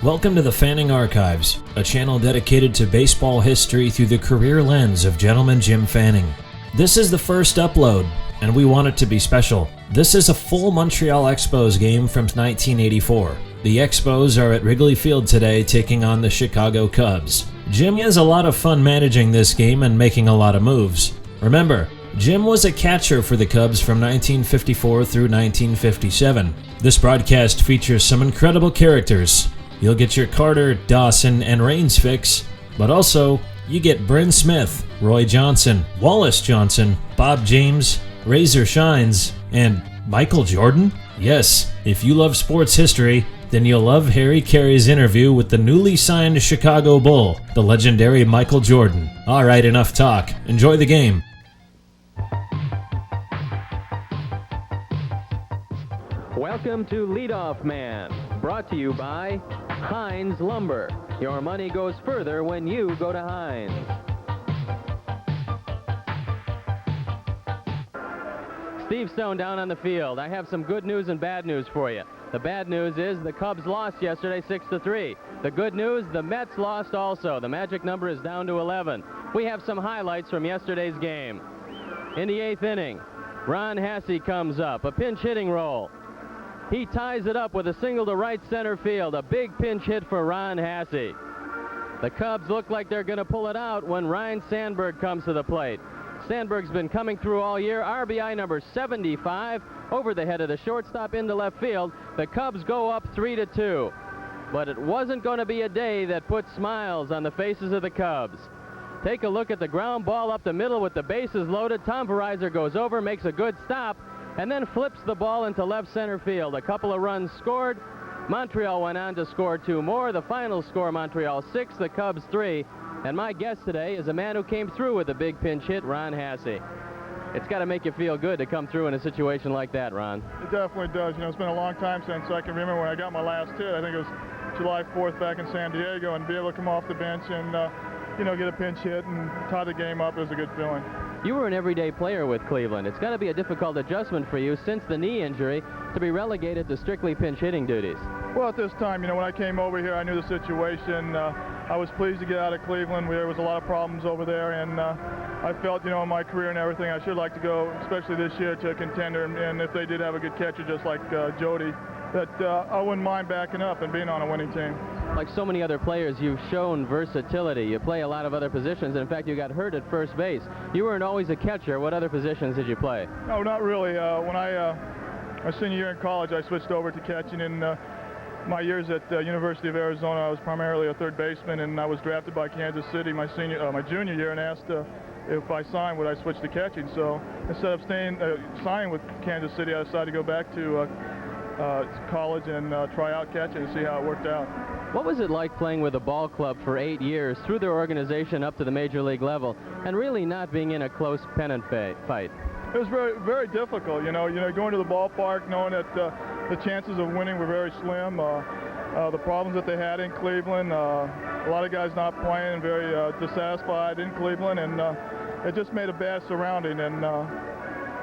Welcome to the Fanning Archives, a channel dedicated to baseball history through the career lens of Gentleman Jim Fanning. This is the first upload, and we want it to be special. This is a full Montreal Expos game from 1984. The Expos are at Wrigley Field today taking on the Chicago Cubs. Jim has a lot of fun managing this game and making a lot of moves. Remember, Jim was a catcher for the Cubs from 1954 through 1957. This broadcast features some incredible characters. You'll get your Carter, Dawson, and Raines fix, but also you get Bryn Smith, Roy Johnson, Wallace Johnson, Bob James, Razor Shines, and Michael Jordan? Yes, if you love sports history, then you'll love Harry Carey's interview with the newly signed Chicago Bull, the legendary Michael Jordan. Alright, enough talk. Enjoy the game. Welcome to Leadoff Man, brought to you by Heinz Lumber. Your money goes further when you go to Heinz. Steve Stone down on the field. I have some good news and bad news for you. The bad news is the Cubs lost yesterday 6-3. The good news, the Mets lost also. The magic number is down to 11. We have some highlights from yesterday's game. In the 8th inning, Ron Hassey comes up, a pinch hitting role. He ties it up with a single to right center field, a big pinch hit for Ron Hassey. The Cubs look like they're going to pull it out when Ryne Sandberg comes to the plate. Sandberg's been coming through all year, RBI number 75, over the head of the shortstop into left field. The Cubs go up 3-2. But it wasn't going to be a day that put smiles on the faces of the Cubs. Take a look at the ground ball up the middle with the bases loaded. Tom Verizor goes over, makes a good stop, and then flips the ball into left center field. A couple of runs scored. Montreal went on to score 2 more. The final score, Montreal 6, the Cubs 3. And my guest today is a man who came through with a big pinch hit, Ron Hassey. It's got to make you feel good to come through in a situation like that, Ron. It definitely does. You know, it's been a long time since I can remember when I got my last hit. I think it was July 4th back in San Diego, and be able to come off the bench and, get a pinch hit and tie the game up is a good feeling. You were an everyday player with Cleveland. It's got to be a difficult adjustment for you since the knee injury to be relegated to strictly pinch hitting duties. Well, at this time, when I came over here, I knew the situation. I was pleased to get out of Cleveland. There was a lot of problems over there, and I felt, in my career and everything, I should like to go, especially this year, to a contender. And if they did have a good catcher just like Jody, that I wouldn't mind backing up and being on a winning team. Like so many other players, you've shown versatility. You play a lot of other positions. In fact, you got hurt at first base. You weren't always a catcher. What other positions did you play? No, not really. When my senior year in college, I switched over to catching. In my years at University of Arizona, I was primarily a third baseman, and I was drafted by Kansas City my junior year and asked if I signed, would I switch to catching. So instead of signing with Kansas City, I decided to go back to college and try out catching and see how it worked out. What was it like playing with a ball club for 8 years through their organization up to the major league level and really not being in a close pennant fight? It was very, very difficult. Going to the ballpark knowing that the chances of winning were very slim. The problems that they had in Cleveland, a lot of guys not playing and very dissatisfied in Cleveland, and it just made a bad surrounding. And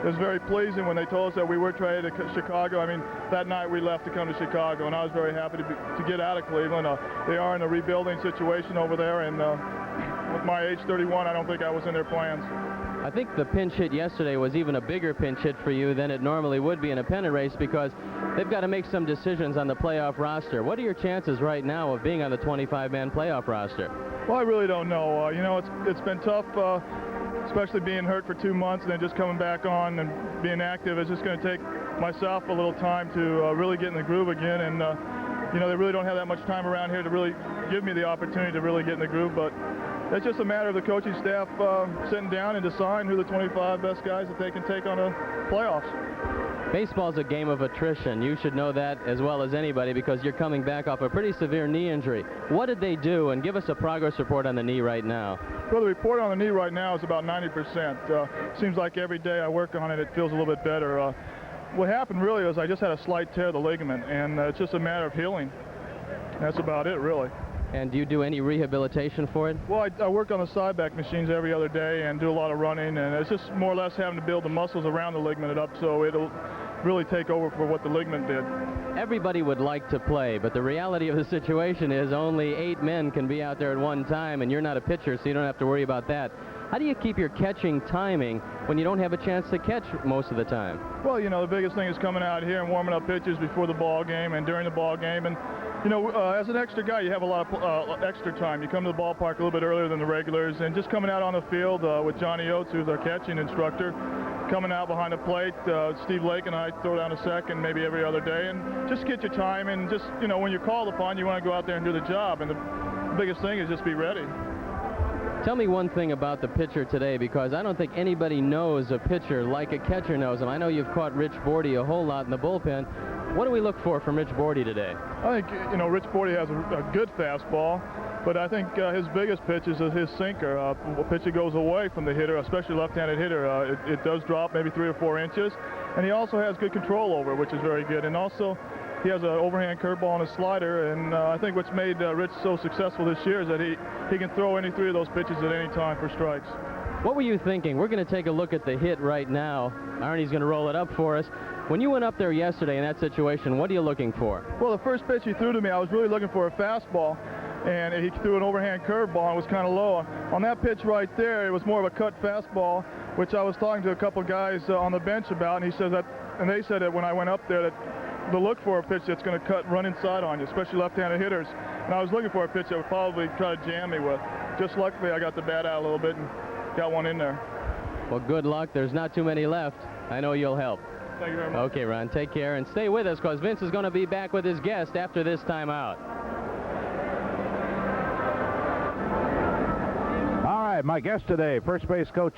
it was very pleasing when they told us that we were traded to Chicago. That night we left to come to Chicago, and I was very happy to get out of Cleveland. They are in a rebuilding situation over there, and with my age 31, I don't think I was in their plans. I think the pinch hit yesterday was even a bigger pinch hit for you than it normally would be in a pennant race, because they've got to make some decisions on the playoff roster. What are your chances right now of being on the 25-man playoff roster? Well, I really don't know. It's been tough, especially being hurt for 2 months and then just coming back on and being active. It's just going to take myself a little time to really get in the groove again. And, they really don't have that much time around here to really give me the opportunity to really get in the groove. But it's just a matter of the coaching staff sitting down and deciding who the 25 best guys that they can take on the playoffs. Baseball's a game of attrition. You should know that as well as anybody, because you're coming back off a pretty severe knee injury. What did they do? And give us a progress report on the knee right now. Well, the report on the knee right now is about 90%. Seems like every day I work on it, it feels a little bit better. What happened really is I just had a slight tear of the ligament, and it's just a matter of healing. That's about it, really. And do you do any rehabilitation for it? Well, I work on the side back machines every other day and do a lot of running, and it's just more or less having to build the muscles around the ligament up so it'll really take over for what the ligament did. Everybody would like to play, but the reality of the situation is only 8 men can be out there at one time, and you're not a pitcher, so you don't have to worry about that. How do you keep your catching timing when you don't have a chance to catch most of the time? Well, you know, the biggest thing is coming out here and warming up pitches before the ball game and during the ball game. And, you know, as an extra guy, you have a lot of extra time. You come to the ballpark a little bit earlier than the regulars, and just coming out on the field with Johnny Oates, who's our catching instructor, coming out behind the plate. Steve Lake and I throw down a second maybe every other day, and just get your time. And just, you know, when you're called upon, you want to go out there and do the job. And the biggest thing is just be ready. Tell me one thing about the pitcher today, because I don't think anybody knows a pitcher like a catcher knows him. I know you've caught Rich Bordy a whole lot in the bullpen. What do we look for from Rich Bordy today? I think, you know, Rich Bordy has a good fastball, but I think his biggest pitch is his sinker. A pitch that goes away from the hitter, especially left-handed hitter. It does drop maybe 3 or 4 inches, and he also has good control over it, which is very good. And also, he has an overhand curveball and a slider, and I think what's made Rich so successful this year is that he can throw any 3 of those pitches at any time for strikes. What were you thinking? We're going to take a look at the hit right now. Arnie's going to roll it up for us. When you went up there yesterday in that situation, what are you looking for? Well, the first pitch he threw to me, I was really looking for a fastball, and he threw an overhand curveball and was kind of low. On that pitch right there, it was more of a cut fastball, which I was talking to a couple guys on the bench about, and they said that when I went up there that to look for a pitch that's going to run inside on you, especially left-handed hitters. And I was looking for a pitch that would probably try to jam me with. Just luckily, I got the bat out a little bit and got one in there. Well, good luck. There's not too many left. I know you'll help. Thank you very much. Okay, Ron, take care and stay with us, because Vince is going to be back with his guest after this timeout. All right, my guest today, first base coach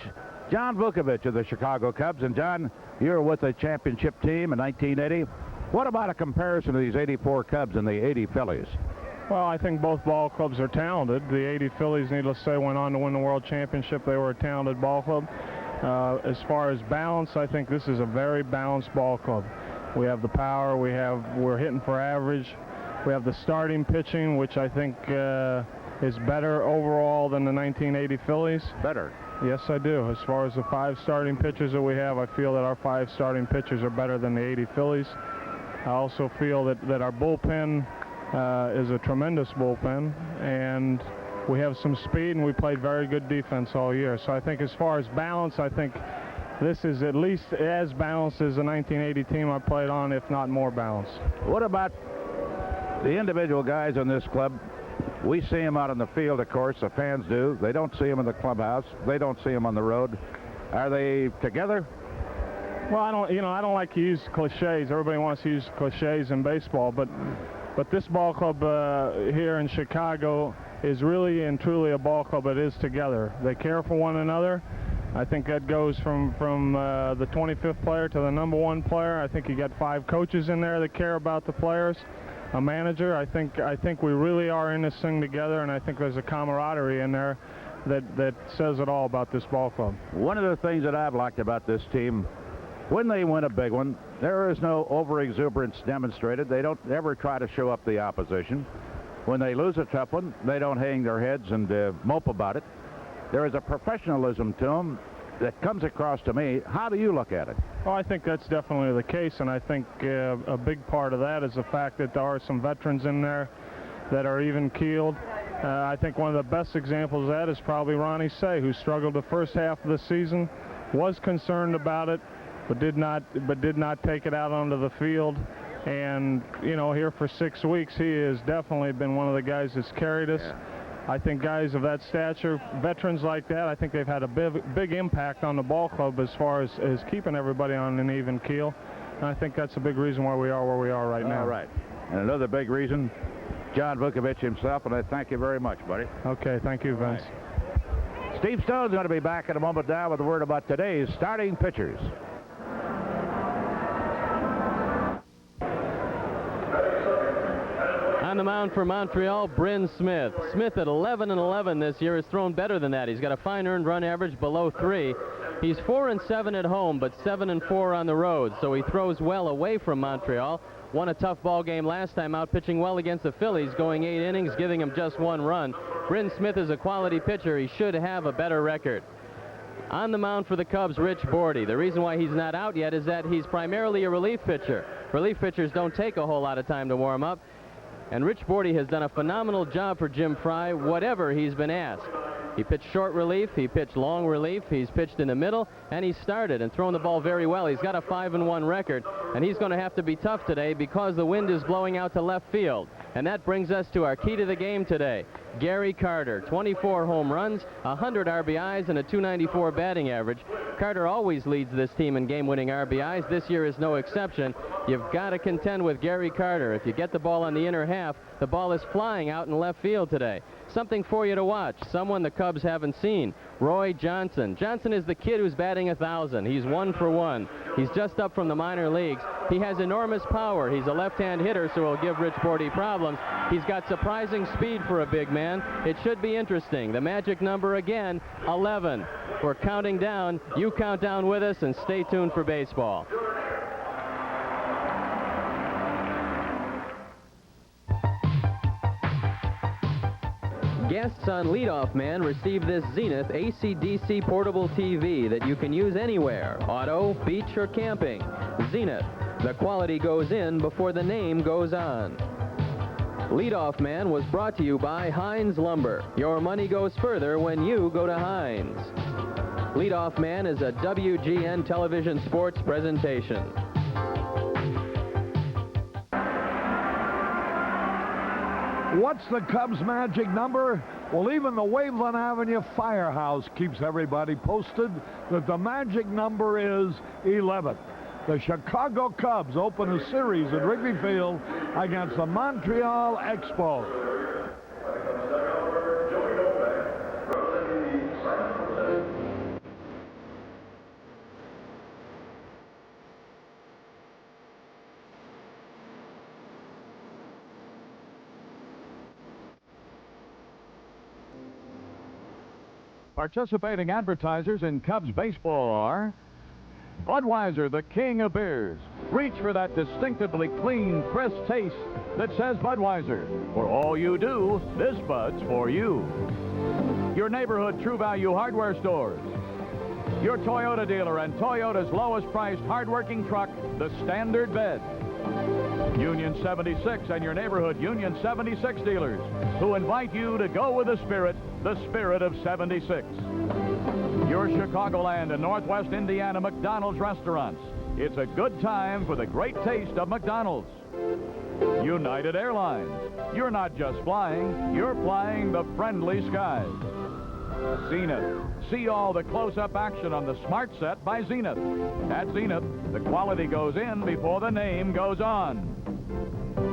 John Vukovich of the Chicago Cubs. And John, you're with the championship team in 1980. What about a comparison to these 84 Cubs and the 80 Phillies? Well, I think both ball clubs are talented. The 80 Phillies, needless to say, went on to win the World Championship. They were a talented ball club. As far as balance, I think this is a very balanced ball club. We have the power. We're hitting for average. We have the starting pitching, which I think is better overall than the 1980 Phillies. Better? Yes, I do. As far as the 5 starting pitchers that we have, I feel that our 5 starting pitchers are better than the 80 Phillies. I also feel that our bullpen is a tremendous bullpen, and we have some speed, and we played very good defense all year. So I think as far as balance, I think this is at least as balanced as the 1980 team I played on, if not more balanced. What about the individual guys in this club? We see them out on the field, of course. The fans do. They don't see them in the clubhouse. They don't see them on the road. Are they together? Well, I don't like to use cliches. Everybody wants to use cliches in baseball, but this ball club here in Chicago is really and truly a ball club that is together. They care for one another. I think that goes from the 25th player to the number 1 player. I think you got 5 coaches in there that care about the players. A manager. I think we really are in this thing together, and I think there's a camaraderie in there that says it all about this ball club. One of the things that I've liked about this team, when they win a big one, there is no over-exuberance demonstrated. They don't ever try to show up the opposition. When they lose a tough one, they don't hang their heads and mope about it. There is a professionalism to them that comes across to me. How do you look at it? Well, I think that's definitely the case, and I think a big part of that is the fact that there are some veterans in there that are even-keeled. I think one of the best examples of that is probably Ronnie Say, who struggled the first half of the season, was concerned about it, but did not take it out onto the field. And, you know, here for 6 weeks, he has definitely been one of the guys that's carried us. Yeah. I think guys of that stature, veterans like that, I think they've had a big impact on the ball club as far as keeping everybody on an even keel. And I think that's a big reason why we are where we are right now. All right. And another big reason, John Vukovich himself, and I thank you very much, buddy. Okay, thank you, Vince. Right. Steve Stone's going to be back in a moment now with a word about today's starting pitchers. On the mound for Montreal, Bryn Smith. Smith at 11-11 this year has thrown better than that. He's got a fine earned run average below 3. He's 4-7 at home, but 7-4 on the road, so he throws well away from Montreal. Won a tough ball game last time out, pitching well against the Phillies, going 8 innings, giving him just 1 run. Bryn Smith is a quality pitcher. He should have a better record. On the mound for the Cubs, Rich Bordy. The reason why he's not out yet is that he's primarily a relief pitcher. Relief pitchers don't take a whole lot of time to warm up. And Rich Bordy has done a phenomenal job for Jim Fry, whatever he's been asked. He pitched short relief, he pitched long relief, he's pitched in the middle, and he started and thrown the ball very well. He's got a 5-1 record, and he's going to have to be tough today because the wind is blowing out to left field. And that brings us to our key to the game today. Gary Carter, 24 home runs, 100 RBIs, and a .294 batting average. Carter always leads this team in game-winning RBIs. This year is no exception. You've got to contend with Gary Carter. If you get the ball on the inner half, the ball is flying out in left field today. Something for you to watch. Someone the Cubs haven't seen. Roy Johnson. Johnson is the kid who's batting 1,000. He's 1 for 1. He's just up from the minor leagues. He has enormous power. He's a left-hand hitter, so he'll give Rich Bordy problems. He's got surprising speed for a big man. It should be interesting. The magic number again, 11. We're counting down. You count down with us and stay tuned for baseball. Guests on Leadoff Man receive this Zenith AC/DC portable TV that you can use anywhere, auto, beach, or camping. Zenith. The quality goes in before the name goes on. Leadoff Man was brought to you by Heinz Lumber. Your money goes further when you go to Heinz. Leadoff Man is a WGN television sports presentation. What's the Cubs' magic number? Well, even the Waveland Avenue Firehouse keeps everybody posted that the magic number is 11. The Chicago Cubs open a series at Wrigley Field against the Montreal Expos. Participating advertisers in Cubs baseball are Budweiser, the king of beers. Reach for that distinctively clean, crisp taste that says Budweiser. For all you do, this Bud's for you. Your neighborhood True Value hardware stores. Your Toyota dealer and Toyota's lowest priced hardworking truck, the Standard Bed. Union 76 and your neighborhood Union 76 dealers who invite you to go with the spirit of 76. Your Chicagoland and Northwest Indiana McDonald's restaurants. It's a good time for the great taste of McDonald's. United Airlines. You're not just flying, you're flying the friendly skies. Zenith. See all the close-up action on the Smart Set by Zenith. At Zenith, the quality goes in before the name goes on.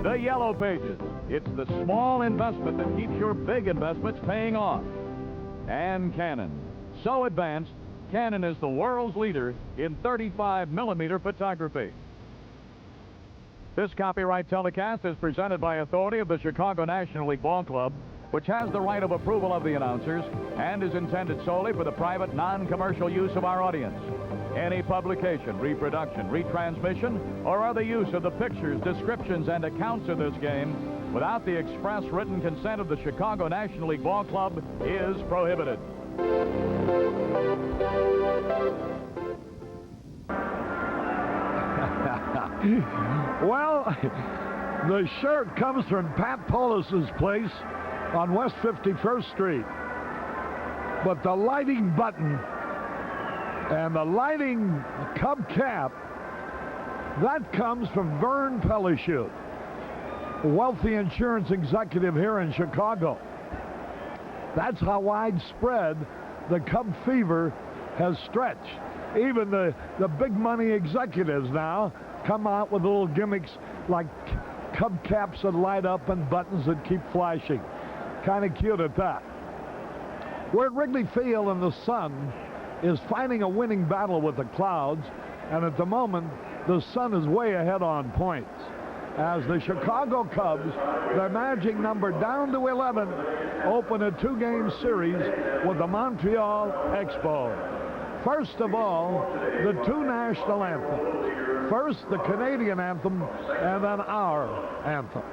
The Yellow Pages. It's the small investment that keeps your big investments paying off. And Canon. So advanced, Canon is the world's leader in 35mm photography. This copyright telecast is presented by authority of the Chicago National League Ball Club, which has the right of approval of the announcers and is intended solely for the private, non-commercial use of our audience. Any publication, reproduction, retransmission, or other use of the pictures, descriptions, and accounts of this game without the express written consent of the Chicago National League Ball Club is prohibited. Well, the shirt comes from Pat Polis's place on West 51st Street. But the lighting button and the lighting Cub cap, that comes from Vern Pelishute, a wealthy insurance executive here in Chicago. That's how widespread the Cub fever has stretched. Even the big money executives now come out with little gimmicks like Cub caps that light up and buttons that keep flashing. Kind of cute at that. We're at Wrigley Field and the sun is fighting a winning battle with the clouds, and at the moment the sun is way ahead on points as the Chicago Cubs, their magic number down to 11, open a two-game series with the Montreal Expos. First of all, the two national anthems. First, the Canadian anthem, and then our anthem.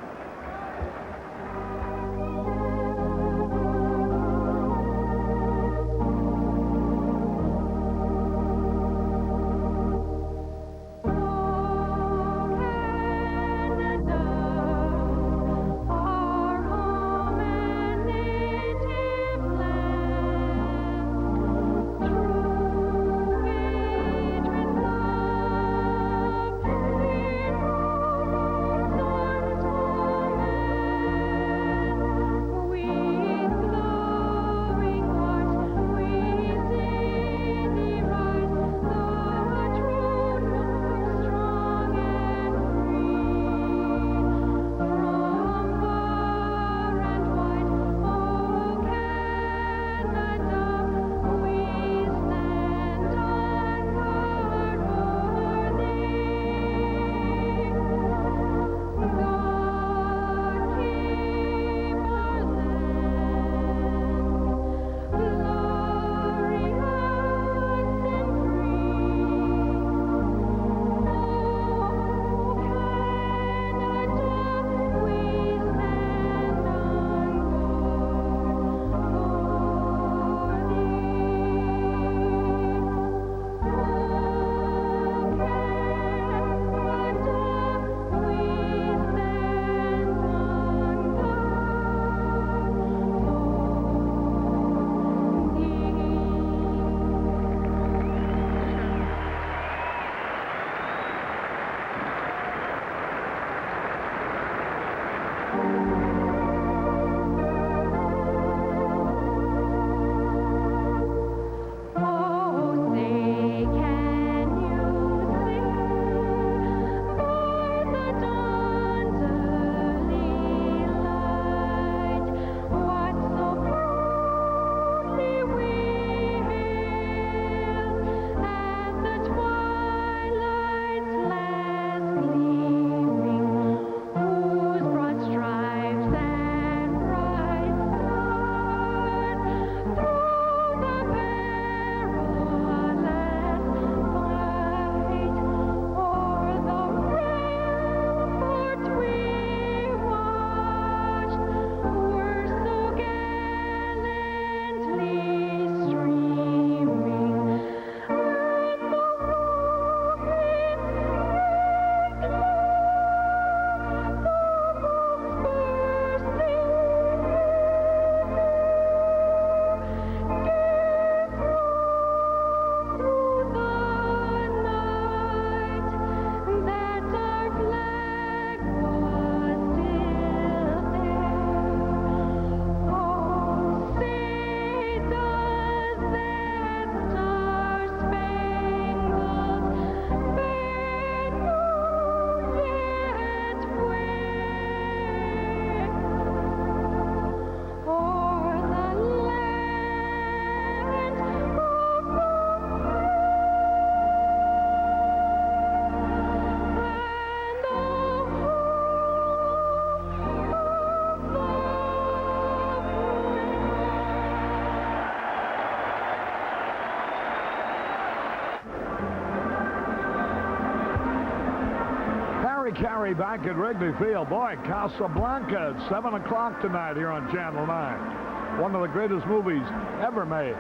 carry back at Wrigley Field. Boy, Casablanca at 7 o'clock tonight here on Channel 9. One of the greatest movies ever made.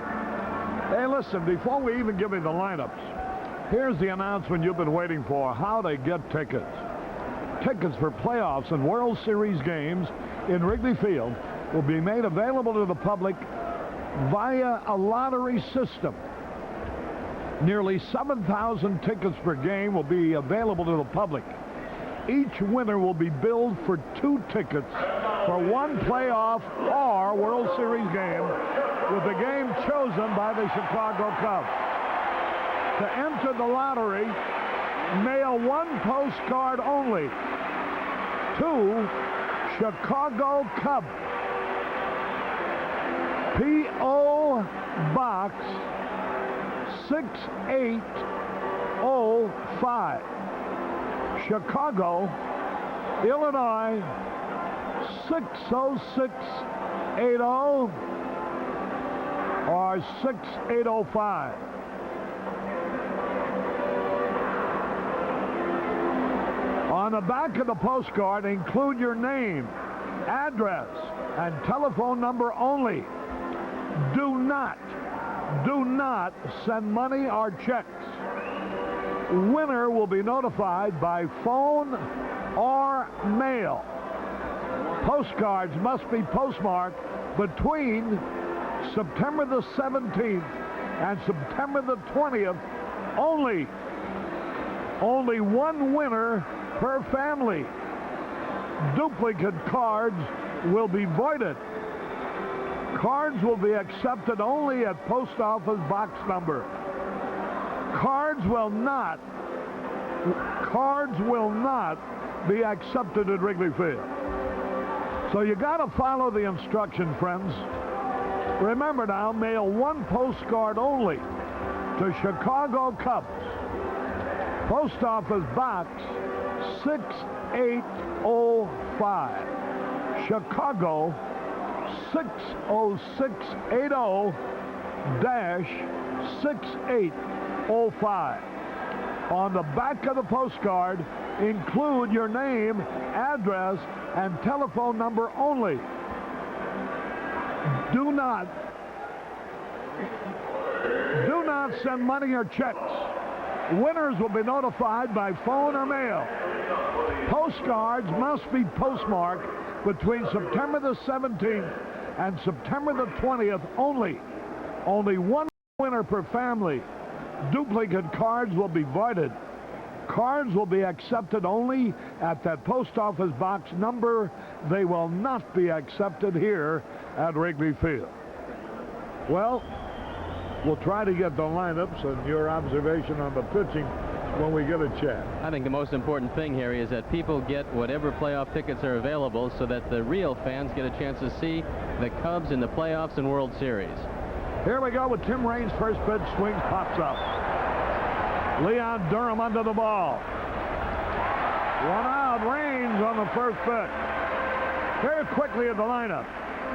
Hey, listen, before we even give you the lineups, here's the announcement you've been waiting for, how to get tickets. Tickets for playoffs and World Series games in Wrigley Field will be made available to the public via a lottery system. Nearly 7,000 tickets per game will be available to the public. Each winner will be billed for 2 tickets for one playoff or World Series game, with the game chosen by the Chicago Cubs. To enter the lottery, mail 1 postcard only to Chicago Cubs, P.O. Box 6805, Chicago, Illinois 60680 or 6805. On the back of the postcard, include your name, address, and telephone number only. Do not send money or checks. Winner will be notified by phone or mail. Postcards must be postmarked between September the 17th and September the 20th only. Only 1 winner per family. Duplicate cards will be voided. Cards will be accepted only at post office box number. Cards will not be accepted at Wrigley Field. So you got to follow the instruction, friends. Remember now, mail 1 postcard only to Chicago Cubs. Post office box 6805, Chicago 60680-6805. On the back of the postcard, include your name, address, and telephone number only. Do not send money or checks. Winners will be notified by phone or mail. Postcards must be postmarked between September the 17th and September the 20th only. Only 1 winner per family. Duplicate cards will be voided. Cards will be accepted only at that post office box number. They will not be accepted here at Wrigley Field. Well, we'll try to get the lineups and your observation on the pitching when we get a chance. I think the most important thing, Harry, is that people get whatever playoff tickets are available so that the real fans get a chance to see the Cubs in the playoffs and World Series. Here we go with Tim Raines' first pitch. Swings, pops up. Leon Durham under the ball. 1 out. Raines on the first pitch. Here quickly at the lineup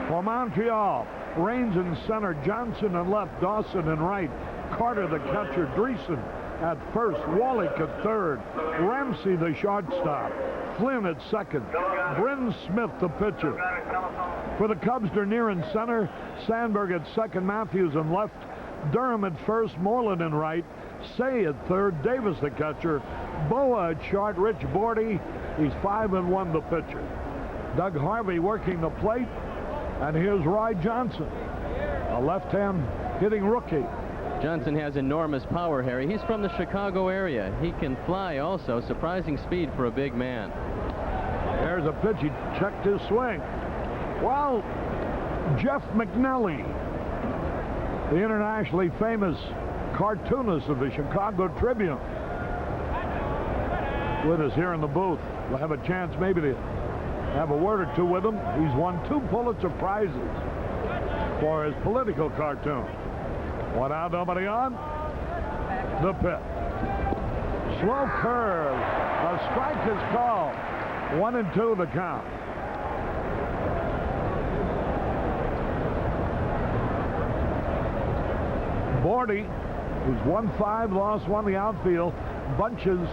for Montreal. Raines in center, Johnson in left, Dawson in right, Carter the catcher, Dreesen at first, Wallach at third, Ramsey the shortstop, Flynn at second, Bryn Smith the pitcher. For the Cubs, Dernier in center, Sandberg at second, Matthews in left, Durham at first, Moreland in right, Say at third, Davis the catcher, Boa at short, Rich Bordy, he's 5-1 the pitcher. Doug Harvey working the plate, and here's Roy Johnson, a left-hand hitting rookie. Johnson has enormous power, Harry. He's from the Chicago area. He can fly also. Surprising speed for a big man. There's a pitch. He checked his swing. Well, Jeff McNally, the internationally famous cartoonist of the Chicago Tribune, with us here in the booth. We'll have a chance maybe to have a word or two with him. He's won 2 Pulitzer Prizes for his political cartoon. 1 out, nobody on. The pitch. Slow curve. A strike is called. 1-2 the count. Bordy, who's won 5, lost 1 in the outfield, bunches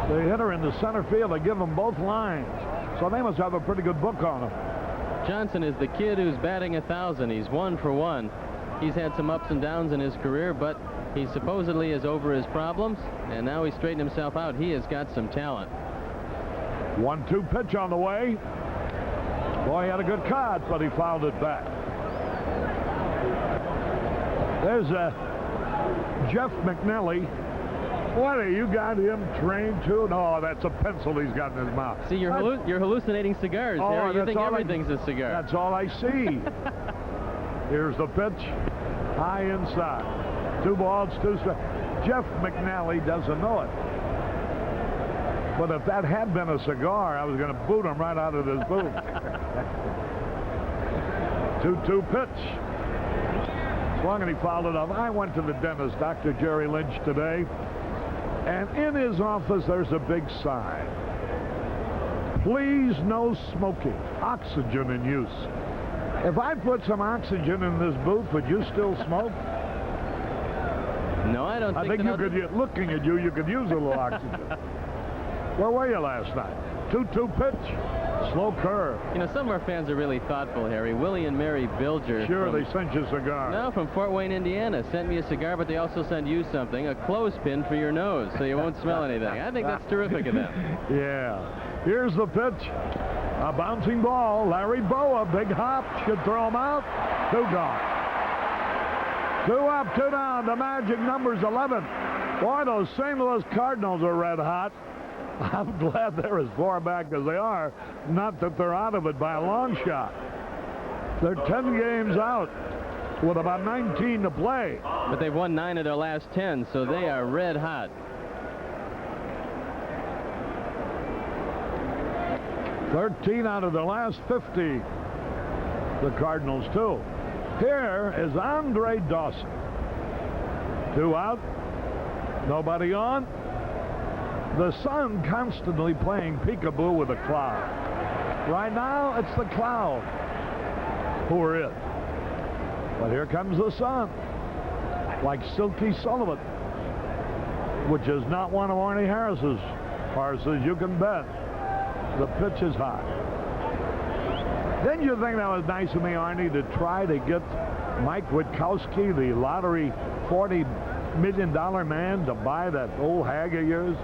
The hitter in the center field, they give them both lines. So they must have a pretty good book on them. Johnson is the kid who's batting 1,000. He's 1 for 1. He's had some ups and downs in his career, but he supposedly is over his problems, and now he's straightened himself out. He has got some talent. 1-2 pitch on the way. Boy, he had a good cut, but he fouled it back. There's Jeff McNelly. What, you got him trained too? No, that's a pencil he's got in his mouth. See, you're hallucinating cigars, Harry. You think everything's a cigar. That's all I see. Here's the pitch. High inside. 2 balls, 2 strikes. Jeff McNally doesn't know it. But if that had been a cigar, I was going to boot him right out of this booth. 2-2 pitch. Swung and he fouled it off. I went to the dentist, Dr. Jerry Lynch, today. And in his office, there's a big sign. Please, no smoking. Oxygen in use. If I put some oxygen in this booth, would you still smoke? No, I don't think I think you could, looking at you, you could use a little oxygen. Where were you last night? 2-2 pitch. Slow curve. You know, some of our fans are really thoughtful, Harry. Willie and Mary Bilger. Sure, they sent you a cigar. No, from Fort Wayne, Indiana. Sent me a cigar, but they also send you something, a clothespin for your nose, so you won't smell anything. I think that's terrific of them. Yeah. Here's the pitch. A bouncing ball. Larry Boa, big hop, should throw him out. 2 gone. 2 up, 2 down. The magic number's 11. Boy, those St. Louis Cardinals are red hot. I'm glad they're as far back as they are. Not that they're out of it by a long shot. They're 10 games out with about 19 to play. But they've won 9 of their last 10, so they are red hot. 13 out of the last 50. The Cardinals, too. Here is Andre Dawson. 2 out. Nobody on. The sun constantly playing peekaboo with a cloud. Right now, it's the cloud who are it. But here comes the sun, like Silky Sullivan, which is not one of Arnie Harris's horses, you can bet. The pitch is high. Didn't you think that was nice of me, Arnie, to try to get Mike Witkowski, the lottery $40 million man, to buy that old hag of yours?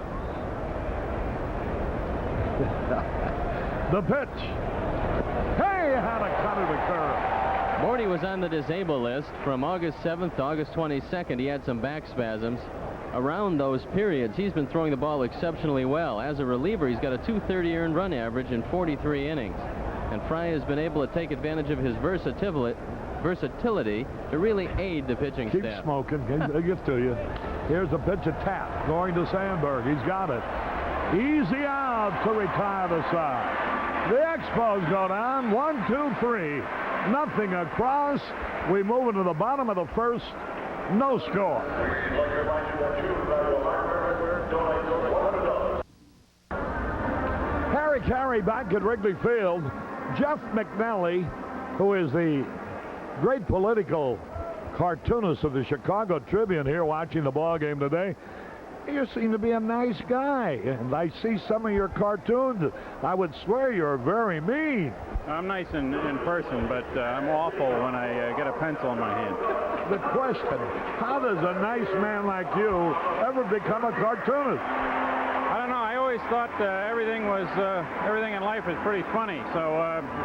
The pitch. Hey, how to cut it a curve. Morty was on the disabled list from August 7th to August 22nd. He had some back spasms. Around those periods, he's been throwing the ball exceptionally well. As a reliever, he's got a .230 earned run average in 43 innings. And Fry has been able to take advantage of his versatility to really aid the pitching staff. Keep smoking. I'll get to you. Here's a pitch, a tap, going to Sandberg. He's got it. Easy out to retire the side. The Expos go down 1-2-3. Nothing across. We move into the bottom of the first. No score. Harry Carey back at Wrigley Field. Jeff McNally, who is the great political cartoonist of the Chicago Tribune, here watching the ball game today. You seem to be a nice guy, and I see some of your cartoons. I would swear you're very mean. I'm nice in person, but I'm awful when I get a pencil in my hand. The question, how does a nice man like you ever become a cartoonist? I don't know. I always thought everything in life is pretty funny. So,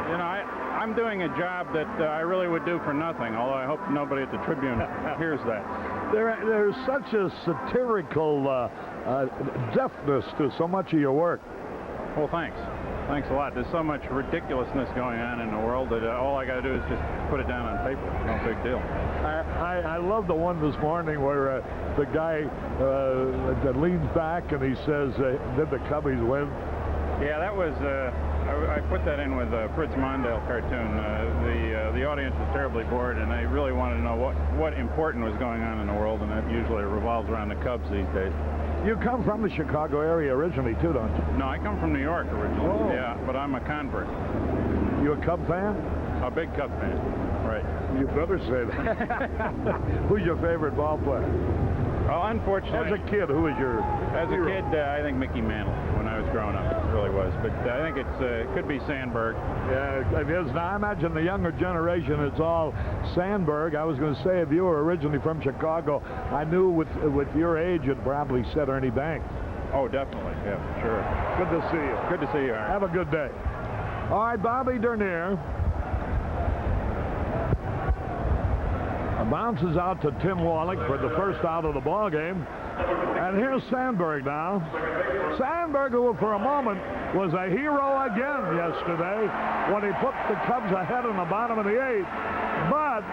you know, I'm doing a job that I really would do for nothing, although I hope nobody at the Tribune hears that. There's such a satirical deftness to so much of your work. Well, thanks. Thanks a lot. There's so much ridiculous's going on in the world that all I got to do is just put it down on paper. No big deal. I love the one this morning where the guy that leans back and he says, did the Cubbies win? Yeah, that was, I put that in with a Fritz Mondale cartoon. The audience was terribly bored, and they really wanted to know what important was going on in the world, and that usually revolves around the Cubs these days. You come from the Chicago area originally, too, don't you? No, I come from New York originally. Oh. Yeah, but I'm a convert. You a Cub fan? A big Cub fan. Right. You better say that. Who's your favorite ball player? Oh, unfortunately. As a kid, who was your As a hero? kid, I think Mickey Mantle when I was growing up. It really was. But I think it could be Sandberg. Yeah, it is. Now, I imagine the younger generation, it's all Sandberg. I was going to say, if you were originally from Chicago, I knew with your age, you'd probably said Ernie Banks. Oh, definitely. Yeah, sure. Good to see you. Good to see you, Art. Have a good day. All right, Bobby Dernier. Bounces out to Tim Wallach for the first out of the ball game. And here's Sandberg now. Sandberg, who for a moment was a hero again yesterday when he put the Cubs ahead in the bottom of the 8th. But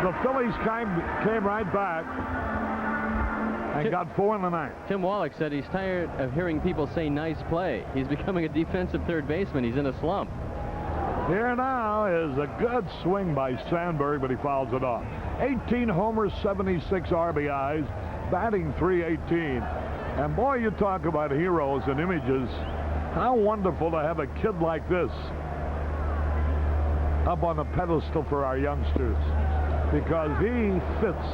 the Phillies came right back and got 4 in the 9th. Tim Wallach said he's tired of hearing people say nice play. He's becoming a defensive third baseman. He's in a slump. Here now is a good swing by Sandberg, but he fouls it off. 18 homers, 76 RBIs, batting .318. And boy, you talk about heroes and images. How wonderful to have a kid like this up on the pedestal for our youngsters, because he fits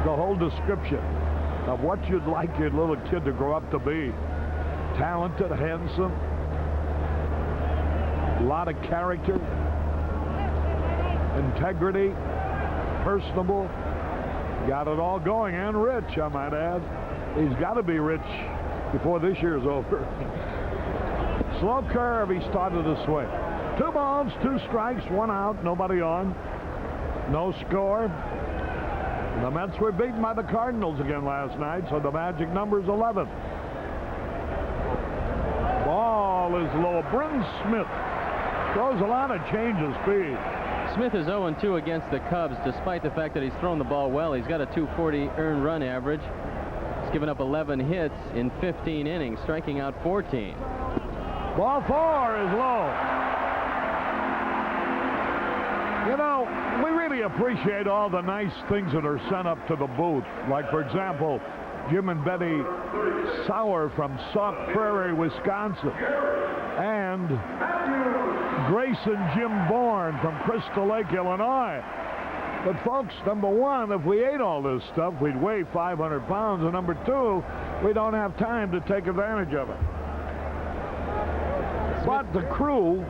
the whole description of what you'd like your little kid to grow up to be. Talented, handsome, a lot of character, integrity, personable, got it all going, and rich, I might add. He's got to be rich before this year's over. Slow curve, he started to swing. 2 balls, 2 strikes, 1 out, nobody on. No score. The Mets were beaten by the Cardinals again last night, so the magic number is 11. Ball is low. Bryn Smith throws a lot of change of speed. Smith is 0-2 against the Cubs, despite the fact that he's thrown the ball well. He's got a .240 earned run average. He's given up 11 hits in 15 innings, striking out 14. Ball 4 is low. You know, we really appreciate all the nice things that are sent up to the booth. Like, for example, Jim and Betty Sauer from Sauk Prairie, Wisconsin. And Grace and Jim Bourne from Crystal Lake, Illinois. But folks, number one, if we ate all this stuff, we'd weigh 500 pounds. And number two, we don't have time to take advantage of it. But the crew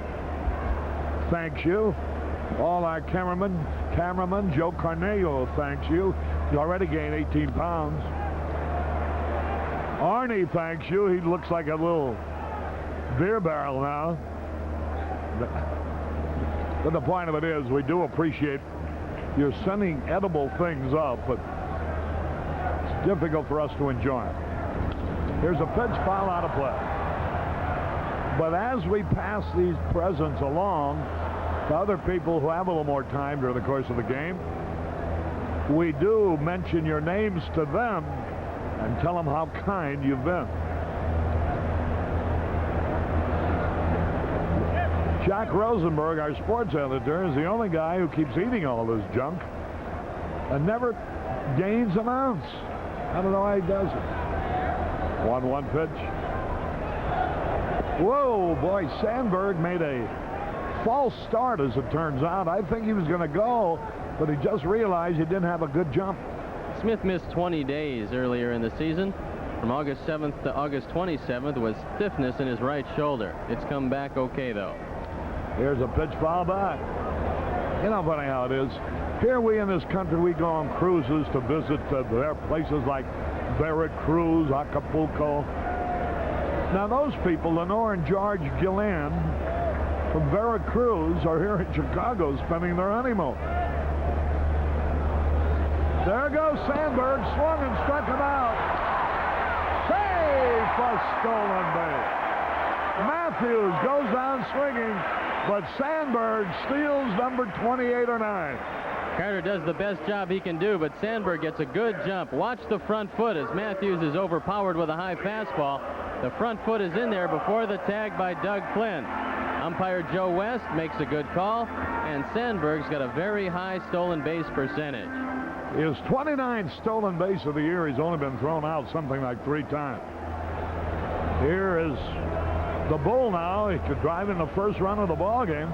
thanks you. All our cameraman Joe Carnello thanks you. He's already gained 18 pounds. Arnie thanks you. He looks like a little beer barrel now. But the point of it is, we do appreciate you're sending edible things up, but it's difficult for us to enjoy it. Here's a pitch, foul, out of play. But as we pass these presents along to other people who have a little more time during the course of the game, we do mention your names to them and tell them how kind you've been. Jack Rosenberg, our sports editor, is the only guy who keeps eating all this junk and never gains an ounce. I don't know how he does it. 1-1 pitch. Whoa, boy, Sandberg made a false start, as it turns out. I think he was going to go, but he just realized he didn't have a good jump. Smith missed 20 days earlier in the season. From August 7th to August 27th was stiffness in his right shoulder. It's come back okay, though. Here's a pitch, foul back. You know, funny how it is. Here we in this country, we go on cruises to visit their places like Veracruz, Acapulco. Now those people, Lenore and George Gillan from Veracruz, are here in Chicago spending their honeymoon. There goes Sandberg, swung and struck him out. Save for stolen base. Matthews goes down swinging, but Sandberg steals number 28 or 9. Carter does the best job he can do, but Sandberg gets a good jump. Watch the front foot as Matthews is overpowered with a high fastball. The front foot is in there before the tag by Doug Flynn. Umpire Joe West makes a good call, and Sandberg's got a very high stolen base percentage. His 29th stolen base of the year. He's only been thrown out something like 3 times. Here is the Bull now. He could drive in the first run of the ball game.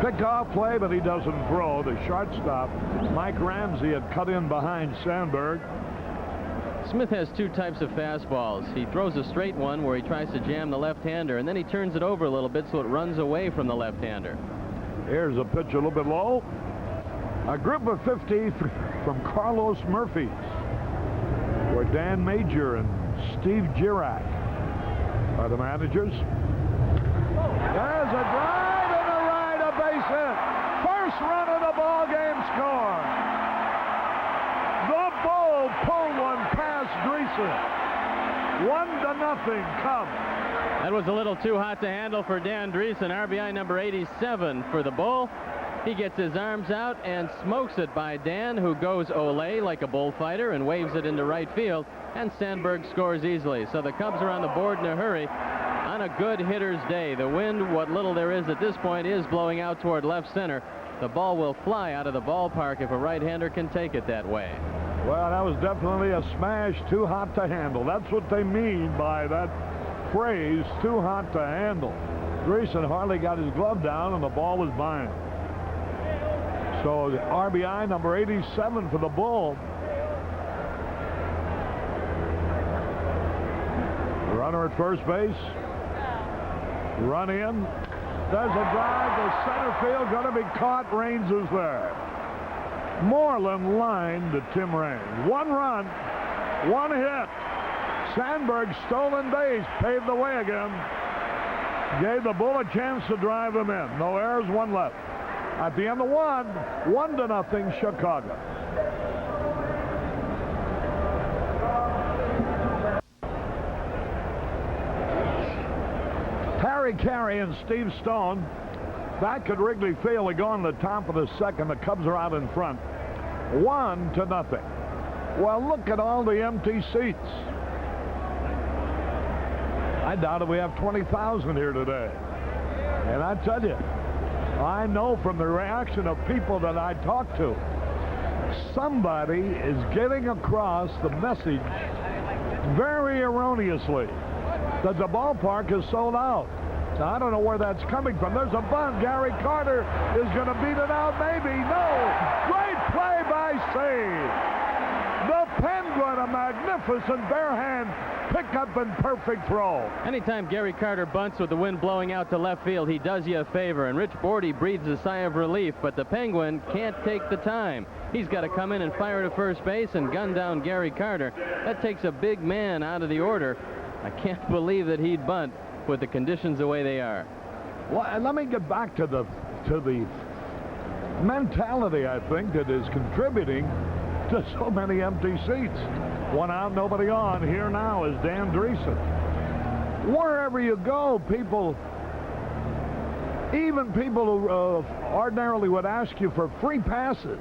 Pickoff play, but he doesn't throw. The shortstop, Mike Ramsey, had cut in behind Sandberg. Smith has two types of fastballs. He throws a straight one where he tries to jam the left-hander, and then he turns it over a little bit so it runs away from the left-hander. Here's a pitch a little bit low. A group of 50 from Carlos Murphy, where Dan Major and Steve Girac are the managers. There's a drive and a right, a base hit. First run of the ball game score. The Bull pulled one past Dreesen. 1-0 Cubs. That was a little too hot to handle for Dan Dreesen. RBI number 87 for the Bull. He gets his arms out and smokes it by Dan, who goes ole like a bullfighter and waves it into right field, and Sandberg scores easily. So the Cubs are on the board in a hurry on a good hitter's day. The wind, what little there is at this point, is blowing out toward left center. The ball will fly out of the ballpark if a right-hander can take it that way. Well, that was definitely a smash, too hot to handle. That's what they mean by that phrase, too hot to handle. Dreesen hardly got his glove down, and the ball was by him. So the RBI number 87 for the Bull. Runner at first base. Run in. There's a drive to center field. Going to be caught. Raines is there. Moreland line to Tim Raines. 1 run, 1 hit. Sandberg's stolen base paved the way again. Gave the Bull a chance to drive him in. No errors, 1 left. At the end of 1-0 Chicago. Harry Carey and Steve Stone back at Wrigley Field. They go on the top of the second. The Cubs are out in front. 1-0. Well, look at all the empty seats. I doubt if we have 20,000 here today. And I tell you, I know from the reaction of people that I talk to, somebody is getting across the message very erroneously that the ballpark is sold out. Now, I don't know where that's coming from. There's a bunt. Gary Carter is going to beat it out. Maybe. No. Great play by Save. The Penguin, a magnificent bare-hand pickup and perfect throw. Anytime Gary Carter bunts with the wind blowing out to left field, he does you a favor, and Rich Bordy breathes a sigh of relief, but the Penguin can't take the time. He's got to come in and fire to first base and gun down Gary Carter. That takes a big man out of the order. I can't believe that he'd bunt with the conditions the way they are. Well, and let me get back to the mentality, I think, that is contributing to so many empty seats. 1 out, nobody on. Here now is Dan Dreesen. Wherever you go, people, even people who ordinarily would ask you for free passes,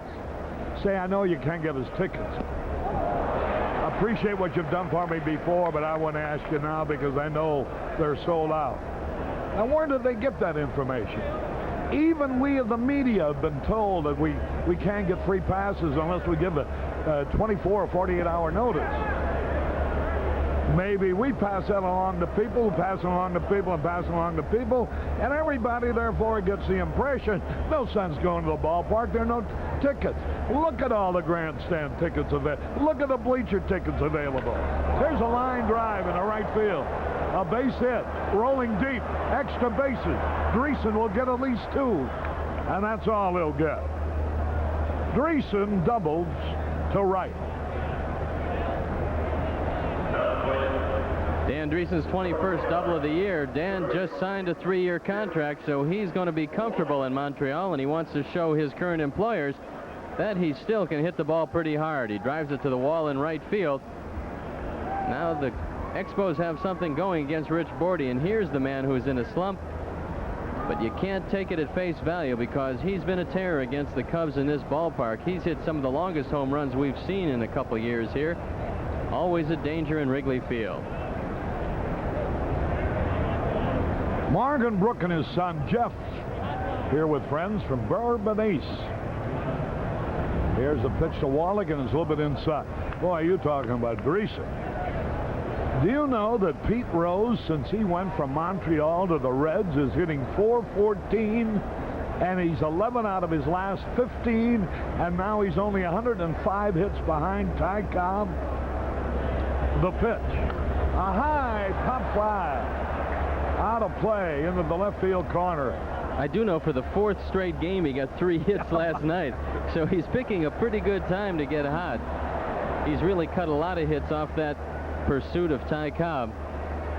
say, I know you can't get us tickets. I appreciate what you've done for me before, but I want to ask you now because I know they're sold out. Now, where did they get that information? Even we of the media have been told that we can't get free passes unless we give a 24 or 48-hour notice. Maybe we pass that along to people, who pass it along to people, and pass it along to people, and everybody therefore gets the impression no sense going to the ballpark. There are no tickets. Look at all the grandstand tickets available. Look at the bleacher tickets available. There's a line drive in the right field. A base hit, rolling deep, extra bases. Dreesen will get at least 2, and that's all he'll get. Dreesen doubles to right. Dan Dreesen's 21st double of the year. Dan just signed a 3-year contract, so he's going to be comfortable in Montreal, and he wants to show his current employers that he still can hit the ball pretty hard. He drives it to the wall in right field. Now the Expos have something going against Rich Bordy, and here's the man who's in a slump. But you can't take it at face value because he's been a terror against the Cubs in this ballpark. He's hit some of the longest home runs we've seen in a couple years here. Always a danger in Wrigley Field. Morgan Brook and his son Jeff here with friends from Bourbonnais. Here's a pitch to Wallach, and it's a little bit inside. Boy, you talking about Dreesen. Do you know that Pete Rose, since he went from Montreal to the Reds, is hitting .414 and he's 11 out of his last 15, and now he's only 105 hits behind Ty Cobb. The pitch. A high pop fly. Out of play into the left field corner. I do know for the 4th straight game he got 3 hits last night, so he's picking a pretty good time to get hot. He's really cut a lot of hits off that pursuit of Ty Cobb,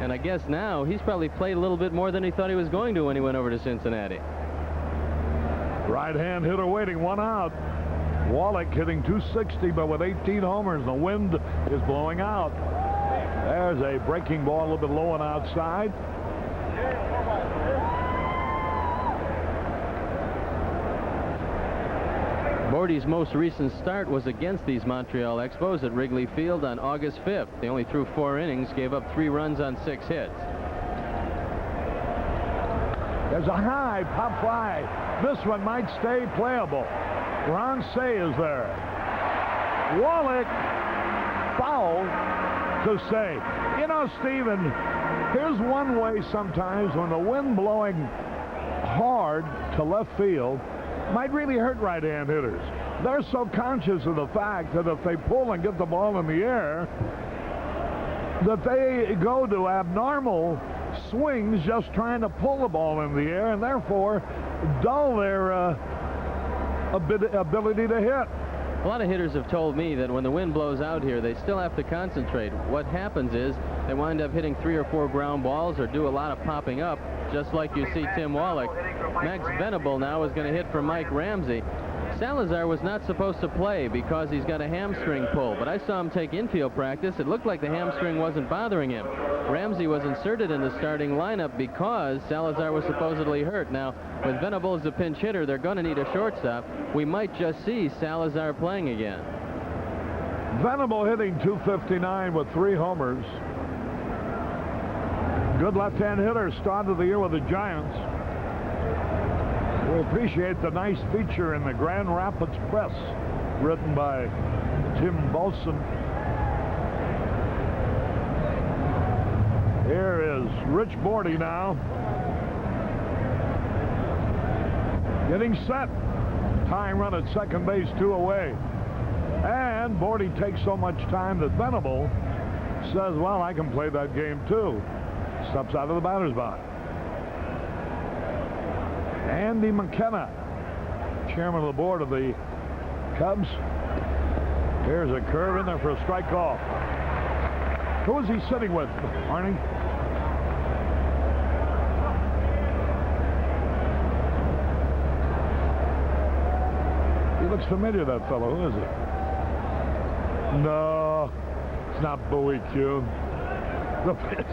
and I guess now he's probably played a little bit more than he thought he was going to when he went over to Cincinnati. Right-hand hitter waiting, 1 out. Wallach hitting .260, but with 18 homers. The wind is blowing out. There's a breaking ball a little bit low and outside. Bordy's most recent start was against these Montreal Expos at Wrigley Field on August 5th. They only threw 4 innings, gave up 3 runs on 6 hits. There's a high pop fly. This one might stay playable. Ron Say is there. Wallach foul to Say. You know, Stephen, here's one way sometimes when the wind blowing hard to left field might really hurt right-hand hitters. They're so conscious of the fact that if they pull and get the ball in the air, that they go to abnormal swings just trying to pull the ball in the air, and therefore dull their ability to hit. A lot of hitters have told me that when the wind blows out here, they still have to concentrate. What happens is they wind up hitting 3 or 4 ground balls or do a lot of popping up, just like you see Tim Wallach. Max Venable now is going to hit for Mike Ramsey. Salazar was not supposed to play because he's got a hamstring pull, but I saw him take infield practice. It looked like the hamstring wasn't bothering him. Ramsey was inserted in the starting lineup because Salazar was supposedly hurt. Now, with Venable as a pinch hitter, they're going to need a shortstop. We might just see Salazar playing again. Venable hitting .259 with 3 homers. Good left-hand hitter, started the year with the Giants. We appreciate the nice feature in the Grand Rapids Press, written by Tim Bolson. Here is Rich Bordy now. Getting set. Tying run at second base, 2 away. And Bordy takes so much time that Venable says, well, I can play that game too. Steps out of the batter's box. Andy McKenna, chairman of the board of the Cubs. Here's a curve in there for a strike call. Who is he sitting with, Arnie? He looks familiar, that fellow. Who is it? No, it's not Bowie Kuhn. The pitch.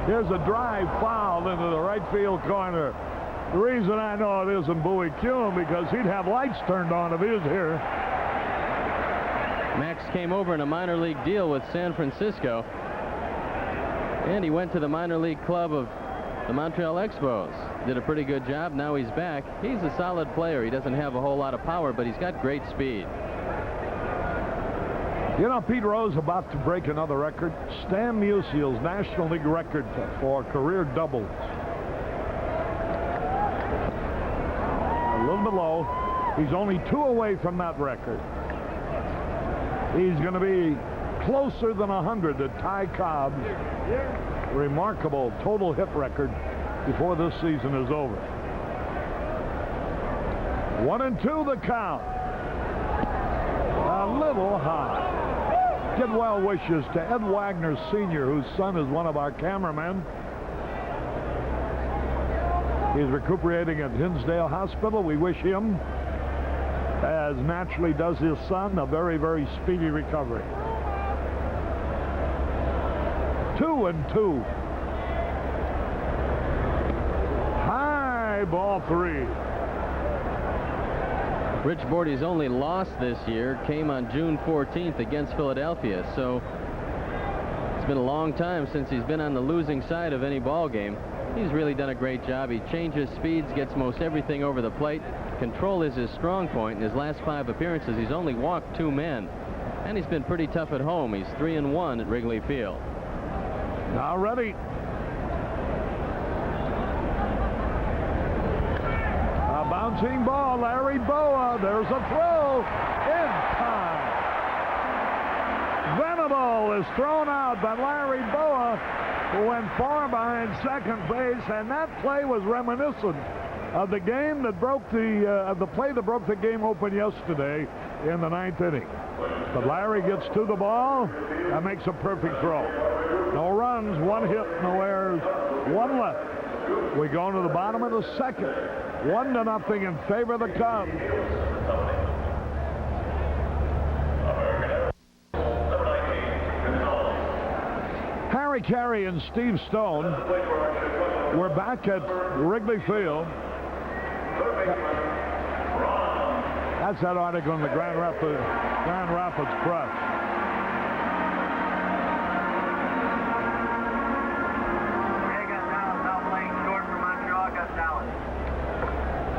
Here's a drive fouled into the right field corner. The reason I know it isn't Bowie Kuhn because he'd have lights turned on if he was here. Max came over in a minor league deal with San Francisco, and he went to the minor league club of the Montreal Expos. Did a pretty good job. Now he's back. He's a solid player. He doesn't have a whole lot of power, but he's got great speed. You know, Pete Rose about to break another record. Stan Musial's National League record for career doubles. A little bit low. He's only 2 away from that record. He's going to be closer than 100 to Ty Cobb's remarkable total hit record before this season is over. 1-2 the count. A little high. Get well wishes to Ed Wagner Sr., whose son is one of our cameramen. He's recuperating at Hinsdale Hospital. We wish him, as naturally does his son, a very, very speedy recovery. 2-2. High ball 3. Rich Bordy's only loss this year came on June 14th against Philadelphia, so it's been a long time since he's been on the losing side of any ball game. He's really done a great job. He changes speeds, gets most everything over the plate. Control is his strong point. In his last 5 appearances, he's only walked 2 men, and he's been pretty tough at home. He's 3-1 at Wrigley Field. Now ready. A bounce bouncing ball. Larry Boa. There's a throw in time. Venable is thrown out by Larry Boa, who went far behind second base, and that play was reminiscent of the game that broke the play that broke the game open yesterday in the 9th inning. But Larry gets to the ball and makes a perfect throw. No runs, one hit, no errors, one left. We go into the bottom of the second. 1-0 in favor of the Cubs. Harry Carey and Steve Stone were back at Wrigley Field. That's that article in the Grand Rapids Press.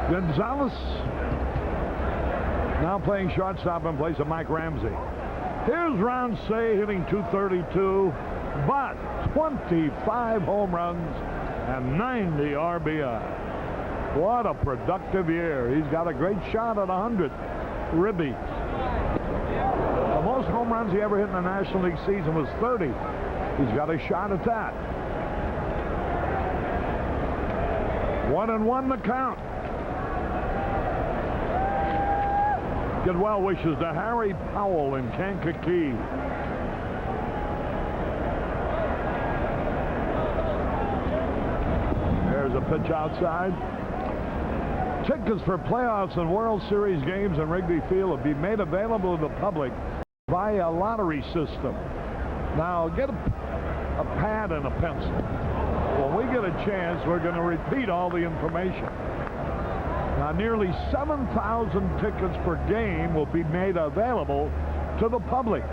Gonzalez now playing shortstop in place of Mike Ramsey. Here's Ron Say hitting .232, but 25 home runs and 90 RBI. What a productive year. He's got a great shot at 100 ribbies. The most home runs he ever hit in the National League season was 30. He's got a shot at that. 1-1 the count. Get well wishes to Harry Powell in Kankakee. There's a pitch outside. Tickets for playoffs and World Series games in Wrigley Field will be made available to the public via a lottery system. Now get a pad and a pencil. When we get a chance, we're going to repeat all the information. Now, nearly 7,000 tickets per game will be made available to the public.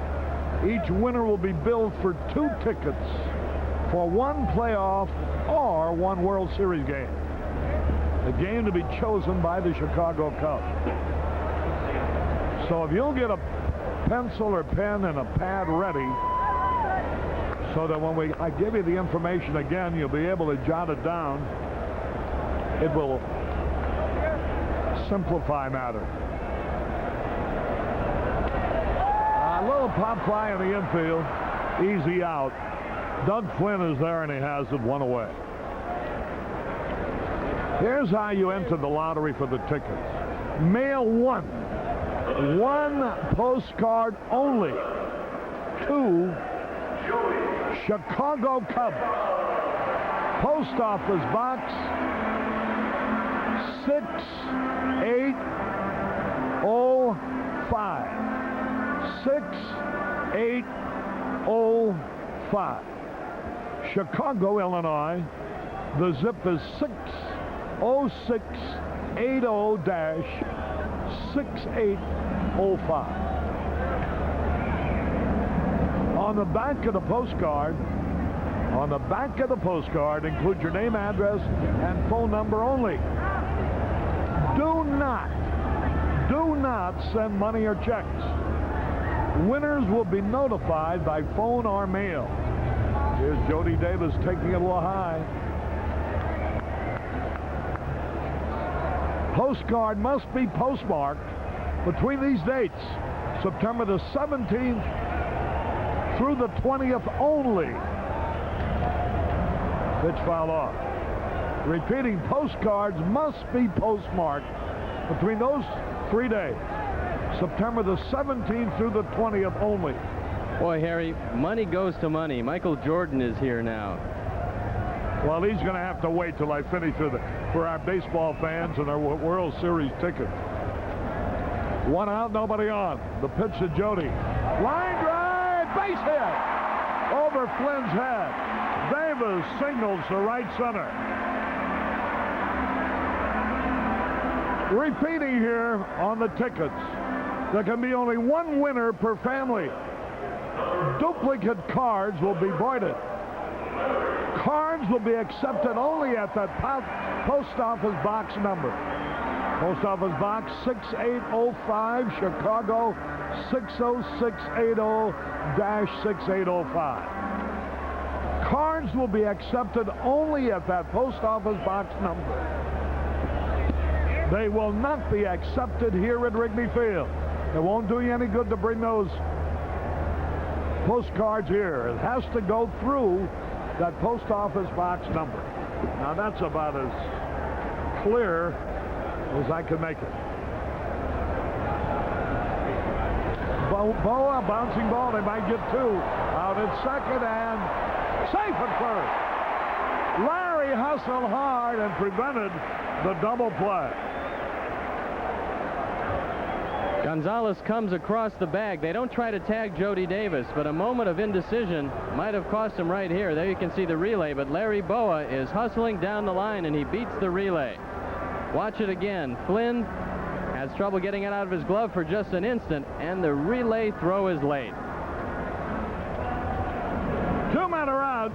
Each winner will be billed for 2 tickets for 1 playoff or 1 World Series game. The game to be chosen by the Chicago Cubs. So if you'll get a pencil or pen and a pad ready, so that when I give you the information again, you'll be able to jot it down. It will simplify matter. A little pop fly in the infield, easy out. Doug Flynn is there and he has it 1 away. Here's how you enter the lottery for the tickets. Mail 1 postcard only to Chicago Cubs, Post Office Box 6805. 6805. Chicago, Illinois. The zip is 60680-6805. On the back of the postcard, include your name, address, and phone number only. Do not send money or checks. Winners will be notified by phone or mail. Here's Jody Davis taking it a little high. Postcard must be postmarked between these dates, September the 17th through the 20th only. Pitch foul off. Repeating, postcards must be postmarked between those 3 days, September the 17th through the 20th only. Boy, Harry, money goes to money. Michael Jordan is here now. Well, he's going to have to wait till I finish for our baseball fans and our World Series tickets. 1 out, nobody on. The pitch to Jody. Line drive, base hit over Flynn's head. Davis signals to right center. Repeating here on the tickets, there can be only 1 winner per family. Duplicate cards will be voided. Cards will be accepted only at that post office box number. Post office box 6805, Chicago 60680-6805. Cards will be accepted only at that post office box number. They will not be accepted here at Wrigley Field. It won't do you any good to bring those postcards here. It has to go through that post office box number. Now that's about as clear as I can make it. Boa, bouncing ball, they might get two. Out at second and safe at first. Larry hustled hard and prevented the double play. Gonzalez comes across the bag. They don't try to tag Jody Davis, but a moment of indecision might have cost him right here. There you can see the relay, but Larry Boa is hustling down the line, and he beats the relay. Watch it again. Flynn has trouble getting it out of his glove for just an instant, and the relay throw is late. 2 men are out.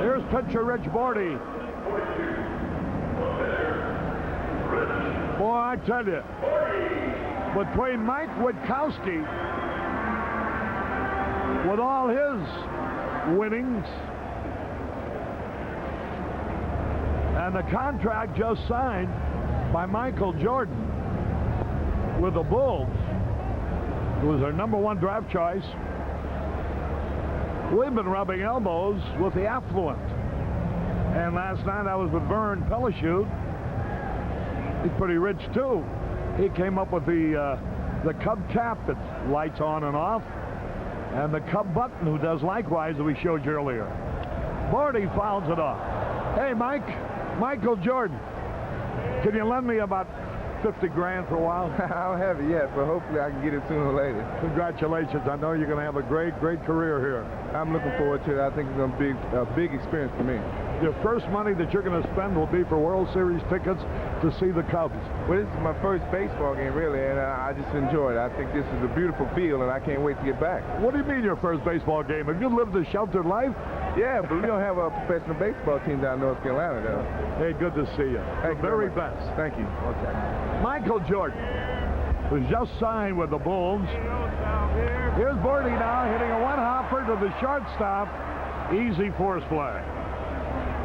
Here's pitcher Rich Bordy. Boy, I tell you, between Mike Witkowski, with all his winnings, and the contract just signed by Michael Jordan with the Bulls, who was their #1 draft choice, we've been rubbing elbows with the affluent. And last night I was with Vern Pelishute. He's pretty rich too. He came up with the Cub cap that lights on and off, and the Cub button, who does likewise, that we showed you earlier. Bordy fouls it off. Hey, Michael Jordan, can you lend me about 50 grand for a while? I don't have it yet, but hopefully I can get it sooner or later. Congratulations. I know you're going to have a great career here. I'm looking forward to it. I think it's going to be a big experience for me. Your first money that you're going to spend will be for World Series tickets to see the Cubs. Well, this is my first baseball game, really, and I just enjoyed it. I think this is a beautiful field, and I can't wait to get back. What do you mean your first baseball game? Have you lived a sheltered life? Yeah, but we don't have a professional baseball team down in North Carolina, though. Hey, good to see you. Thank the you very much. best. Thank you. Okay. Michael Jordan, who's just signed with the Bulls. Here's Bordy now hitting a one-hopper to the shortstop. Easy force play.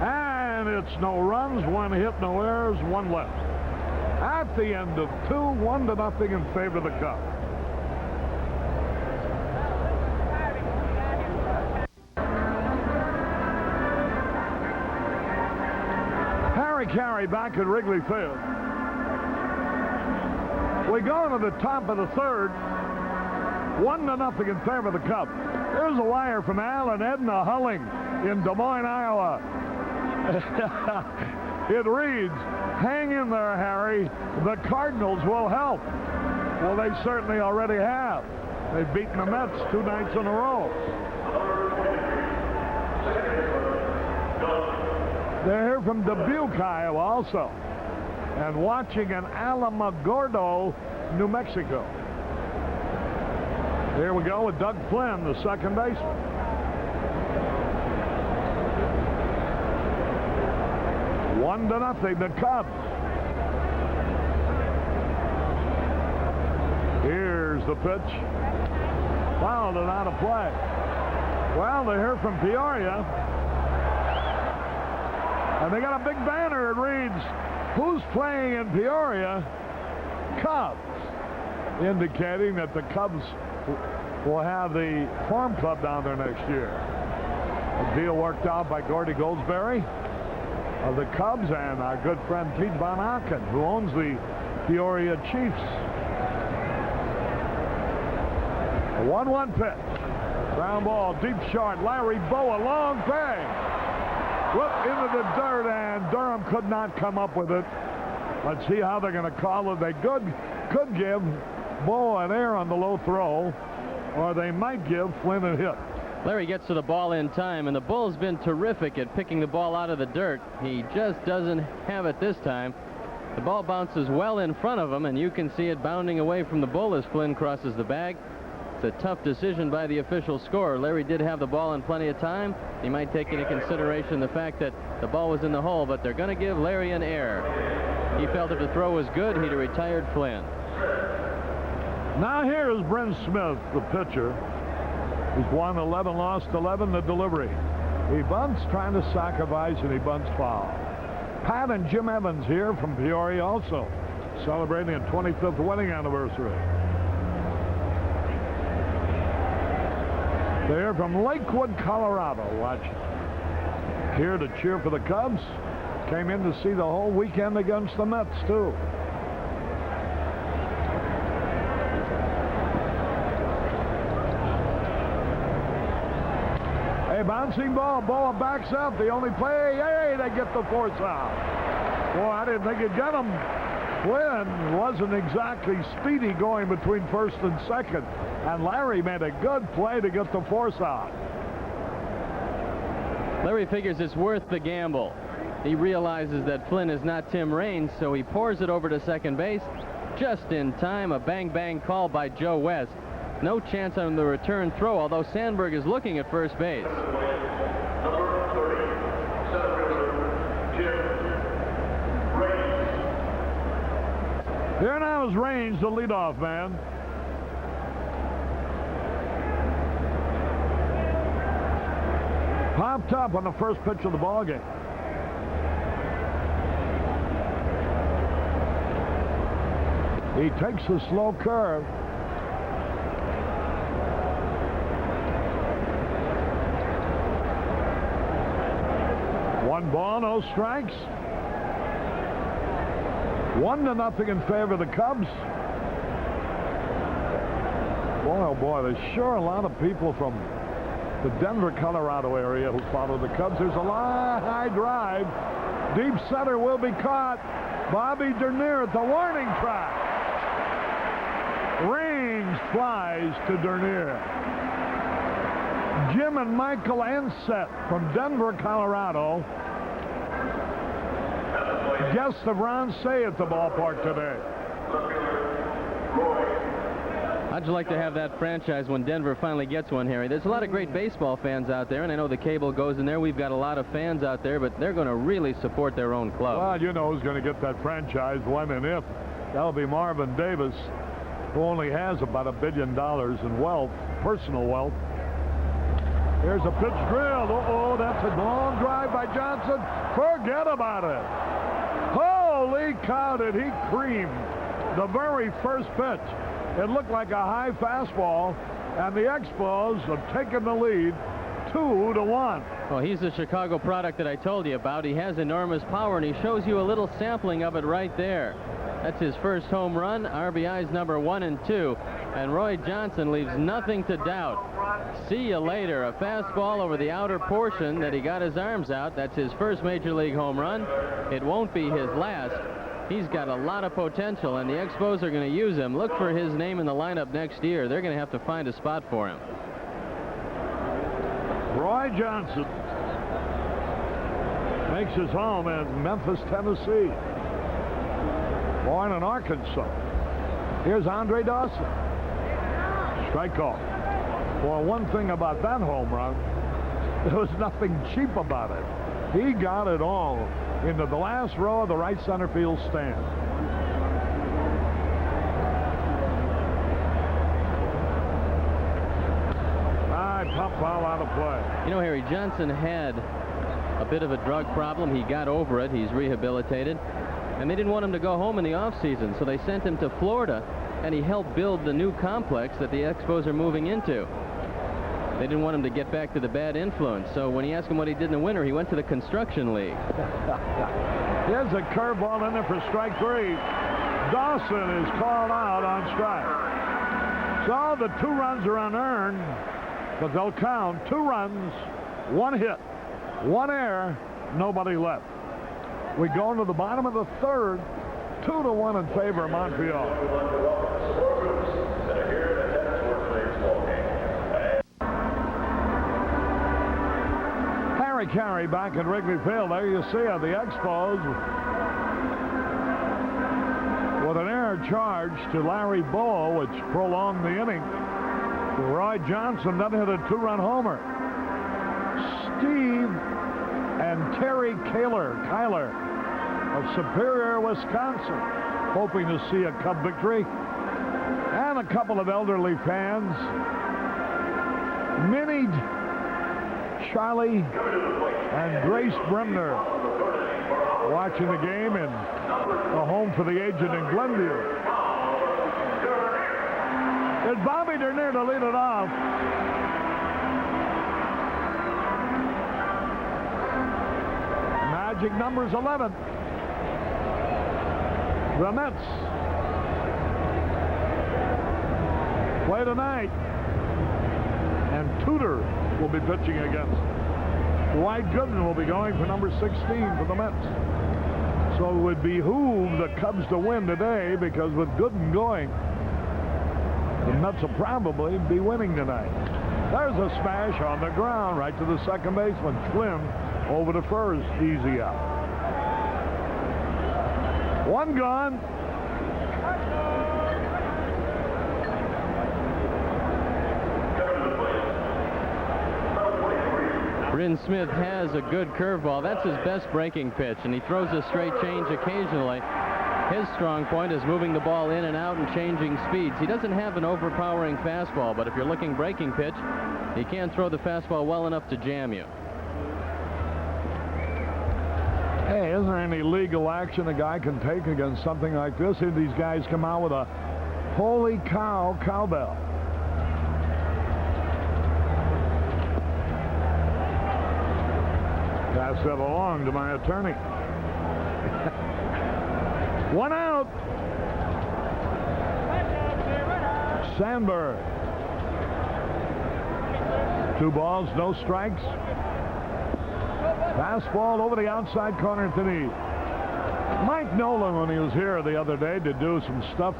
And it's no runs, 1 hit, no errors, 1 left. At the end of 2, 1-0 in favor of the Cubs. Harry Carey back at Wrigley Field. We go to the top of the third. 1-0 in favor of the Cubs. Here's a wire from Alan Edna Hulling in Des Moines, Iowa. It reads, hang in there, Harry. The Cardinals will help. Well, they certainly already have. They've beaten the Mets 2 nights in a row. They're here from Dubuque, Iowa also. And watching in Alamogordo, New Mexico. Here we go with Doug Flynn, the second baseman. One to nothing, the Cubs. Here's the pitch. Fouled and out of play. Well, they hear from Peoria. And they got a big banner. It reads, who's playing in Peoria? Cubs. Indicating that the Cubs will have the farm club down there next year. A deal worked out by Gordy Goldsberry of the Cubs and our good friend Pete Van Aken, who owns the Peoria Chiefs. A 1-1 pitch. Ground ball, deep short. Larry Boa, long bang. Whoop, into the dirt, and Durham could not come up with it. Let's see how they're going to call it. They could give Boa an error on the low throw, or they might give Flynn a hit. Larry gets to the ball in time, and the Bull's been terrific at picking the ball out of the dirt. He just doesn't have it this time. The ball bounces well in front of him, and you can see it bounding away from the Bull as Flynn crosses the bag. It's a tough decision by the official scorer. Larry did have the ball in plenty of time. He might take into consideration the fact that the ball was in the hole, but they're going to give Larry an error. He felt if the throw was good, he'd have retired Flynn. Now here's Brent Smith, the pitcher. He's won 11, lost 11, the delivery. He bunts trying to sacrifice, and he bunts foul. Pat and Jim Evans here from Peoria also. celebrating a 25th wedding anniversary. They're from Lakewood, Colorado. Watch. Here to cheer for the Cubs. Came in to see the whole weekend against the Mets, too. A bouncing ball. Boa backs up. The only play. Hey, they get the force out. Boy, I didn't think it'd get him. Flynn wasn't exactly speedy going between first and second. And Larry made a good play to get the force out. Larry figures it's worth the gamble. He realizes that Flynn is not Tim Raines, so he pours it over to second base. Just in time, a bang-bang call by Joe West. No chance on the return throw, although Sandberg is looking at first base. Here now is Raines, the leadoff man. Popped up on the first pitch of the ball game. He takes the slow curve. One ball, no strikes. 1-0 in favor of the Cubs. Boy, oh boy, there's sure a lot of people from the Denver, Colorado area who follow the Cubs. There's a high drive. Deep center will be caught. Bobby Dernier at the warning track. Raines flies to Dernier. Jim and Michael Ansett from Denver, Colorado. Guests of Ron Say at the ballpark today. How'd you like to have that franchise when Denver finally gets one, Harry? There's a lot of great baseball fans out there, and I know the cable goes in there. We've got a lot of fans out there, but they're going to really support their own club. Well, you know who's going to get that franchise when and if. That'll be Marvin Davis, who only has about $1 billion in wealth, personal wealth. Here's a pitch drilled. Uh-oh, that's a long drive by Johnson. Forget about it. Holy cow, did he cream the very first pitch. It looked like a high fastball, and the Expos have taken the lead 2-1. Well, he's the Chicago product that I told you about. He has enormous power, and he shows you a little sampling of it right there. That's his first home run, RBIs number 1 and 2, and Roy Johnson leaves nothing to doubt. See you later. A fastball over the outer portion that he got his arms out. That's his first major league home run. It won't be his last. He's got a lot of potential, and the Expos are going to use him. Look for his name in the lineup next year. They're going to have to find a spot for him. Roy Johnson makes his home in Memphis, Tennessee. Born in Arkansas. Here's Andre Dawson. Strike call. Well, one thing about that home run, there was nothing cheap about it. He got it all into the last row of the right center field stand. Pop foul out of play. You know, Harry, Johnson had a bit of a drug problem. He got over it. He's rehabilitated. And they didn't want him to go home in the offseason, so they sent him to Florida, and he helped build the new complex that the Expos are moving into. They didn't want him to get back to the bad influence, so when he asked him what he did in the winter, he went to the construction league. Here's a curveball in there for strike 3. Dawson is called out on strike. So the 2 runs are unearned, but they'll count 2 runs, 1 hit, 1 error, nobody left. We go into the bottom of the 3rd, 2-1 in favor of Montreal. Harry Carey back at Wrigley Field. There you see it, the Expos with an error charge to Larry Bowa, which prolonged the inning. Roy Johnson then hit a 2-run homer. Steve and Terry Kyler of Superior, Wisconsin, hoping to see a Cub victory. And a couple of elderly fans. Minnie, Charlie, and Grace Bremner watching the game in a home for the aged in Glenview. It's Bobby Dernier to lead it off. Magic numbers 11. The Mets play tonight, and Tudor will be pitching against. Dwight Gooden will be going for number 16 for the Mets. So it would behoove the Cubs to win today, because with Gooden going, the Mets will probably be winning tonight. There's a smash on the ground right to the second baseman. Flynn over to first, easy out. One gone. Bryn Smith has a good curveball. That's his best breaking pitch, and he throws a straight change occasionally. His strong point is moving the ball in and out and changing speeds. He doesn't have an overpowering fastball, but if you're looking breaking pitch, he can't throw the fastball well enough to jam you. Hey, isn't there any legal action a guy can take against something like this? If these guys come out with a holy cow cowbell. Pass that along to my attorney. One out. Sandberg. 2 balls, no strikes. Fastball over the outside corner to the. Mike Nolan, when he was here the other day to do some stuff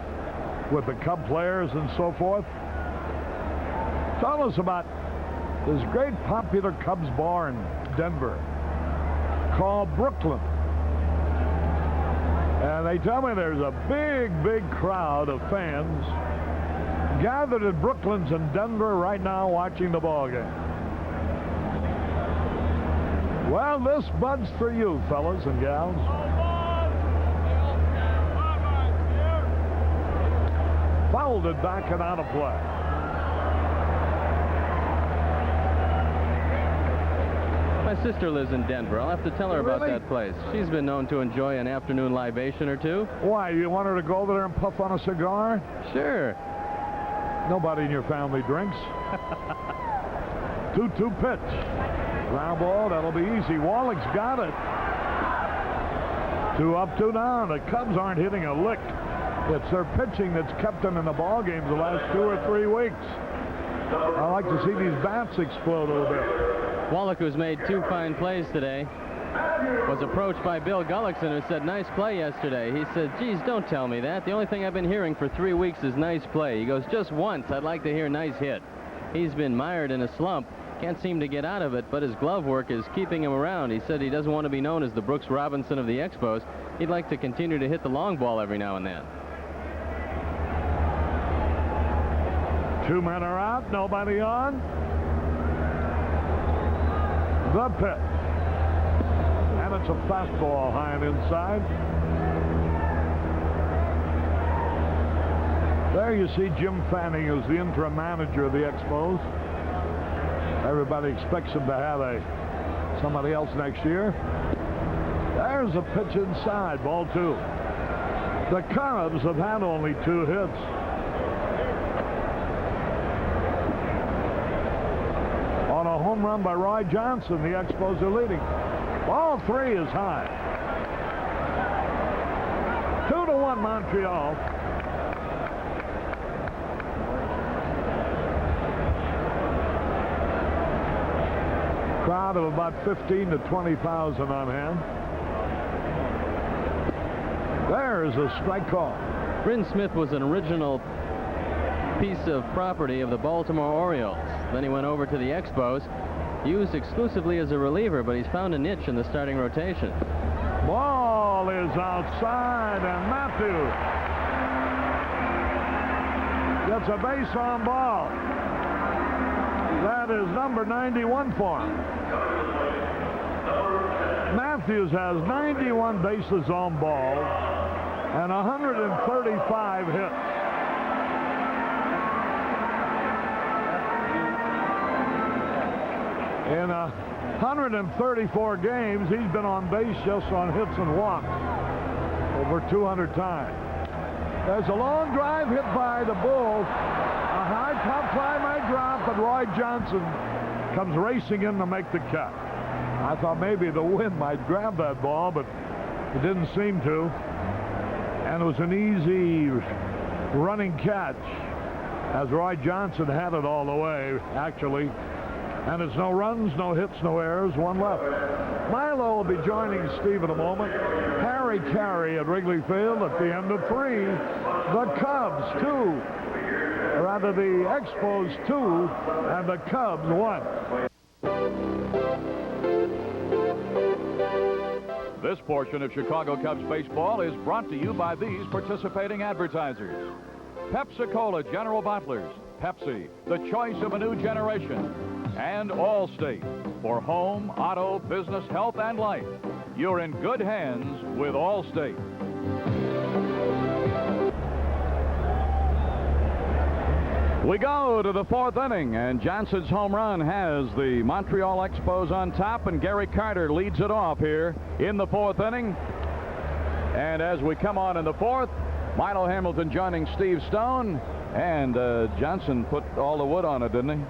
with the Cub players and so forth, told us about this great popular Cubs bar in Denver called Brooklyn. And they tell me there's a big crowd of fans gathered at Brooklyn's in Denver right now watching the ball game. Well, this bud's for you, fellas and gals. Fouled it back and out of play. My sister lives in Denver. I'll have to tell her about that place. She's been known to enjoy an afternoon libation or two. Why, you want her to go over there and puff on a cigar? Sure. Nobody in your family drinks. 2-2 pitch. Ground ball, that'll be easy. Wallach's got it. 2 up, 2 down. The Cubs aren't hitting a lick. It's their pitching that's kept them in the ball games the last 2 or 3 weeks. I like to see these bats explode a little bit. Wallach, who's made 2 fine plays today, was approached by Bill Gullickson, who said, nice play yesterday. He said, geez, don't tell me that. The only thing I've been hearing for 3 weeks is nice play. He goes, just once, I'd like to hear nice hit. He's been mired in a slump. Can't seem to get out of it, but his glove work is keeping him around. He said he doesn't want to be known as the Brooks Robinson of the Expos. He'd like to continue to hit the long ball every now and then. 2 men are out, nobody on. The pitch. And it's a fastball high and inside. There you see Jim Fanning, who's the interim manager of the Expos. Everybody expects him to have somebody else next year. There's a pitch inside, ball 2. The Cubs have had only 2 hits. On a home run by Roy Johnson, the Expos are leading. Ball 3 is high. 2-1 Montreal. Crowd of about 15 to 20,000 on hand. There's a strike call. Bryn Smith was an original piece of property of the Baltimore Orioles. Then he went over to the Expos, used exclusively as a reliever, but he's found a niche in the starting rotation. Ball is outside, and Matthew gets a base on ball. That is number 91 for him. Matthews has 91 bases on balls and 135 hits. In a 134 games. He's been on base just on hits and walks over 200 times. There's a long drive hit by the Bulls. A high pop fly might drop, but Roy Johnson comes racing in to make the catch. I thought maybe the wind might grab that ball, but it didn't seem to. And it was an easy running catch as Roy Johnson had it all the way, actually. And it's no runs, no hits, no errors, one left. Milo will be joining Steve in a moment. Harry Carey at Wrigley Field at the end of 3. The Cubs 2. Rather, the Expos 2 and the Cubs 1. This portion of Chicago Cubs baseball is brought to you by these participating advertisers. Pepsi-Cola General Bottlers, Pepsi, the choice of a new generation. And Allstate, for home, auto, business, health, and life. You're in good hands with Allstate. We go to the 4th inning, and Johnson's home run has the Montreal Expos on top, and Gary Carter leads it off here in the 4th inning. And as we come on in the 4th, Milo Hamilton joining Steve Stone, and Johnson put all the wood on it, didn't he?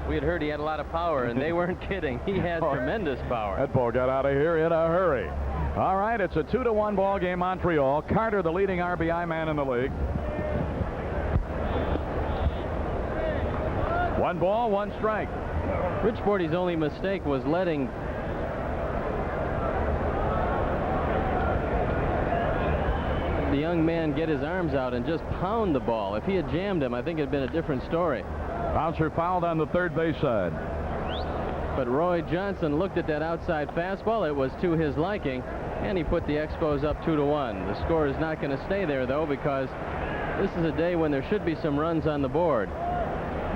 We had heard he had a lot of power, and they weren't kidding. He has tremendous power. That ball got out of here in a hurry. All right, it's a 2-1 ball game, Montreal. Carter, the leading RBI man in the league. 1 ball, 1 strike. Rich Bordy's only mistake was letting the young man get his arms out and just pound the ball. If he had jammed him, I think it had been a different story. Bouncer fouled on the third base side. But Roy Johnson looked at that outside fastball. It was to his liking, and he put the Expos up 2-1. The score is not going to stay there, though, because this is a day when there should be some runs on the board.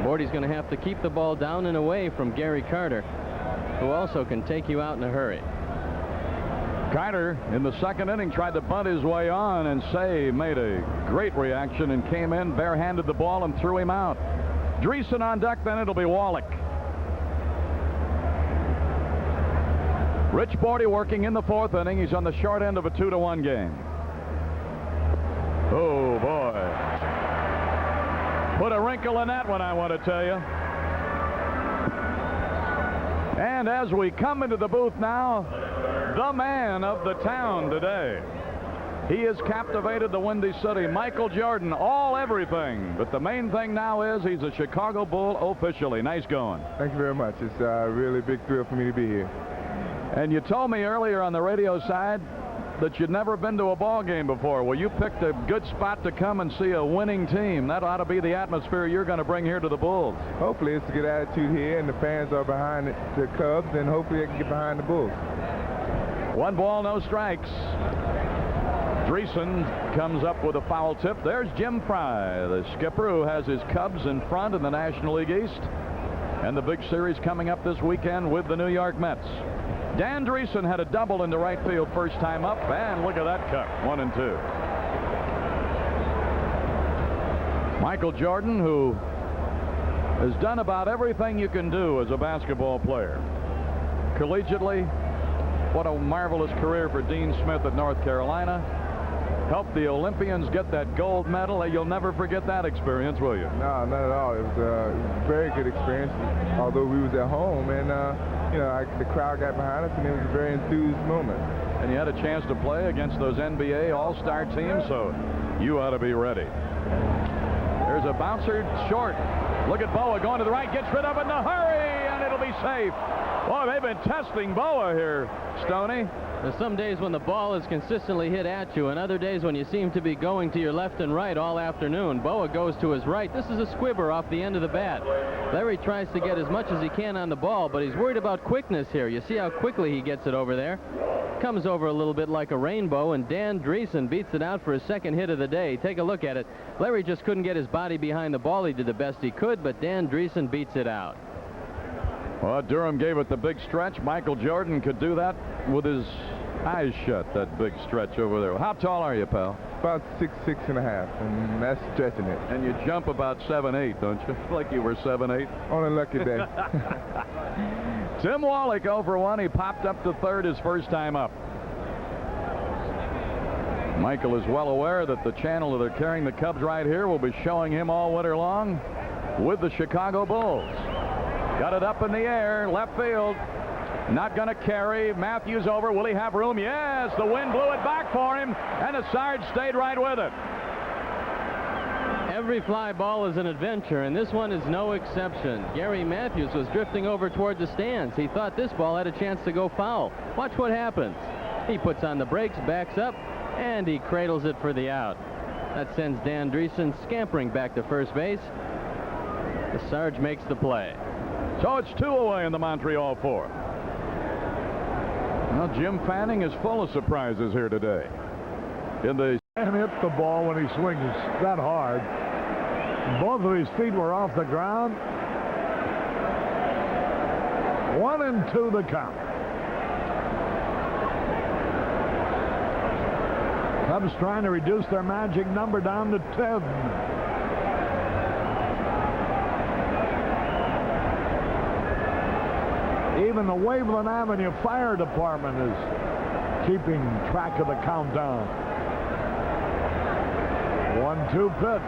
Bordy's going to have to keep the ball down and away from Gary Carter, who also can take you out in a hurry. Carter, in the 2nd inning, tried to bunt his way on, and Say made a great reaction and came in, barehanded the ball, and threw him out. Dreesen on deck, then it'll be Wallach. Rich Bordy working in the 4th inning. He's on the short end of a 2-1 game. Oh, boy. Put a wrinkle in that one, I want to tell you. And as we come into the booth now, the man of the town today. He has captivated the Windy City. Michael Jordan, all everything. But the main thing now is he's a Chicago Bull officially. Nice going. Thank you very much. It's a really big thrill for me to be here. And you told me earlier on the radio side that you'd never been to a ball game before. Well, you picked a good spot to come and see a winning team. That ought to be the atmosphere you're going to bring here to the Bulls. Hopefully it's a good attitude here, and the fans are behind the Cubs, and hopefully they can get behind the Bulls. 1 ball, no strikes. Dreesen comes up with a foul tip. There's Jim Fry, the skipper who has his Cubs in front in the National League East. And the big series coming up this weekend with the New York Mets. Dan Dreesen had a double into right field first time up, and look at that cut, 1 and 2. Michael Jordan, who has done about everything you can do as a basketball player. Collegiately, what a marvelous career for Dean Smith at North Carolina. Helped the Olympians get that gold medal. You'll never forget that experience, will you? No, not at all. It was a very good experience, although we was at home, and the crowd got behind us, and it was a very enthused moment. And you had a chance to play against those NBA All-Star teams, so you ought to be ready. There's a bouncer short. Look at Boa going to the right, gets rid of it in a hurry, and it'll be safe. Boy, they've been testing Boa here, Stoney. There's some days when the ball is consistently hit at you, and other days when you seem to be going to your left and right all afternoon. Boa goes to his right. This is a squibber off the end of the bat. Larry tries to get as much as he can on the ball, but he's worried about quickness here. You see how quickly he gets it over there. Comes over a little bit like a rainbow, and Dan Dreesen beats it out for his 2nd hit of the day. Take a look at it. Larry just couldn't get his body behind the ball. He did the best he could, but Dan Dreesen beats it out. Well, Durham gave it the big stretch. Michael Jordan could do that with his eyes shut, that big stretch over there. How tall are you, pal? About 6'6.5", and that's stretching it. And you jump about 7'8", don't you? Like you were 7'8". On a lucky day. Tim Wallach 0 for 1. He popped up to third his first time up. Michael is well aware that the channel that they're carrying the Cubs right here will be showing him all winter long with the Chicago Bulls. Got it up in the air, left field. Not going to carry. Matthews over. Will he have room? Yes. The wind blew it back for him, and Sarge stayed right with it. Every fly ball is an adventure, and this one is no exception. Gary Matthews was drifting over toward the stands. He thought this ball had a chance to go foul. Watch what happens. He puts on the brakes, backs up, and he cradles it for the out. That sends Dan Dreesen scampering back to first base. The Sarge makes the play. So it's 2 away in the Montreal fourth. Well, Jim Fanning is full of surprises here today. And hit the ball when he swings that hard. Both of his feet were off the ground. 1-2 the count. Cubs trying to reduce their magic number down to 10. Even the Waveland Avenue Fire Department is keeping track of the countdown. 1-2 pitch.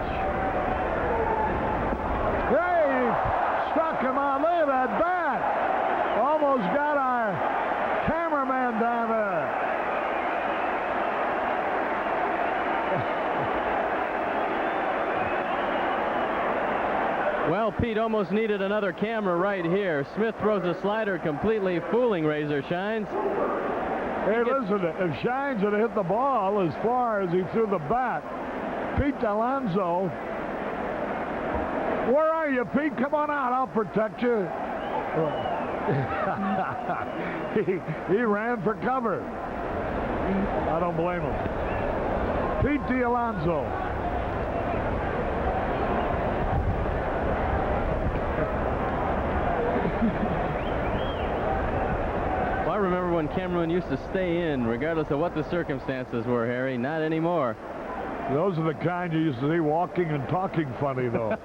Hey, struck him out. Look at that bat. Almost got our cameraman down there. Well, Pete almost needed another camera right here. Smith throws a slider completely fooling Razor Shines. Hey, listen, if Shines had hit the ball as far as he threw the bat, Pete Alonso, where are you, Pete? Come on out, I'll protect you. he ran for cover. I don't blame him. Pete Alonso. Well, I remember when cameramen used to stay in, regardless of what the circumstances were, Harry. Not anymore. Those are the kind you used to see walking and talking funny, though.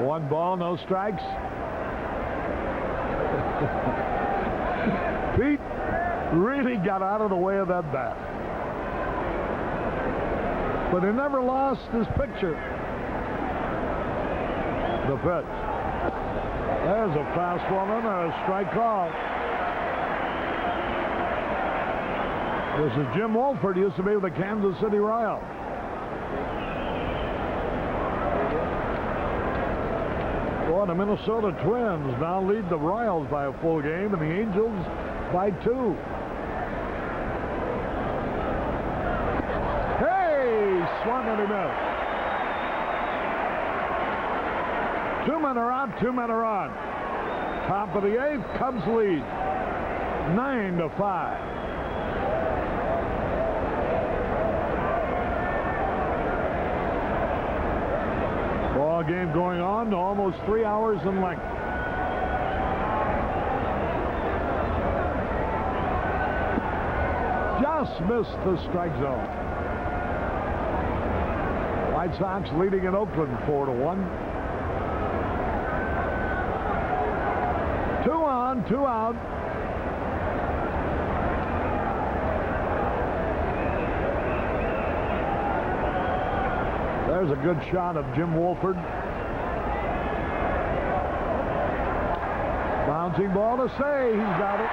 1 ball, no strikes. Pete really got out of the way of that bat. But he never lost his picture. The pitch. There's a fastball and a strike call. This is Jim Wolford. He used to be with the Kansas City Royals. Well, the Minnesota Twins now lead the Royals by a full game and the Angels by 2. Hey, swung and he missed. 2 men are out, 2 men are on. Top of the 8th, Cubs lead 9-5. Ball game going on to almost 3 hours in length. Just missed the strike zone. White Sox leading in Oakland 4-1. 2 on, 2 out. There's a good shot of Jim Wolford. Bouncing ball to say. He's got it.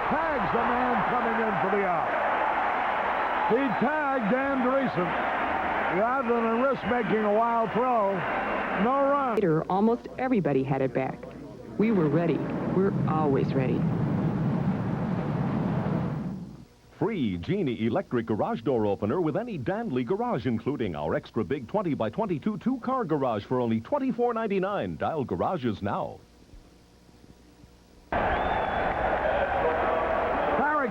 Tags the man coming in for the out. He tagged Dan Dreesen. Rather than risk making a wild throw, no run. Later, almost everybody had it back. We were ready. We're always ready. Free Genie electric garage door opener with any Danley garage, including our extra big 20 by 22 2-car garage for only $24.99. Dial garages now.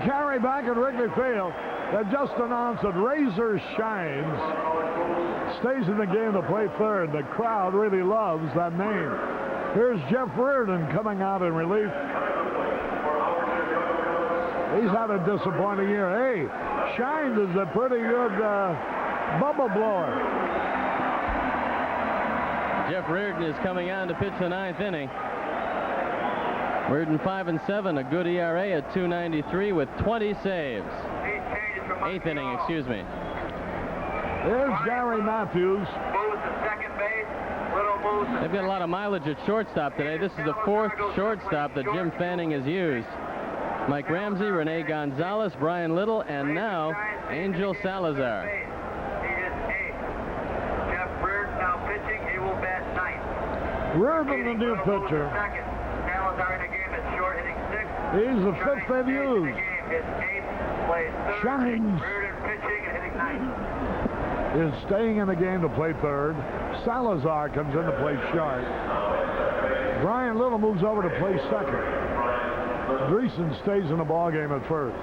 Carry back at Wrigley Field. They just announced that Razor Shines stays in the game to play third. The crowd really loves that name. Here's Jeff Reardon coming out in relief. He's had a disappointing year. Hey, Shines is a pretty good bubble blower. Jeff Reardon is coming on to pitch the 9th inning. Reardon 5-7, a good ERA at 2.93 with 20 saves. 8th inning, excuse me. Here's Gary Matthews. Moves to second base. Little moves. They've got a lot of mileage at shortstop today. This is the 4th shortstop that Jim Fanning has used. Mike Ramsey, Rene Gonzalez, Brian Little, and now Angel Salazar. He is 8th. Jeff Reardon now pitching. He will bat 9th. Reardon, the new pitcher. Second. Salazar in the game is short, hitting 6th. He's the 5th they've used. His 8th, plays 3rd. Shines Reardon pitching and hitting 9th. is staying in the game to play 3rd. Salazar comes in to play short. Brian Little moves over to play 2nd. Dreesen stays in the ball game at 1st.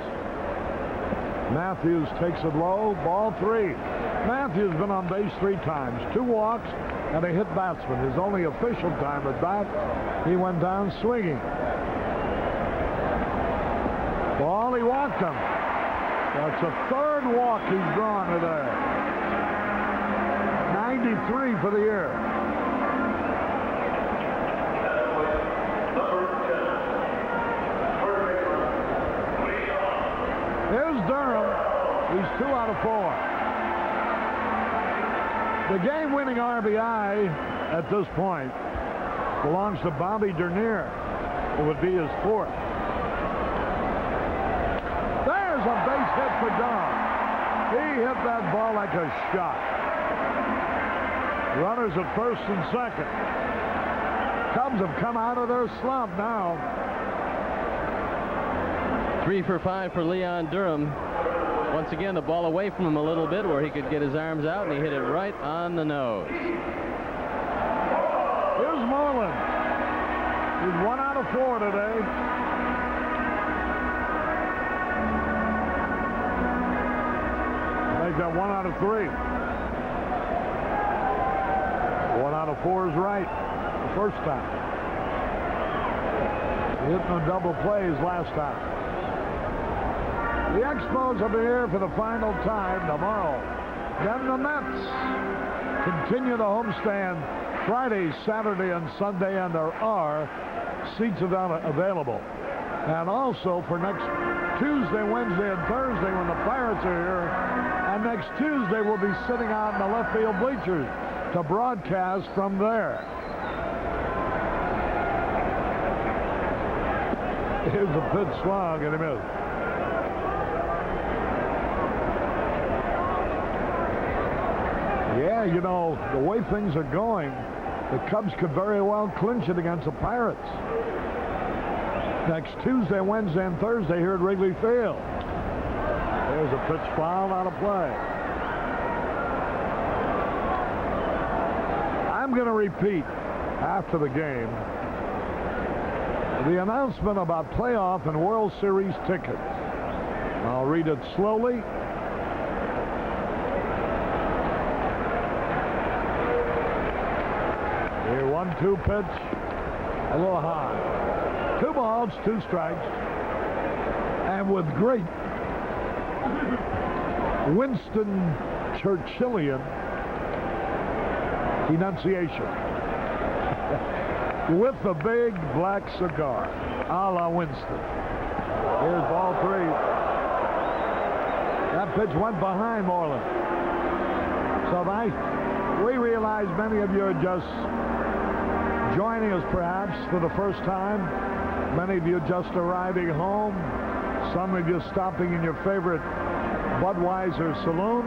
Matthews takes it low, ball 3. Matthews been on base 3 times, 2 walks and a hit batsman. His only official time at bat, he went down swinging. Ball, he walked him. That's a 3rd walk he's drawn today. 93 for the year. Here's Durham. He's 2 out of 4. The game-winning RBI at this point belongs to Bobby Dernier. It would be his 4th. There's a base hit for Durham. He hit that ball like a shot. Runners at 1st and 2nd. Cubs have come out of their slump now. 3 for 5 for Leon Durham. Once again, the ball away from him a little bit where he could get his arms out, and he hit it right on the nose. Here's Moreland. He's 1 out of 4 today. Make that 1 out of 3. 1 out of 4 is right. The first time. He hit no double plays last time. The Expos will be here for the final time tomorrow. Then the Mets continue the homestand Friday, Saturday, and Sunday, and there are seats available. And also for next Tuesday, Wednesday, and Thursday when the Pirates are here. And next Tuesday we'll be sitting out in the left field bleachers to broadcast from there. Here's a pitch swung and he missed. Yeah, you know, the way things are going, the Cubs could very well clinch it against the Pirates. Next Tuesday, Wednesday, and Thursday here at Wrigley Field. There's a pitch fouled out of play. I'm going to repeat after the game the announcement about playoff and World Series tickets. I'll read it slowly. Here, 1-2 pitch, a little high. 2 balls, 2 strikes, and with great Winston Churchillian enunciation, with the big black cigar, a la Winston. Here's ball 3. That pitch went behind Moreland. So we realize many of you are just joining us perhaps for the first time. Many of you just arriving home. Some of you stopping in your favorite Budweiser saloon.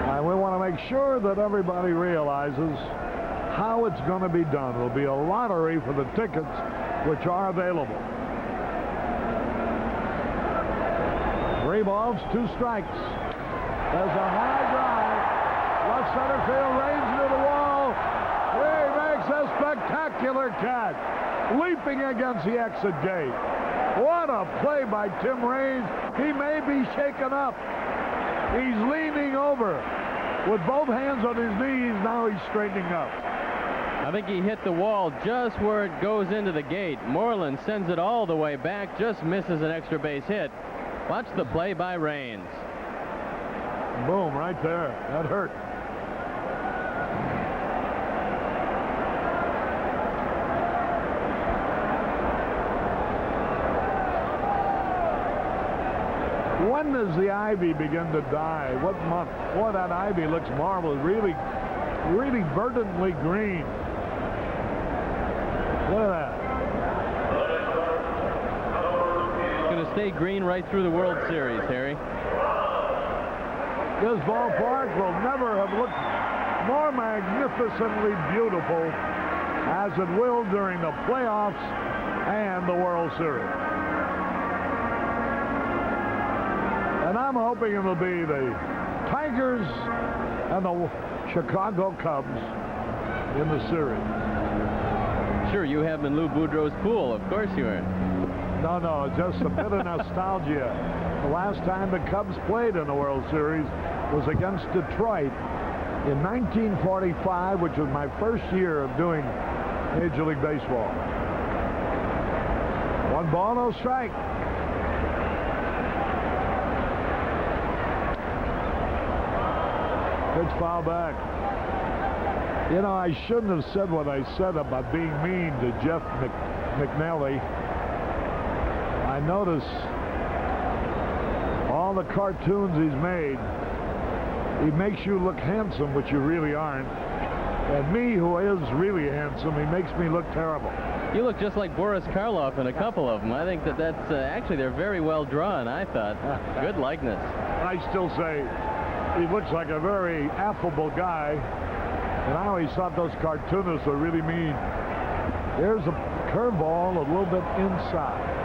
And we want to make sure that everybody realizes how it's going to be done. There'll be a lottery for the tickets which are available. 3 balls, 2 strikes. There's a high drive. Left center field, range to the wall. He makes a spectacular catch, leaping against the exit gate. What a play by Tim Raines. He may be shaken up. He's leaning over with both hands on his knees. Now he's straightening up. I think he hit the wall just where it goes into the gate. Moreland sends it all the way back, just misses an extra base hit. Watch the play by Raines. Boom, right there. That hurt. when does the ivy begin to die? What month? Boy, that ivy looks marvelous. Really, really verdantly green. Look at that. It's going to stay green right through the World Series, Harry. This ballpark will never have looked more magnificently beautiful as it will during the playoffs and the World Series. And I'm hoping it'll be the Tigers and the Chicago Cubs in the series. Sure, you have in Lou Boudreau's pool. Of course you are. No, just a bit of nostalgia. The last time the Cubs played in the World Series was against Detroit in 1945, which was my first year of doing Major League Baseball. 1 ball, no strike. Pitch foul back. You know, I shouldn't have said what I said about being mean to Jeff McNally. I notice all the cartoons he's made, he makes you look handsome, which you really aren't. And me, who is really handsome, he makes me look terrible. You look just like Boris Karloff in a couple of them. I think that's actually, they're very well drawn, I thought. Good likeness. I still say he looks like a very affable guy. And I always thought those cartoonists were really mean. There's a curveball a little bit inside.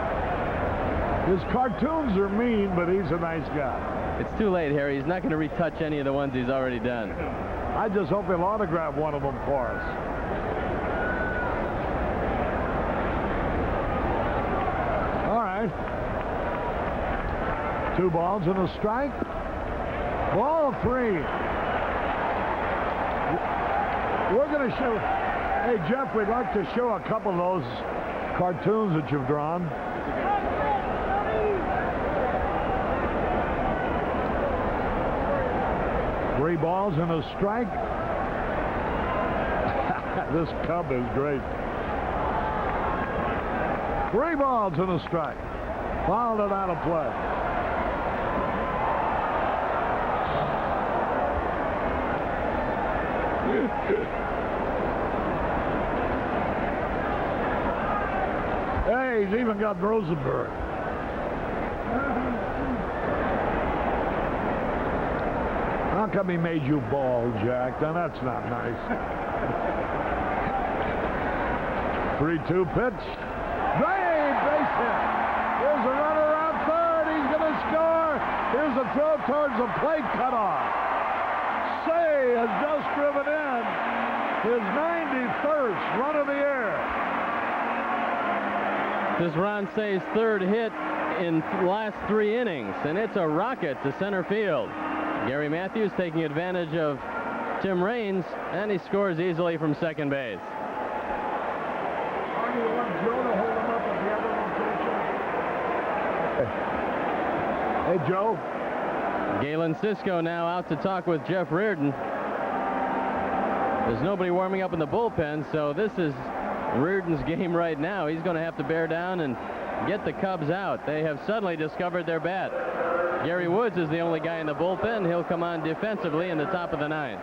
His cartoons are mean, but he's a nice guy. It's too late, Harry. He's not going to retouch any of the ones he's already done. I just hope he'll autograph one of them for us. All right. 2 balls and a strike. Ball 3. We're going to show. Hey, Jeff, we'd like to show a couple of those cartoons that you've drawn. Three balls and a strike. This Cub is great. 3 balls and a strike. Fouled it out of play. Hey, he's even got Rosenberg. How come he made you bald, Jack? Now that's not nice. 3-2 pitch. Great base hit. Here's a runner around third. He's going to score. Here's a throw towards the plate cutoff. Say has just driven in his 91st run of the year. This is Ron Say's 3rd hit in the last 3 innings, and it's a rocket to center field. Gary Matthews taking advantage of Tim Raines, and he scores easily from second base. Hey, Joe. Galen Cisco now out to talk with Jeff Reardon. There's nobody warming up in the bullpen, so this is Reardon's game right now. He's going to have to bear down and get the Cubs out. They have suddenly discovered their bat. Gary Woods is the only guy in the bullpen. He'll come on defensively in the top of the 9th.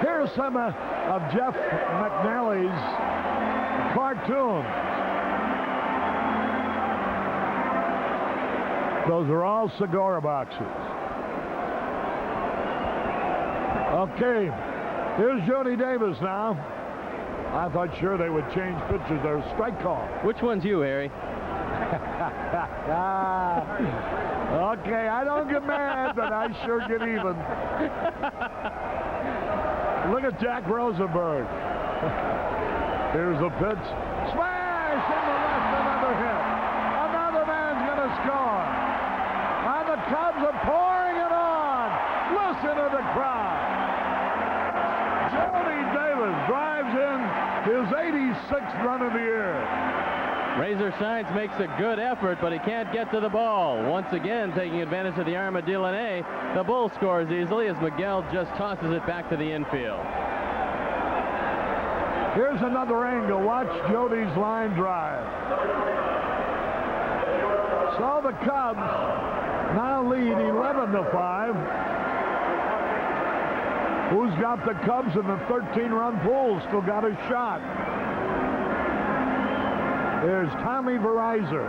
Here's some of Jeff McNally's cartoons. Those are all cigar boxes. Okay, here's Jody Davis now. I thought sure they would change pitchers. There's strike call. Which one's you, Harry? Okay, I don't get mad, but I sure get even. Look at Jack Rosenberg. Here's a pitch. Smash in the left, another hit. Another man's going to score. And the Cubs are pouring it on. Listen to the crowd. Jody Davis drives in his 86th run of the year. Razor Shines makes a good effort, but he can't get to the ball. Once again, taking advantage of the arm of Delaney, the Bull scores easily as Miguel just tosses it back to the infield. Here's another angle. Watch Jody's line drive. So the Cubs now lead 11-5. Who's got the Cubs in the 13-run pool? Still got a shot. There's Tommy Verizzer.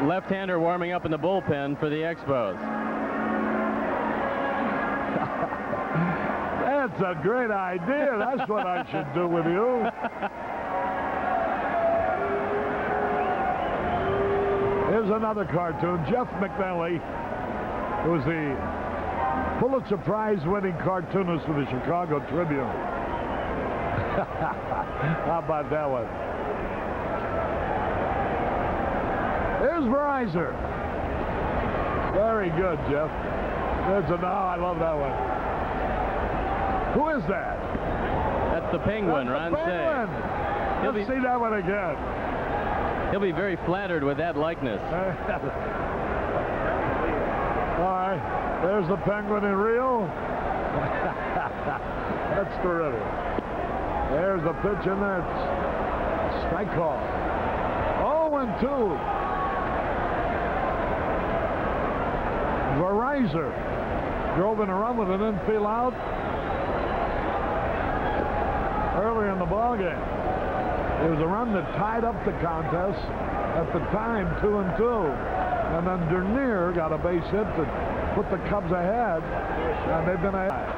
Left-hander warming up in the bullpen for the Expos. That's a great idea. That's what I should do with you. Here's another cartoon. Jeff McNally, who was the Pulitzer Prize-winning cartoonist for the Chicago Tribune. How about that one? Here's Verizzer. Very good, Jeff. I love that one. Who is that? That's the Penguin, That's Ron the Penguin. Say. Let's see that one again. He'll be very flattered with that likeness. All right. There's the Penguin in Rio. That's terrific. There's the pitch in there. Strike call. 0-2. Verizzer drove in a run with an infield out earlier in the ballgame. It was a run that tied up the contest at the time, 2-2. And then Dernier got a base hit that put the Cubs ahead, and they've been ahead.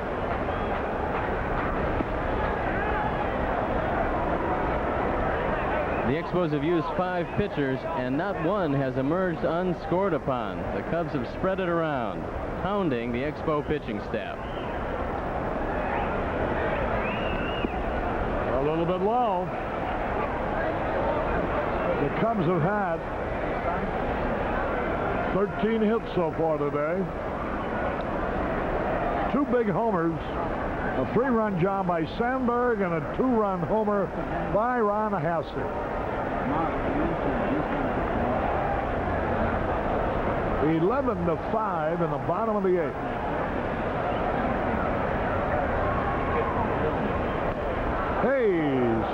The Expos have used 5 pitchers, and not one has emerged unscored upon. The Cubs have spread it around, pounding the Expo pitching staff. A little bit low. The Cubs have had 13 hits so far today. 2 big homers, a 3-run job by Sandberg, and a 2-run homer by Ron Hassel. 11-5 in the bottom of the 8th. Hayes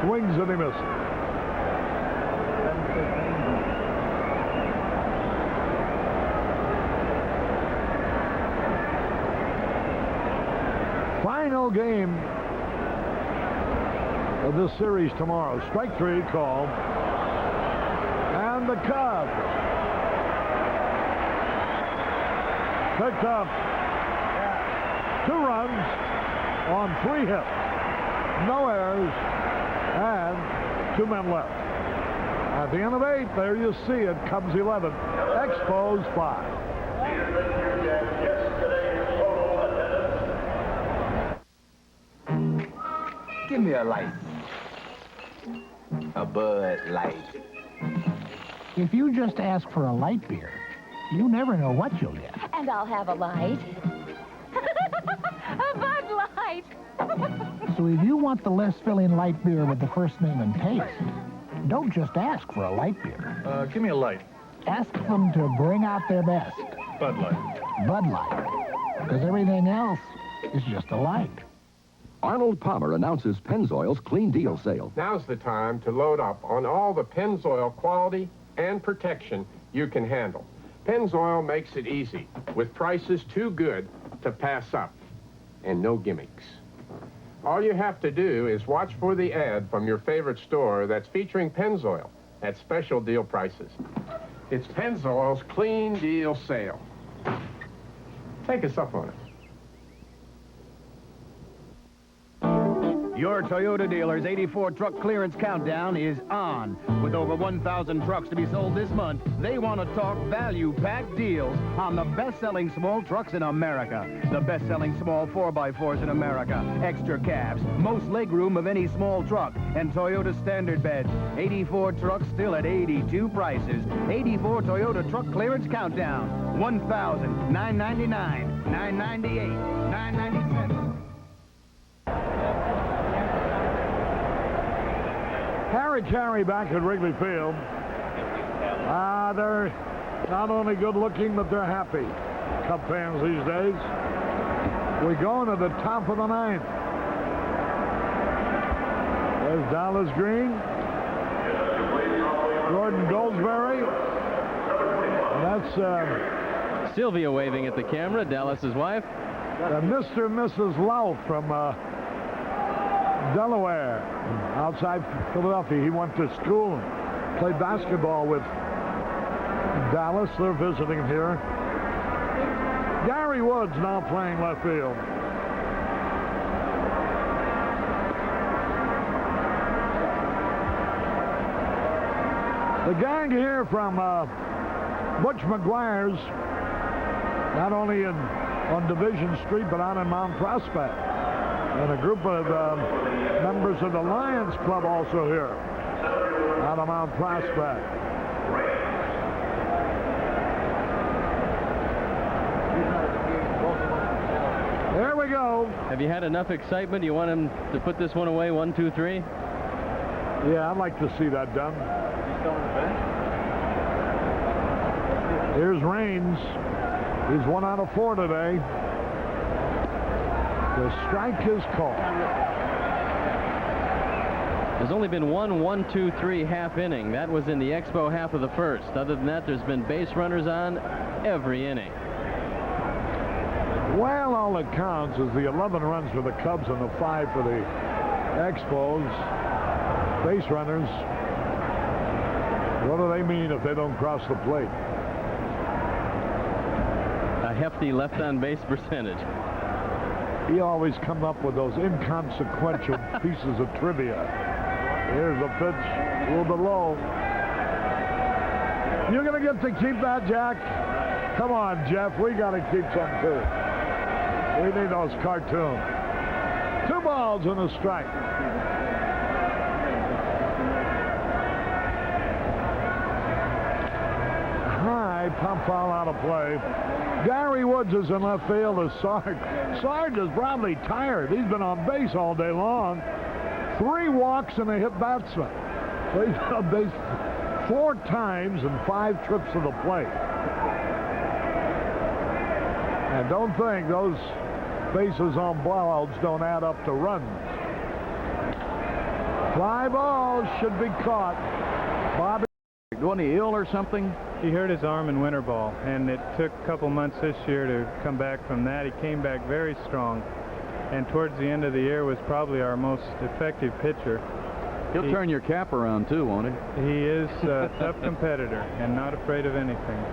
swings and he misses. Final game of this series tomorrow. Strike 3 called. And the Cubs picked up 2 runs on 3 hits. No errors and 2 men left. At the end of 8, there you see it. Cubs 11, Expos 5. Give me a light. A Bud Light. If you just ask for a light beer, you never know what you'll get. And I'll have a light. A Bud Light. So if you want the less filling light beer with the first name and taste, don't just ask for a light beer. Give me a light. Ask them to bring out their best. Bud Light. Bud Light. Because everything else is just a light. Arnold Palmer announces Pennzoil's Clean Deal Sale. Now's the time to load up on all the Pennzoil quality and protection you can handle. Pennzoil makes it easy, with prices too good to pass up, and no gimmicks. All you have to do is watch for the ad from your favorite store that's featuring Pennzoil at special deal prices. It's Pennzoil's Clean Deal Sale. Take us up on it. Your Toyota dealer's 84 truck clearance countdown is on. With over 1,000 trucks to be sold this month, they want to talk value-packed deals on the best-selling small trucks in America. The best-selling small 4x4s in America. Extra cabs, most legroom of any small truck, and Toyota standard beds. 84 trucks still at 82 prices. 84 Toyota truck clearance countdown. $1,000, $999, $998, $997. Harry Carey back at Wrigley Field. They're not only good looking, but they're happy. Cub fans these days. We go into the top of the 9th. There's Dallas Green. Gordon Goldsberry. And That's Sylvia waving at the camera, Dallas's wife. Mr. and Mrs. Lau from Delaware, outside Philadelphia. He went to school and played basketball with Dallas. They're visiting here. Gary Woods now playing left field. The gang here from Butch McGuire's, not only on Division Street, but out in Mount Prospect. And a group of members of the Lions Club also here, out of Mount Prospect. There we go. Have you had enough excitement? You want him to put this one away? 1, 2, 3? Yeah, I'd like to see that done. Here's Raines. He's 1 out of 4 today. The strike is called. There's only been one 1, 2, 3 half inning. That was in the Expo half of the first. Other than that, there's been base runners on every inning. Well, all that counts is the 11 runs for the Cubs and the 5 for the Expos. Base runners. What do they mean if they don't cross the plate? A hefty left-on base percentage. He always comes up with those inconsequential pieces of trivia. Here's a pitch, a little bit low. You're going to get to keep that, Jack? Come on, Jeff, we got to keep some too. We need those cartoons. 2 balls and a strike. High pump foul out of play. Gary Woods is in left field as Sarge. Sarge is probably tired. He's been on base all day long. 3 walks and a hit batsman. So he's been on base 4 times and 5 trips to the plate. And don't think those bases on blowouts don't add up to runs. Fly balls should be caught. Bobby. Wasn't he ill or something? He hurt his arm in winter ball, and it took a couple months this year to come back from that. He came back very strong, and towards the end of the year was probably our most effective pitcher. He'll turn your cap around too, won't he? He is a tough competitor and not afraid of anything.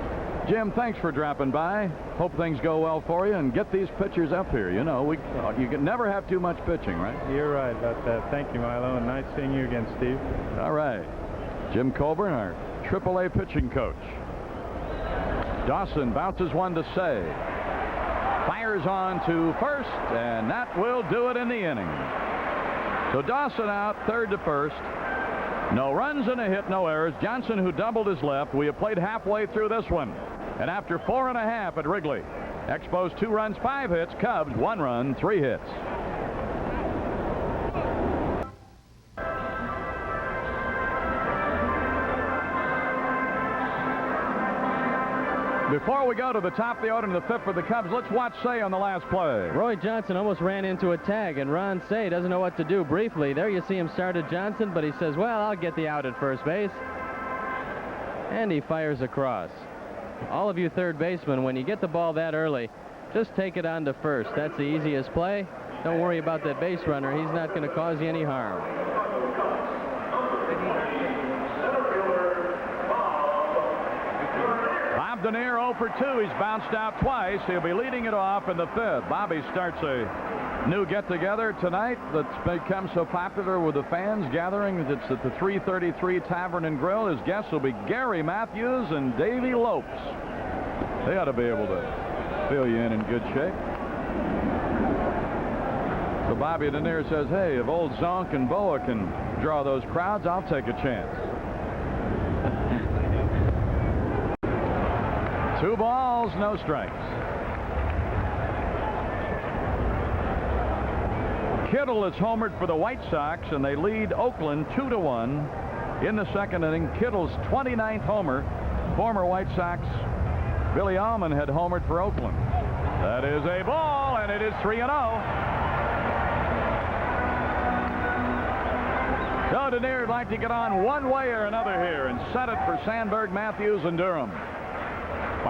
Jim, thanks for dropping by. Hope things go well for you, and get these pitchers up here. You know, you can never have too much pitching, right? You're right about that. Thank you, Milo, and nice seeing you again, Steve. All right. Jim Colburn, our AAA pitching coach. Dawson bounces one to Say. Fires on to first, and that will do it in the inning. So Dawson out, 3rd to 1st. No runs and a hit, no errors. Johnson, who doubled, his left. We have played halfway through this one. And after 4.5 at Wrigley, Expos 2 runs, 5 hits. Cubs 1 run, 3 hits. Before we go to the top of the order in the 5th for the Cubs, let's watch Say on the last play. Roy Johnson almost ran into a tag, and Ron Say doesn't know what to do. Briefly, there you see him start at Johnson, but he says, well, I'll get the out at first base. And he fires across. All of you third basemen, when you get the ball that early, just take it on to first. That's the easiest play. Don't worry about that base runner. He's not going to cause you any harm. Bob Denier 0 for 2. He's bounced out twice. He'll be leading it off in the 5th. Bobby starts a new get-together tonight that's become so popular with the fans gathering. It's at the 333 Tavern and Grill. His guests will be Gary Matthews and Davey Lopes. They ought to be able to fill you in good shape. So Bobby Denier says, hey, if old Zonk and Boa can draw those crowds, I'll take a chance. 2 balls, no strikes. Kittle is homered for the White Sox, and they lead Oakland 2-1 in the 2nd inning. Kittle's 29th homer. Former White Sox Billy Allman had homered for Oakland. That is a ball, and it is 3-0. So Denier would like to get on one way or another here and set it for Sandberg, Matthews, and Durham.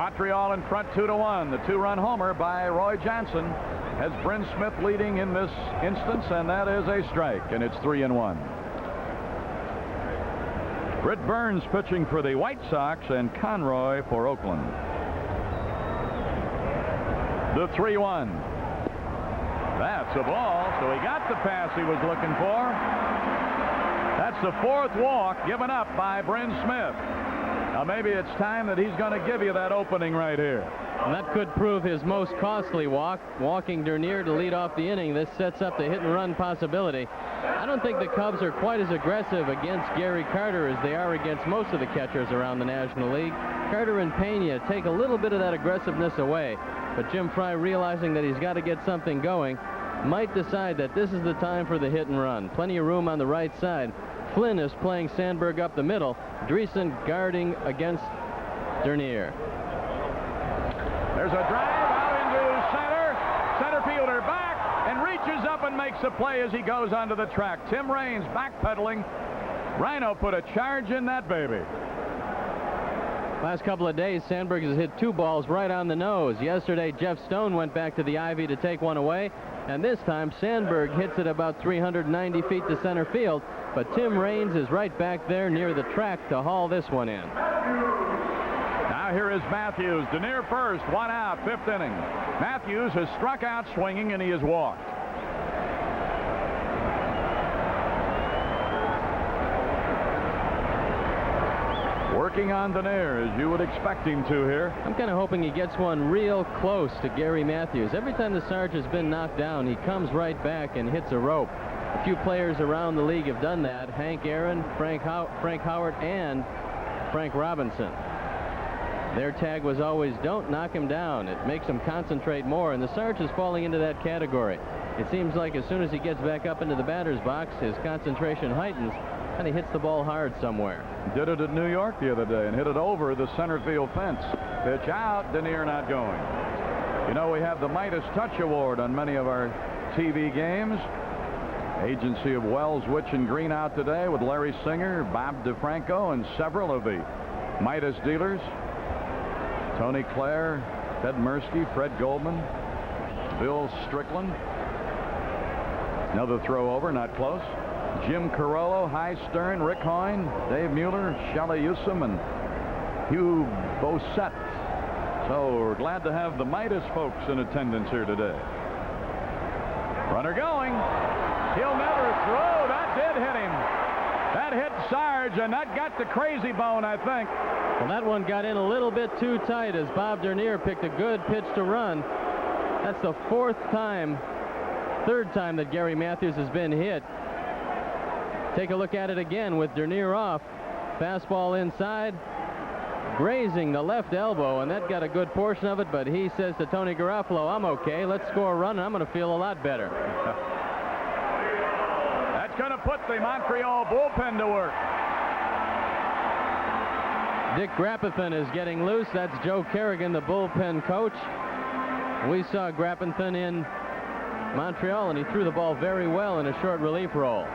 Montreal in front 2-1. The 2-run homer by Roy Johnson has Bryn Smith leading in this instance, and that is a strike, and it's 3-1. Britt Burns pitching for the White Sox and Conroy for Oakland. The 3-1. That's a ball, so he got the pass he was looking for. That's the 4th walk given up by Bryn Smith. Now maybe it's time that he's going to give you that opening right here. And that could prove his most costly walk, walking Dernier to lead off the inning. This sets up the hit-and-run possibility. I don't think the Cubs are quite as aggressive against Gary Carter as they are against most of the catchers around the National League. Carter and Pena take a little bit of that aggressiveness away. But Jim Frey, realizing that he's got to get something going, might decide that this is the time for the hit-and-run. Plenty of room on the right side. Flynn is playing Sandberg up the middle. Dreesen guarding against Dernier. There's a drive out into center. Center fielder back and reaches up and makes a play as he goes onto the track. Tim Raines backpedaling. Rhino put a charge in that baby. Last couple of days, Sandberg has hit 2 balls right on the nose. Yesterday, Jeff Stone went back to the ivy to take one away. And this time, Sandberg hits it about 390 feet to center field. But Tim Raines is right back there near the track to haul this one in. Now here is Matthews. Dernier first, 1 out, 5th inning. Matthews has struck out swinging, and he has walked. Working on Dernier, as you would expect him to here. I'm kind of hoping he gets one real close to Gary Matthews. Every time the Sarge has been knocked down, he comes right back and hits a rope. A few players around the league have done that. Hank Aaron, Frank Howard, and Frank Robinson. Their tag was always, don't knock him down. It makes him concentrate more, and the Sarge is falling into that category. It seems like as soon as he gets back up into the batter's box, his concentration heightens, and he hits the ball hard somewhere. Did it at New York the other day and hit it over the center field fence. Pitch out, Dernier not going. You know, we have the Midas Touch Award on many of our TV games. Agency of Wells, Witch, and Green out today with Larry Singer, Bob DeFranco, and several of the Midas dealers. Tony Clare, Ted Mirsky, Fred Goldman, Bill Strickland. Another throw over, not close. Jim Carollo, Hy Stern, Rick Hoyne, Dave Mueller, Shelley Yusum, and Hugh Bosset. So we're glad to have the Midas folks in attendance here today. Runner going. He'll never throw. That did hit him. That hit Sarge, and that got the crazy bone, I think. Well, that one got in a little bit too tight as Bob Dernier picked a good pitch to run. That's the 3rd time that Gary Matthews has been hit. Take a look at it again with Dernier off. Fastball inside, grazing the left elbow, and that got a good portion of it, but he says to Tony Garofalo, I'm okay, let's score a run, and I'm going to feel a lot better. That's going to put the Montreal bullpen to work. Dick Grapathan is getting loose. That's Joe Kerrigan, the bullpen coach. We saw Grapathan in Montreal, and he threw the ball very well in a short relief role.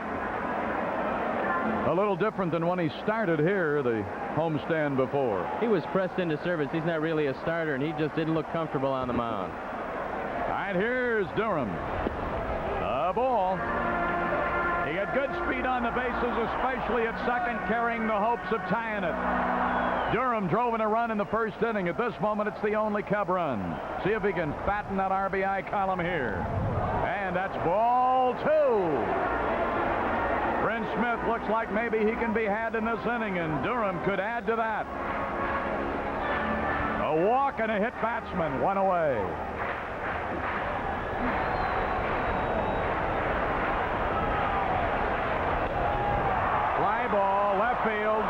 A little different than when he started here, the homestand before. He was pressed into service. He's not really a starter, and he just didn't look comfortable on the mound. All right, here's Durham. A ball. He had good speed on the bases, especially at second, carrying the hopes of tying it. Durham drove in a run in the 1st inning. At this moment, it's the only Cub run. See if he can fatten that RBI column here. And that's ball 2. Bryn Smith looks like maybe he can be had in this inning, and Durham could add to that. A walk and a hit batsman, 1 away. Fly ball, left field.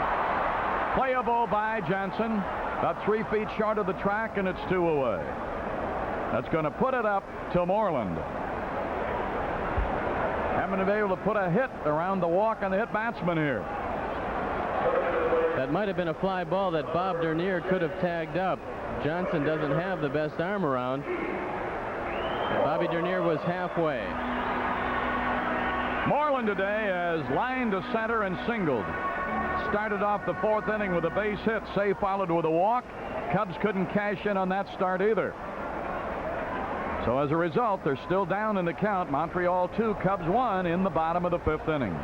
Playable by Johnson. About 3 feet short of the track, and it's 2 away. That's going to put it up to Moreland. Having to be able to put a hit around the walk on the hit batsman here. That might have been a fly ball that Bob Dernier could have tagged up. Johnson doesn't have the best arm around. Bobby Dernier was halfway. Moreland today has lined to center and singled. Started off the 4th inning with a base hit. Say followed with a walk. Cubs couldn't cash in on that start either. So as a result, they're still down in the count. Montreal 2, Cubs 1 in the bottom of the 5th inning.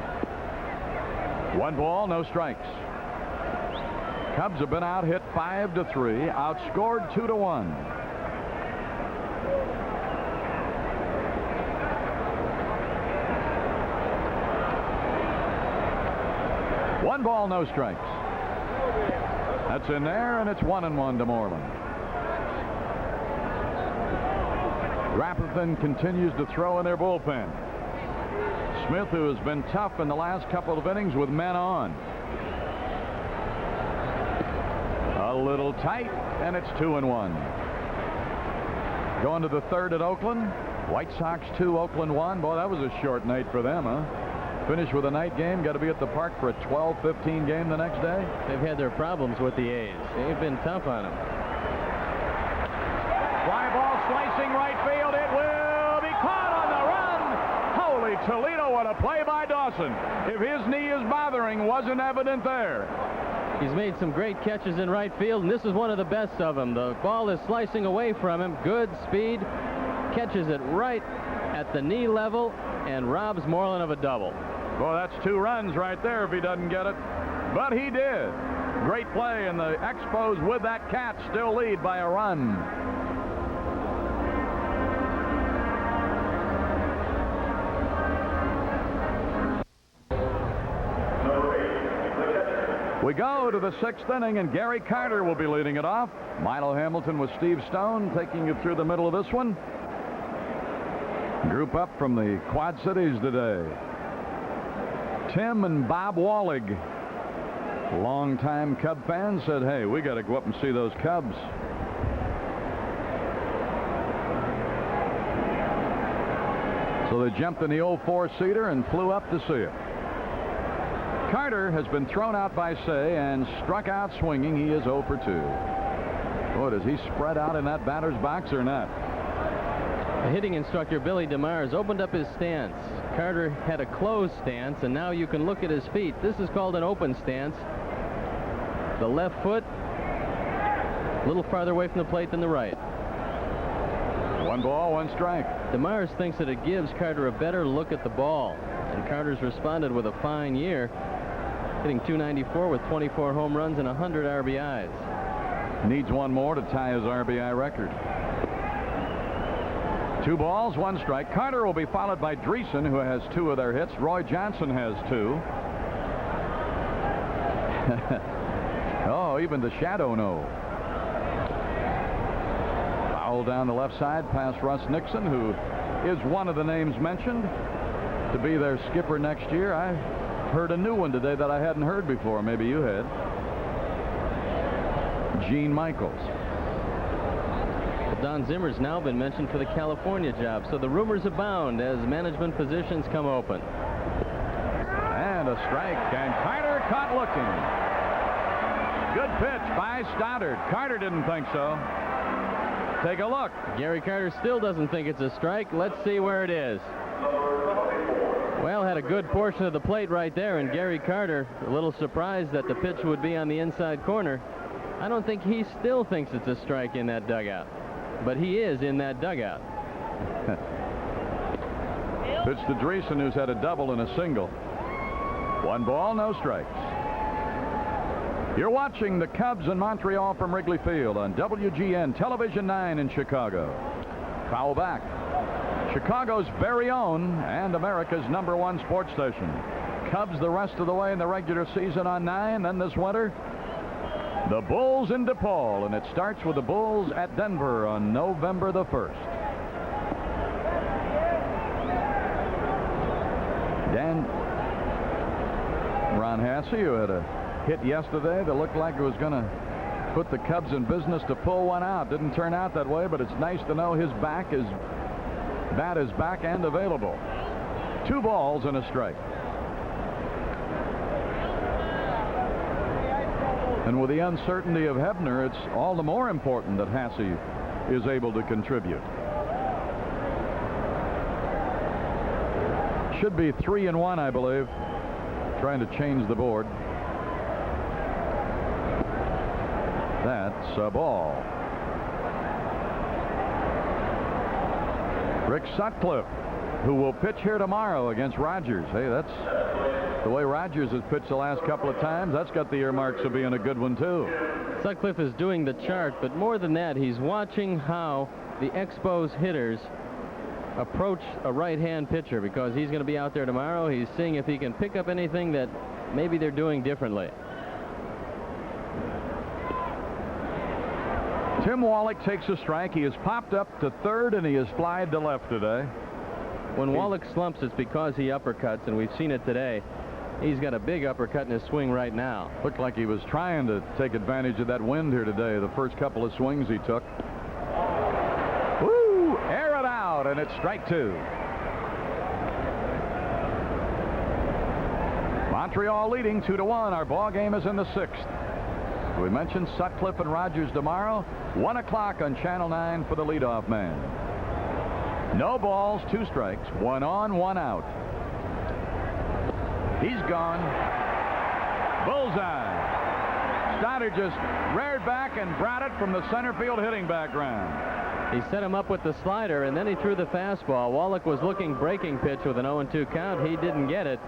1 ball, no strikes. Cubs have been out hit 5-3, outscored 2-1. One ball, no strikes. That's in there, and it's 1-1 to Moreland. Rapperton continues to throw in their bullpen. Smith, who has been tough in the last couple of innings with men on. A little tight, and it's 2-1. Going to the 3rd at Oakland. White Sox 2, Oakland 1. Boy, that was a short night for them, huh? Finish with a night game. Got to be at the park for a 12-15 game the next day. They've had their problems with the A's. They've been tough on them. Fly ball slicing right field. It will be caught on the run. Holy Toledo, what a play by Dawson. If his knee is bothering, wasn't evident there. He's made some great catches in right field, and this is one of the best of them. The ball is slicing away from him. Good speed. Catches it right at the knee level and robs Moreland of a double. Well, that's 2 runs right there if he doesn't get it. But he did. Great play, and the Expos with that catch still lead by a run. We go to the 6th inning, and Gary Carter will be leading it off. Milo Hamilton with Steve Stone taking you through the middle of this one. Group up from the Quad Cities today. Tim and Bob Wallig, longtime Cub fans, said, hey, we got to go up and see those Cubs. So they jumped in the 04-seater and flew up to see it. Carter has been thrown out by Say and struck out swinging. He is 0 for 2. Boy, does he spread out in that batter's box or not? The hitting instructor, Billy DeMars, opened up his stance. Carter had a closed stance, and now you can look at his feet. This is called an open stance. The left foot a little farther away from the plate than the right. 1 ball, 1 strike. DeMars thinks that it gives Carter a better look at the ball, and Carter's responded with a fine year, hitting .294 with 24 home runs and 100 RBIs. Needs 1 more to tie his RBI record. 2 balls, 1 strike. Carter will be followed by Dreesen, who has 2 of their hits. Roy Johnson has 2. Oh, even the shadow no. Foul down the left side past Russ Nixon, who is one of the names mentioned to be their skipper next year. I heard a new one today that I hadn't heard before. Maybe you had. Gene Michaels. Don Zimmer's now been mentioned for the California job, so the rumors abound as management positions come open. And a strike, and Carter caught looking. Good pitch by Stoddard. Carter didn't think so. Take a look. Gary Carter still doesn't think it's a strike. Let's see where it is. Well, had a good portion of the plate right there, and Gary Carter a little surprised that the pitch would be on the inside corner. I don't think he still thinks it's a strike in that dugout. But he is in that dugout. Pitch to Dreesen, who's had a double and a single. 1 ball, no strikes. You're watching the Cubs in Montreal from Wrigley Field on WGN Television 9 in Chicago. Foul back. Chicago's very own and America's #1 sports station. Cubs the rest of the way in the regular season on 9, then this winter the Bulls in DePaul, and it starts with the Bulls at Denver on November the 1st. Dan Ron Hasse, who had a hit yesterday that looked like it was going to put the Cubs in business to pull one out. Didn't turn out that way, but it's nice to know his bat is back and available. 2 balls and a strike. And with the uncertainty of Hebner, it's all the more important that Hasse is able to contribute. Should be 3-1, I believe. Trying to change the board. That's a ball. Rick Sutcliffe, who will pitch here tomorrow against Rogers. Hey, that's the way Rogers has pitched the last couple of times. That's got the earmarks of being a good one, too. Sutcliffe is doing the chart, but more than that, he's watching how the Expos hitters approach a right-hand pitcher, because he's going to be out there tomorrow. He's seeing if he can pick up anything that maybe they're doing differently. Tim Wallach takes a strike. He has popped up to third, and he has flied to left today. When Wallach slumps, it's because he uppercuts, and we've seen it today. He's got a big uppercut in his swing right now. Looked like he was trying to take advantage of that wind here today, the first couple of swings he took. Woo! Air it out, and it's strike two. Montreal leading 2-1. Our ball game is in the sixth. We mentioned Sutcliffe and Rogers tomorrow, 1 o'clock on Channel 9 for the leadoff man. No balls, 2 strikes, 1 on, 1 out. He's gone. Bullseye. Stoddard just reared back and brought it from the center field hitting background. He set him up with the slider, and then he threw the fastball. Wallach was looking breaking pitch with an 0-2 count. He didn't get it.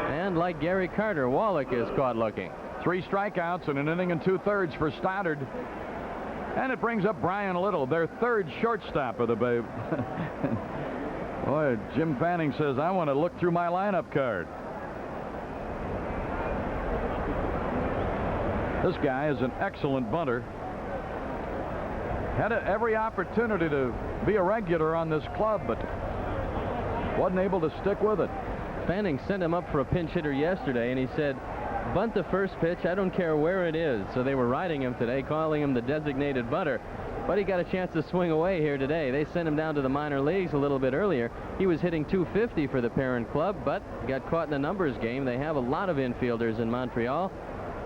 And like Gary Carter, Wallach is caught looking. 3 strikeouts in an inning and 2/3 for Stoddard. And it brings up Brian Little, their third shortstop of the Babe. Boy, Jim Fanning says, I want to look through my lineup card. This guy is an excellent bunter. Had every opportunity to be a regular on this club, but wasn't able to stick with it. Fanning sent him up for a pinch hitter yesterday, and he said, bunt the first pitch, I don't care where it is. So they were riding him today, calling him the designated bunter. But he got a chance to swing away here today. They sent him down to the minor leagues a little bit earlier. He was hitting .250 for the parent club, but got caught in a numbers game. They have a lot of infielders in Montreal.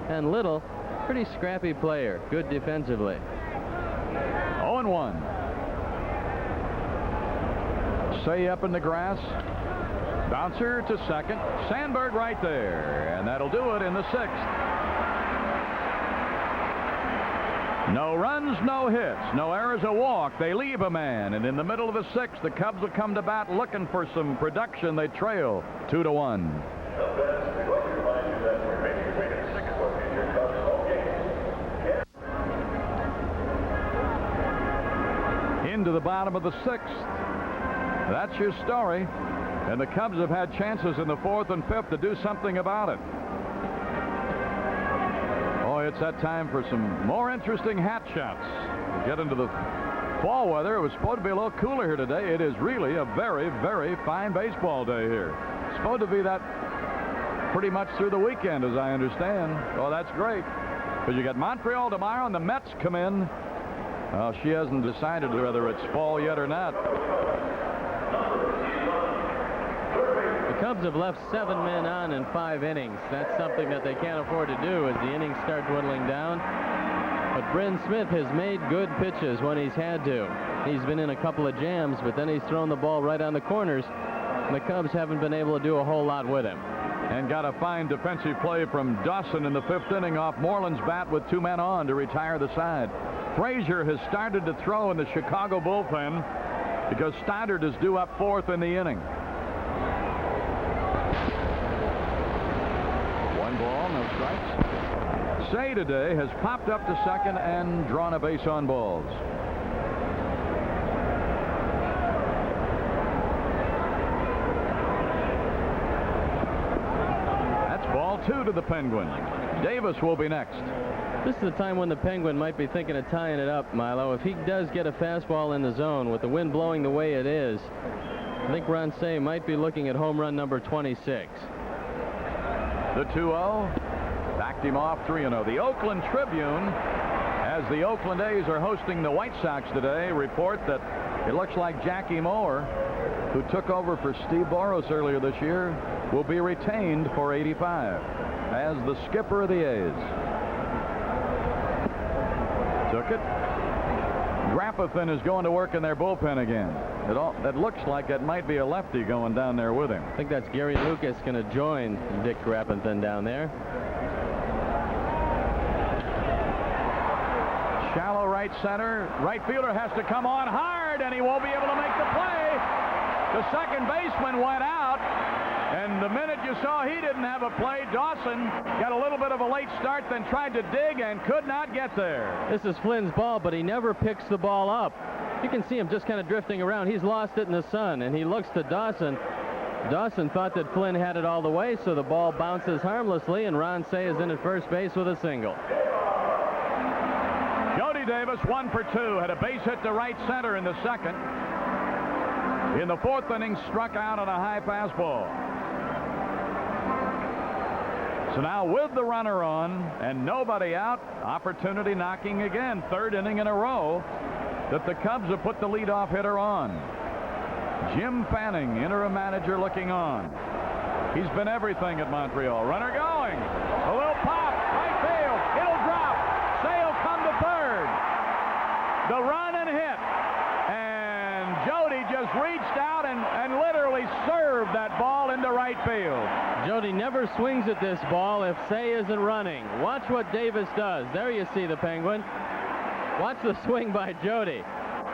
And Little, pretty scrappy player, good defensively. 0-1. Say up in the grass. Bouncer to second. Sandberg right there. And that'll do it in the 6th. No runs, no hits, no errors, a walk. They leave a man. And in the middle of the 6th, the Cubs will come to bat looking for some production. They trail 2-1. Into the bottom of the 6th. That's your story. And the Cubs have had chances in the 4th and 5th to do something about it. Boy, it's that time for some more interesting hat shots. We get into the fall weather. It was supposed to be a little cooler here today. It is really a very, very fine baseball day here. It's supposed to be that pretty much through the weekend, as I understand. Oh, that's great. Because you got Montreal tomorrow, and the Mets come in. Well, she hasn't decided whether it's fall yet or not. The Cubs have left 7 men on in 5 innings. That's something that they can't afford to do as the innings start dwindling down. But Bryn Smith has made good pitches when he's had to. He's been in a couple of jams, but then he's thrown the ball right on the corners. And the Cubs haven't been able to do a whole lot with him. And got a fine defensive play from Dawson in the 5th inning off Moreland's bat with 2 men on to retire the side. Frazier has started to throw in the Chicago bullpen because Stoddard is due up 4th in the inning. 1 ball, no strikes. Say today has popped up to second and drawn a base on balls. That's ball 2 to the Penguin. Davis will be next. This is the time when the Penguin might be thinking of tying it up, Milo. If he does get a fastball in the zone with the wind blowing the way it is, I think Ron Say might be looking at home run number 26. The 2-0 backed him off 3-0. The Oakland Tribune, as the Oakland A's are hosting the White Sox today, report that it looks like Jackie Moore, who took over for Steve Boros earlier this year, will be retained for 85 as the skipper of the A's. Took it. Grappathin is going to work in their bullpen again. It looks like it might be a lefty going down there with him. I think that's Gary Lucas going to join Dick Grappathin down there. right center. Right fielder has to come on hard, and he won't be able to make the play. The second baseman went out, and the minute you saw he didn't have a play, Dawson got a little bit of a late start, then tried to dig and could not get there. This is Flynn's ball, but he never picks the ball up. You can see him just kind of drifting around. He's lost it in the sun, and he looks to Dawson. Dawson thought that Flynn had it all the way, so the ball bounces harmlessly, and Ron Say is in at first base with a single. Jody Davis, 1 for 2, had a base hit to right center in the second. In the fourth inning, struck out on a high fastball. So now with the runner on and nobody out, opportunity knocking again. Third inning in a row that the Cubs have put the leadoff hitter on. Jim Fanning, interim manager, looking on. He's been everything at Montreal. Runner going. A little pop. Right field. It'll drop. Sale come to third. The run and hit. And Jody just reached out and literally served that ball into right field. Jody never swings at this ball if Say isn't running. Watch what Davis does. There you see the Penguin. Watch the swing by Jody.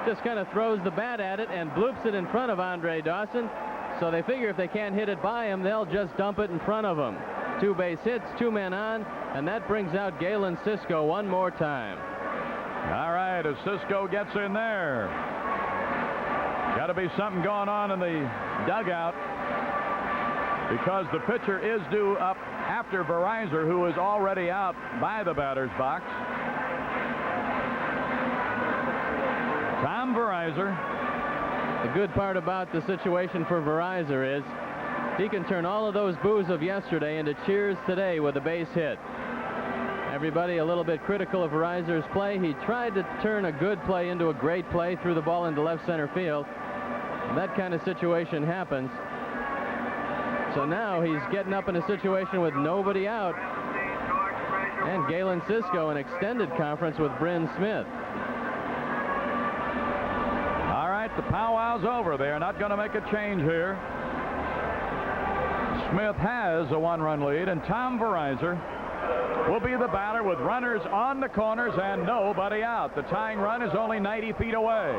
Just kind of throws the bat at it and bloops it in front of Andre Dawson. So they figure if they can't hit it by him, they'll just dump it in front of him. 2 base hits, 2 men on, and that brings out Galen Cisco one more time. All right, as Cisco gets in there. Got to be something going on in the dugout, because the pitcher is due up after Verizon, who is already out by the batter's box. Tom Verizon. The good part about the situation for Verizon is he can turn all of those boos of yesterday into cheers today with a base hit. Everybody a little bit critical of Verizon's play. He tried to turn a good play into a great play, threw the ball into left center field. That kind of situation happens. So now he's getting up in a situation with nobody out. And Galen Cisco in extended conference with Bryn Smith. All right, the powwow's over. They are not going to make a change here. Smith has a 1-run lead, and Tom Verizon will be the batter with runners on the corners and nobody out. The tying run is only 90 feet away.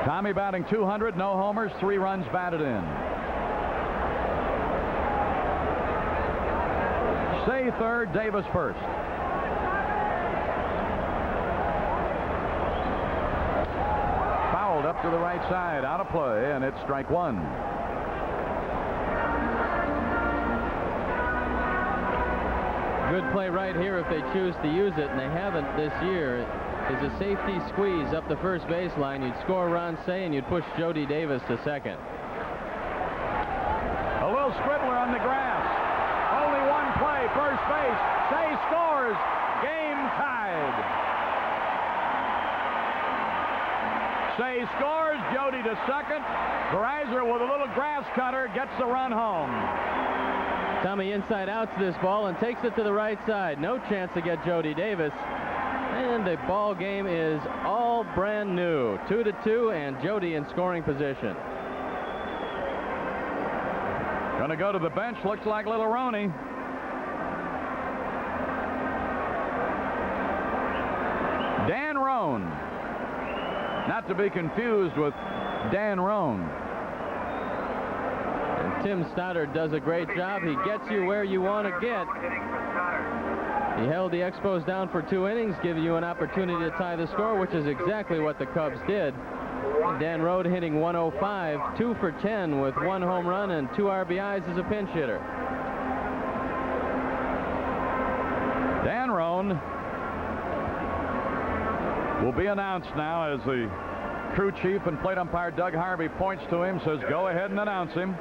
Tommy batting 200, no homers, 3 runs batted in. Say third, Davis first. Fouled up to the right side, out of play, and it's strike 1. Good play right here if they choose to use it, and they haven't this year. Is a safety squeeze up the first baseline. You'd score Ron Say and you'd push Jody Davis to second. A little scribbler on the grass. Only one play, first base. Say scores. Game tied. Say scores. Jody to second. Verizon with a little grass cutter gets the run home. Tommy inside outs this ball and takes it to the right side. No chance to get Jody Davis. And the ball game is all brand new. 2-2, and Jody in scoring position. Going to go to the bench. Looks like little Roney. Dan Roan. Not to be confused with Dan Roan. And Tim Stoddard does a great job. He gets you where you want to get. He held the Expos down for 2 innings, giving you an opportunity to tie the score, which is exactly what the Cubs did. Dan Rode hitting 105, 2 for 10 with 1 home run and 2 RBIs as a pinch hitter. Dan Roan will be announced now as the crew chief and plate umpire Doug Harvey points to him, says go ahead and announce him.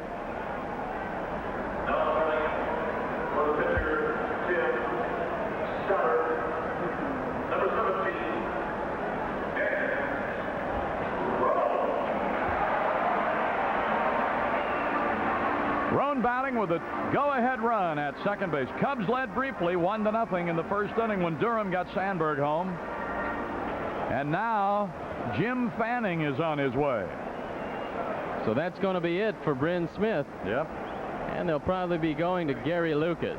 Roan batting with a go-ahead run at second base. Cubs led briefly 1-0 in the first inning when Durham got Sandberg home. And now Jim Fanning is on his way. So that's going to be it for Bryn Smith. Yep. And they'll probably be going to Gary Lucas.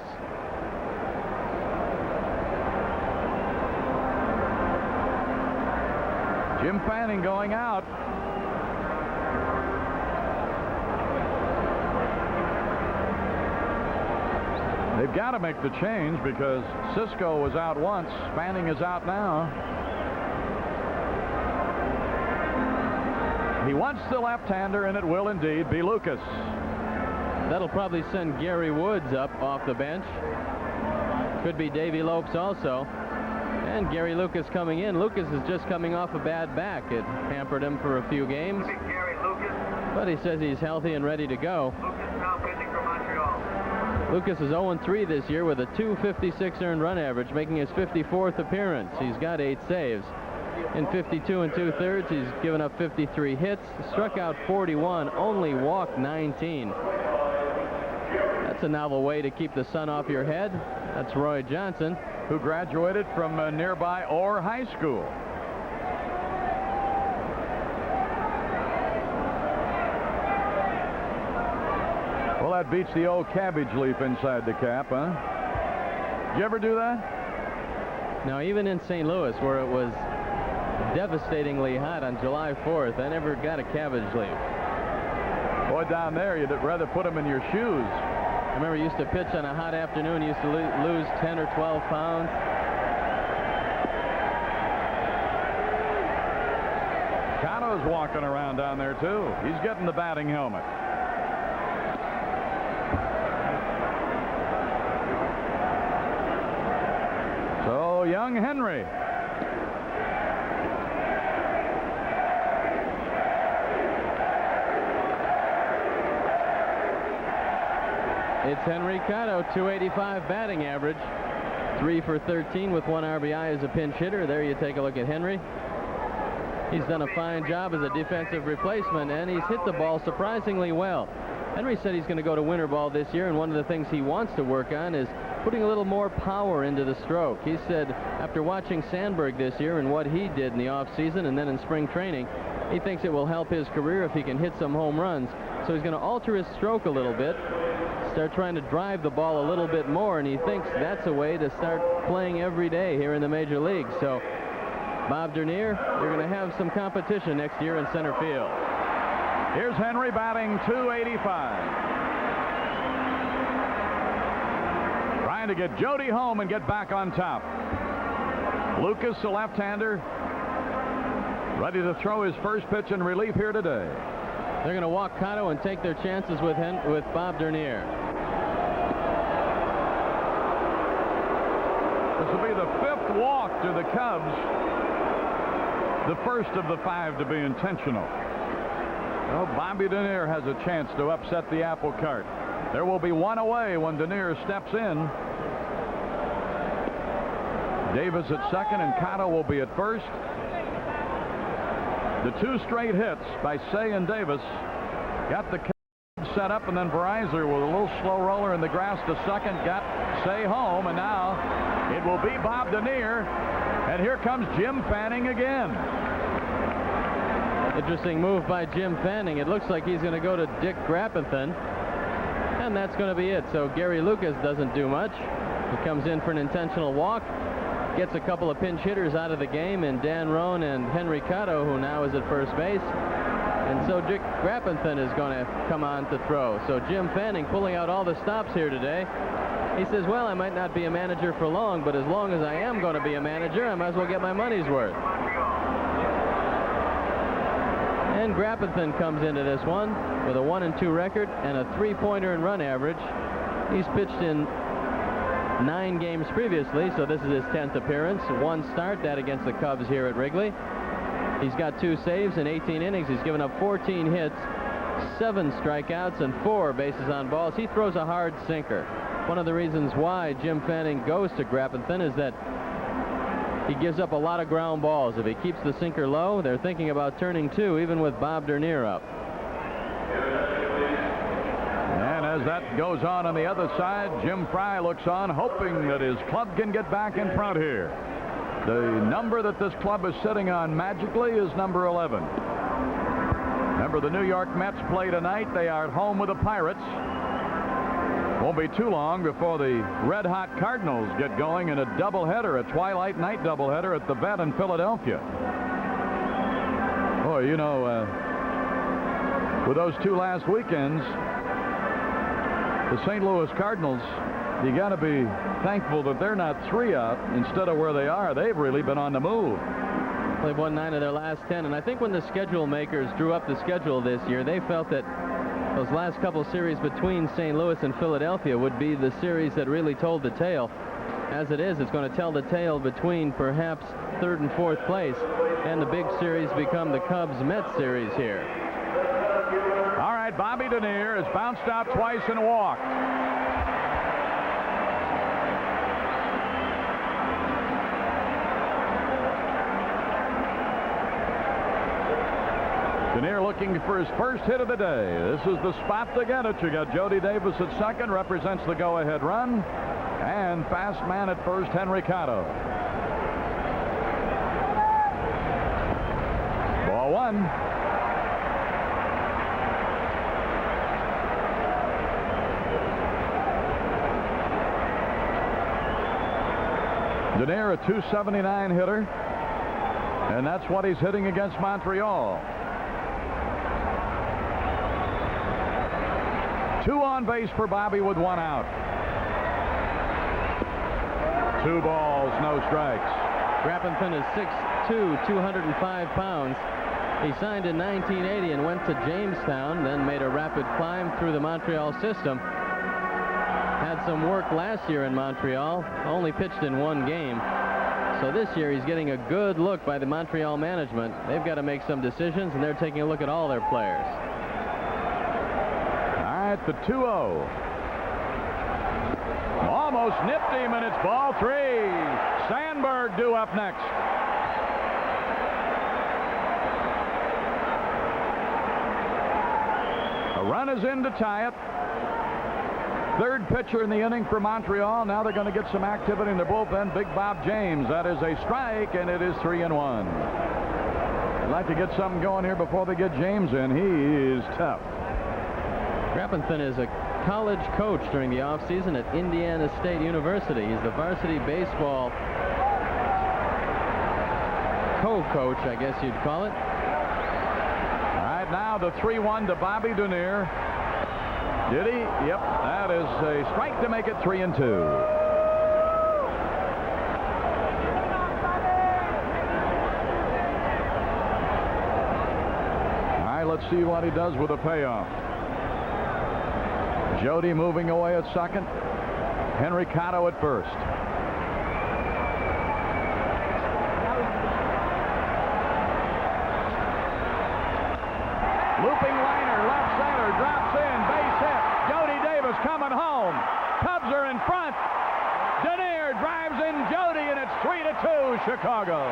Jim Fanning going out. They've got to make the change because Cisco was out once. Fanning is out now. He wants the left-hander, and it will indeed be Lucas. That'll probably send Gary Woods up off the bench. Could be Davey Lopes also. And Gary Lucas coming in. Lucas is just coming off a bad back. It hampered him for a few games. But he says he's healthy and ready to go. Lucas is 0-3 this year with a .256 earned run average, making his 54th appearance. He's got 8 saves. In 52 2/3, he's given up 53 hits, struck out 41, only walked 19. That's a novel way to keep the sun off your head. That's Roy Johnson, who graduated from nearby Orr High School. Well, that beats the old cabbage leaf inside the cap, huh? Did you ever do that? Now, even in St. Louis, where it was devastatingly hot on July 4th, I never got a cabbage leaf. Boy, down there, you'd rather put them in your shoes. I remember used to pitch on a hot afternoon, used to lose 10 or 12 pounds. Cato's walking around down there, too. He's getting the batting helmet. So, young Henry. It's Henry Cato, .285 batting average, 3 for 13 with 1 RBI as a pinch hitter. There you take a look at Henry. He's done a fine job as a defensive replacement, and he's hit the ball surprisingly well. Henry said he's going to go to winter ball this year, and one of the things he wants to work on is putting a little more power into the stroke. He said after watching Sandberg this year and what he did in the offseason and then in spring training, he thinks it will help his career if he can hit some home runs. So he's going to alter his stroke a little bit, start trying to drive the ball a little bit more, and he thinks that's a way to start playing every day here in the major leagues. So Bob Dernier, you're going to have some competition next year in center field. Here's Henry batting .285. Trying to get Jody home and get back on top. Lucas, the left-hander, ready to throw his first pitch in relief here today. They're going to walk Cato and take their chances with Bob Dernier. This will be the 5th walk to the Cubs. The first of the 5 to be intentional. Well, Bobby Dernier has a chance to upset the apple cart. There will be 1 away when Dernier steps in. Davis at second, and Cato will be at first. The 2 straight hits by Say and Davis got the Cubs set up, and then Breiser with a little slow roller in the grass to second got Say home, and now it will be Bob Dernier, and here comes Jim Fanning again. Interesting move by Jim Fanning. It looks like he's going to go to Dick Grappenthin, and that's going to be it. So Gary Lucas doesn't do much. He comes in for an intentional walk, gets a couple of pinch hitters out of the game in Dan Roan and Henry Cato, who now is at first base. And so Dick Grappenthin is going to come on to throw. So Jim Fanning pulling out all the stops here today. He says, well, I might not be a manager for long, but as long as I am going to be a manager, I might as well get my money's worth. And Grappenthin comes into this one with a 1-2 record and a 3-pointer in run average. He's pitched in 9 games previously, so this is his 10th appearance. 1 start, that against the Cubs here at Wrigley. He's got 2 saves in 18 innings. He's given up 14 hits, 7 strikeouts, and 4 bases on balls. He throws a hard sinker. One of the reasons why Jim Fanning goes to Grappenthin is that he gives up a lot of ground balls. If he keeps the sinker low, they're thinking about turning 2, even with Bob Dernier up. And as that goes on the other side, Jim Fry looks on, hoping that his club can get back in front here. The number that this club is sitting on magically is number 11. Remember, the New York Mets play tonight. They are at home with the Pirates. Won't be too long before the red-hot Cardinals get going in a doubleheader, a twilight night doubleheader at the Vet in Philadelphia. Boy, you know, with those two last weekends, the St. Louis Cardinals, you got to be thankful that they're not 3 out instead of where they are. They've really been on the move. They've won 9 of their last 10, and I think when the schedule makers drew up the schedule this year, they felt that those last couple series between St. Louis and Philadelphia would be the series that really told the tale. As it is, it's going to tell the tale between perhaps 3rd and 4th place, and the big series become the Cubs-Mets series here. All right, Bobby Denier has bounced out twice and walked. Denier looking for his first hit of the day. This is the spot to get it. You got Jody Davis at second, represents the go-ahead run, and fast man at first, Henry Cotto. Ball 1. Denier, a .279 hitter, and that's what he's hitting against Montreal. 2 on base for Bobby with 1 out. 2 balls, no strikes. Grappenthin is 6'2", 205 pounds. He signed in 1980 and went to Jamestown, then made a rapid climb through the Montreal system. Had some work last year in Montreal, only pitched in 1 game. So this year he's getting a good look by the Montreal management. They've got to make some decisions, and they're taking a look at all their players. At the 2-0. Almost nipped him, and it's ball 3. Sandberg due up next. A run is in to tie it. 3rd pitcher in the inning for Montreal. Now they're going to get some activity in the bullpen. Big Bob James. That is a strike, and it is 3-1. I'd like to get something going here before they get James in. He is tough. Grappenthin is a college coach during the offseason at Indiana State University. He's the varsity baseball co-coach, I guess you'd call it. All right, now the 3-1 to Bobby Denier. Did he? Yep, that is a strike to make it 3-2. All right, let's see what he does with a payoff. Jody moving away at second. Henry Cotto at first. Looping liner, left center, drops in, base hit. Jody Davis coming home. Cubs are in front. Denier drives in Jody, and it's 3-2 Chicago.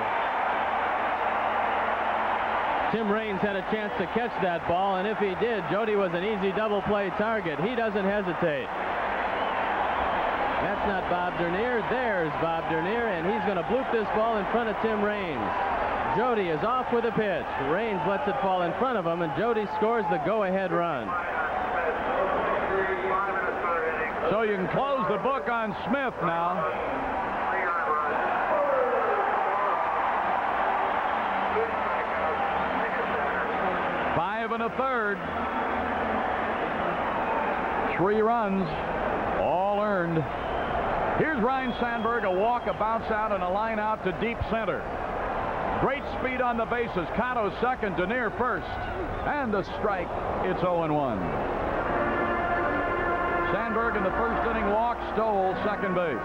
Tim Raines had a chance to catch that ball, and if he did, Jody was an easy double play target. He doesn't hesitate. That's not Bob Dernier. There's Bob Dernier, and he's going to bloop this ball in front of Tim Raines. Jody is off with a pitch. Raines lets it fall in front of him, and Jody scores the go-ahead run. So you can close the book on Smith now. 5 1/3. 3 runs, all earned. Here's Ryne Sandberg, a walk, a bounce out, and a line out to deep center. Great speed on the bases. Cotto second, Denier first. And a strike. It's 0-1. Sandberg in the first inning walk, stole second base.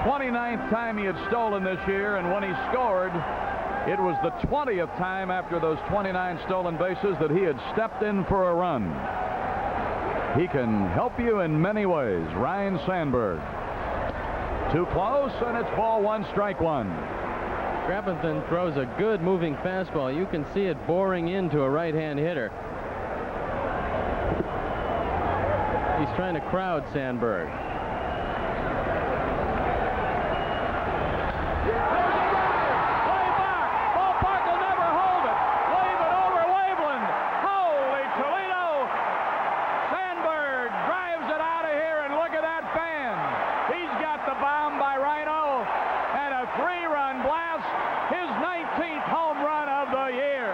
29th time he had stolen this year, and when he scored, it was the 20th time after those 29 stolen bases that he had stepped in for a run. He can help you in many ways. Ryne Sandberg. Too close, and it's ball 1, strike 1. Grappenthin throws a good moving fastball. You can see it boring into a right-hand hitter. He's trying to crowd Sandberg. bomb by Rhino, and a 3-run blast, his 19th home run of the year.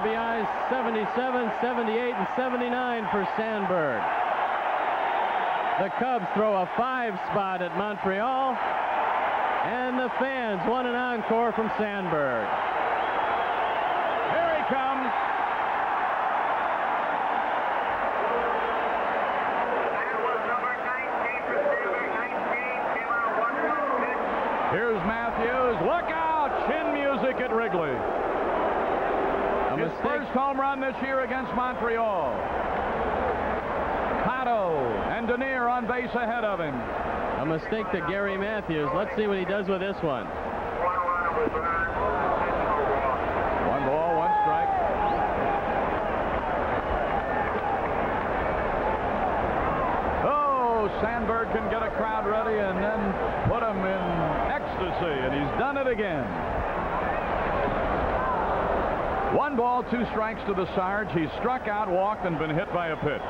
RBIs 77, 78, and 79 for Sandberg. The Cubs throw a 5 spot at Montreal, and the fans want an encore from Sandberg. Here he comes. Here's Matthews. Look out! Chin music at Wrigley. His first home run this year against Montreal. Cotto and Denier on base ahead of him. A mistake to Gary Matthews. Let's see what he does with this one. 1 ball, 1 strike. Oh, Sandberg can get a crowd ready and then put him in ecstasy, and he's done it again. 1 ball, 2 strikes to the Sarge. He's struck out, walked, and been hit by a pitch.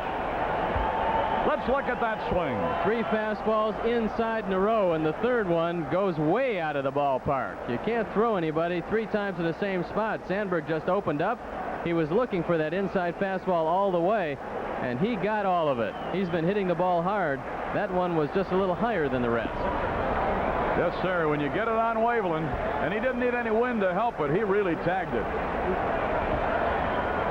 Let's look at that swing. 3 fastballs inside in a row, and the third one goes way out of the ballpark. You can't throw anybody 3 times in the same spot. Sandberg just opened up. He was looking for that inside fastball all the way, and he got all of it. He's been hitting the ball hard. That one was just a little higher than the rest. Yes, sir. When you get it on Waveland, and he didn't need any wind to help it, he really tagged it.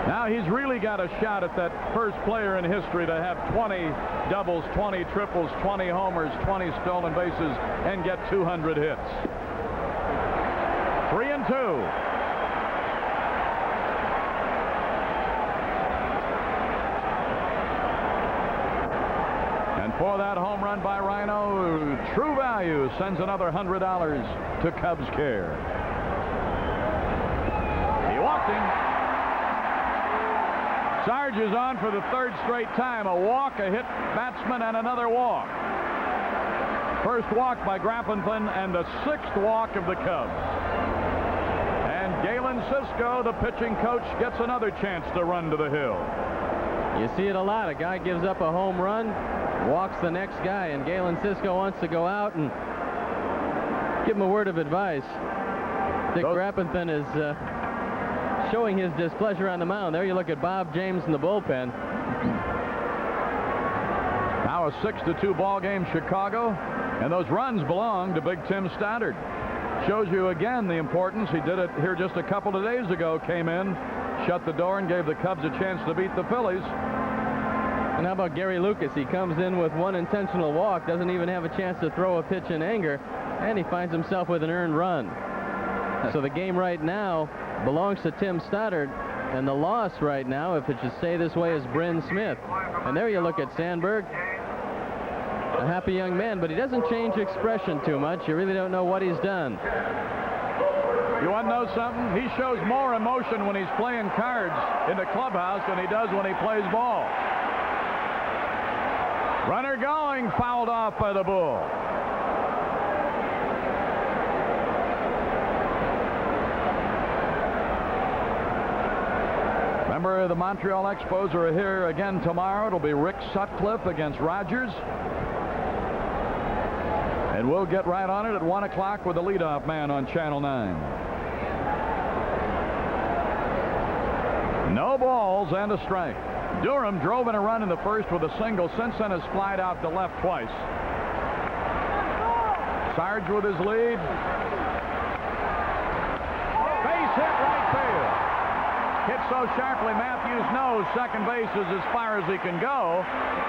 Now he's really got a shot at that first player in history to have 20 doubles, 20 triples, 20 homers, 20 stolen bases, and get 200 hits. 3-2. And for that home run by Rhino, True Value sends another $100 to Cubs Care. He walked him. Sarge is on for the 3rd straight time. A walk, a hit batsman, and another walk. First walk by Grappenthin and the 6th walk of the Cubs. And Galen Cisco, the pitching coach, gets another chance to run to the hill. You see it a lot. A guy gives up a home run, walks the next guy, and Galen Cisco wants to go out and give him a word of advice. Dick Grappenthin is showing his displeasure on the mound. There you look at Bob James in the bullpen. Now a 6-2 ball game, Chicago, and those runs belong to Big Tim Stoddard. Shows you again the importance. He did it here just a couple of days ago. Came in, shut the door, and gave the Cubs a chance to beat the Phillies. And how about Gary Lucas? He comes in with 1 intentional walk, doesn't even have a chance to throw a pitch in anger, and he finds himself with an earned run. So the game right now belongs to Tim Stoddard, and the loss right now, if it should stay this way, is Bryn Smith. And there you look at Sandberg, a happy young man, but he doesn't change expression too much. You really don't know what he's done. You want to know something? He shows more emotion when he's playing cards in the clubhouse than he does when he plays ball. Runner going, fouled off by the Bull. Remember, the Montreal Expos are here again tomorrow. It'll be Rick Sutcliffe against Rogers. And we'll get right on it at 1 o'clock with the Leadoff Man on Channel 9. No balls and a strike. Durham drove in a run in the first with a single. Since then has flied out to left twice. Sarge with his lead. Base hit right field. Hit so sharply Matthews knows second base is as far as he can go.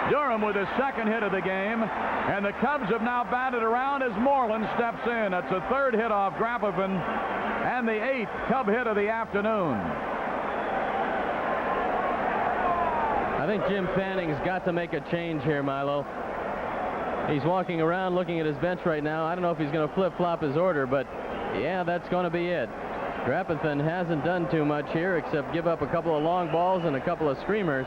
Durham with his 2nd hit of the game. And the Cubs have now batted around as Moreland steps in. That's a 3rd hit off Grappenthin and the 8th Cub hit of the afternoon. I think Jim Fanning's got to make a change here, Milo. He's walking around looking at his bench right now. I don't know if he's going to flip-flop his order, but yeah, that's going to be it. Grapathan hasn't done too much here except give up a couple of long balls and a couple of screamers.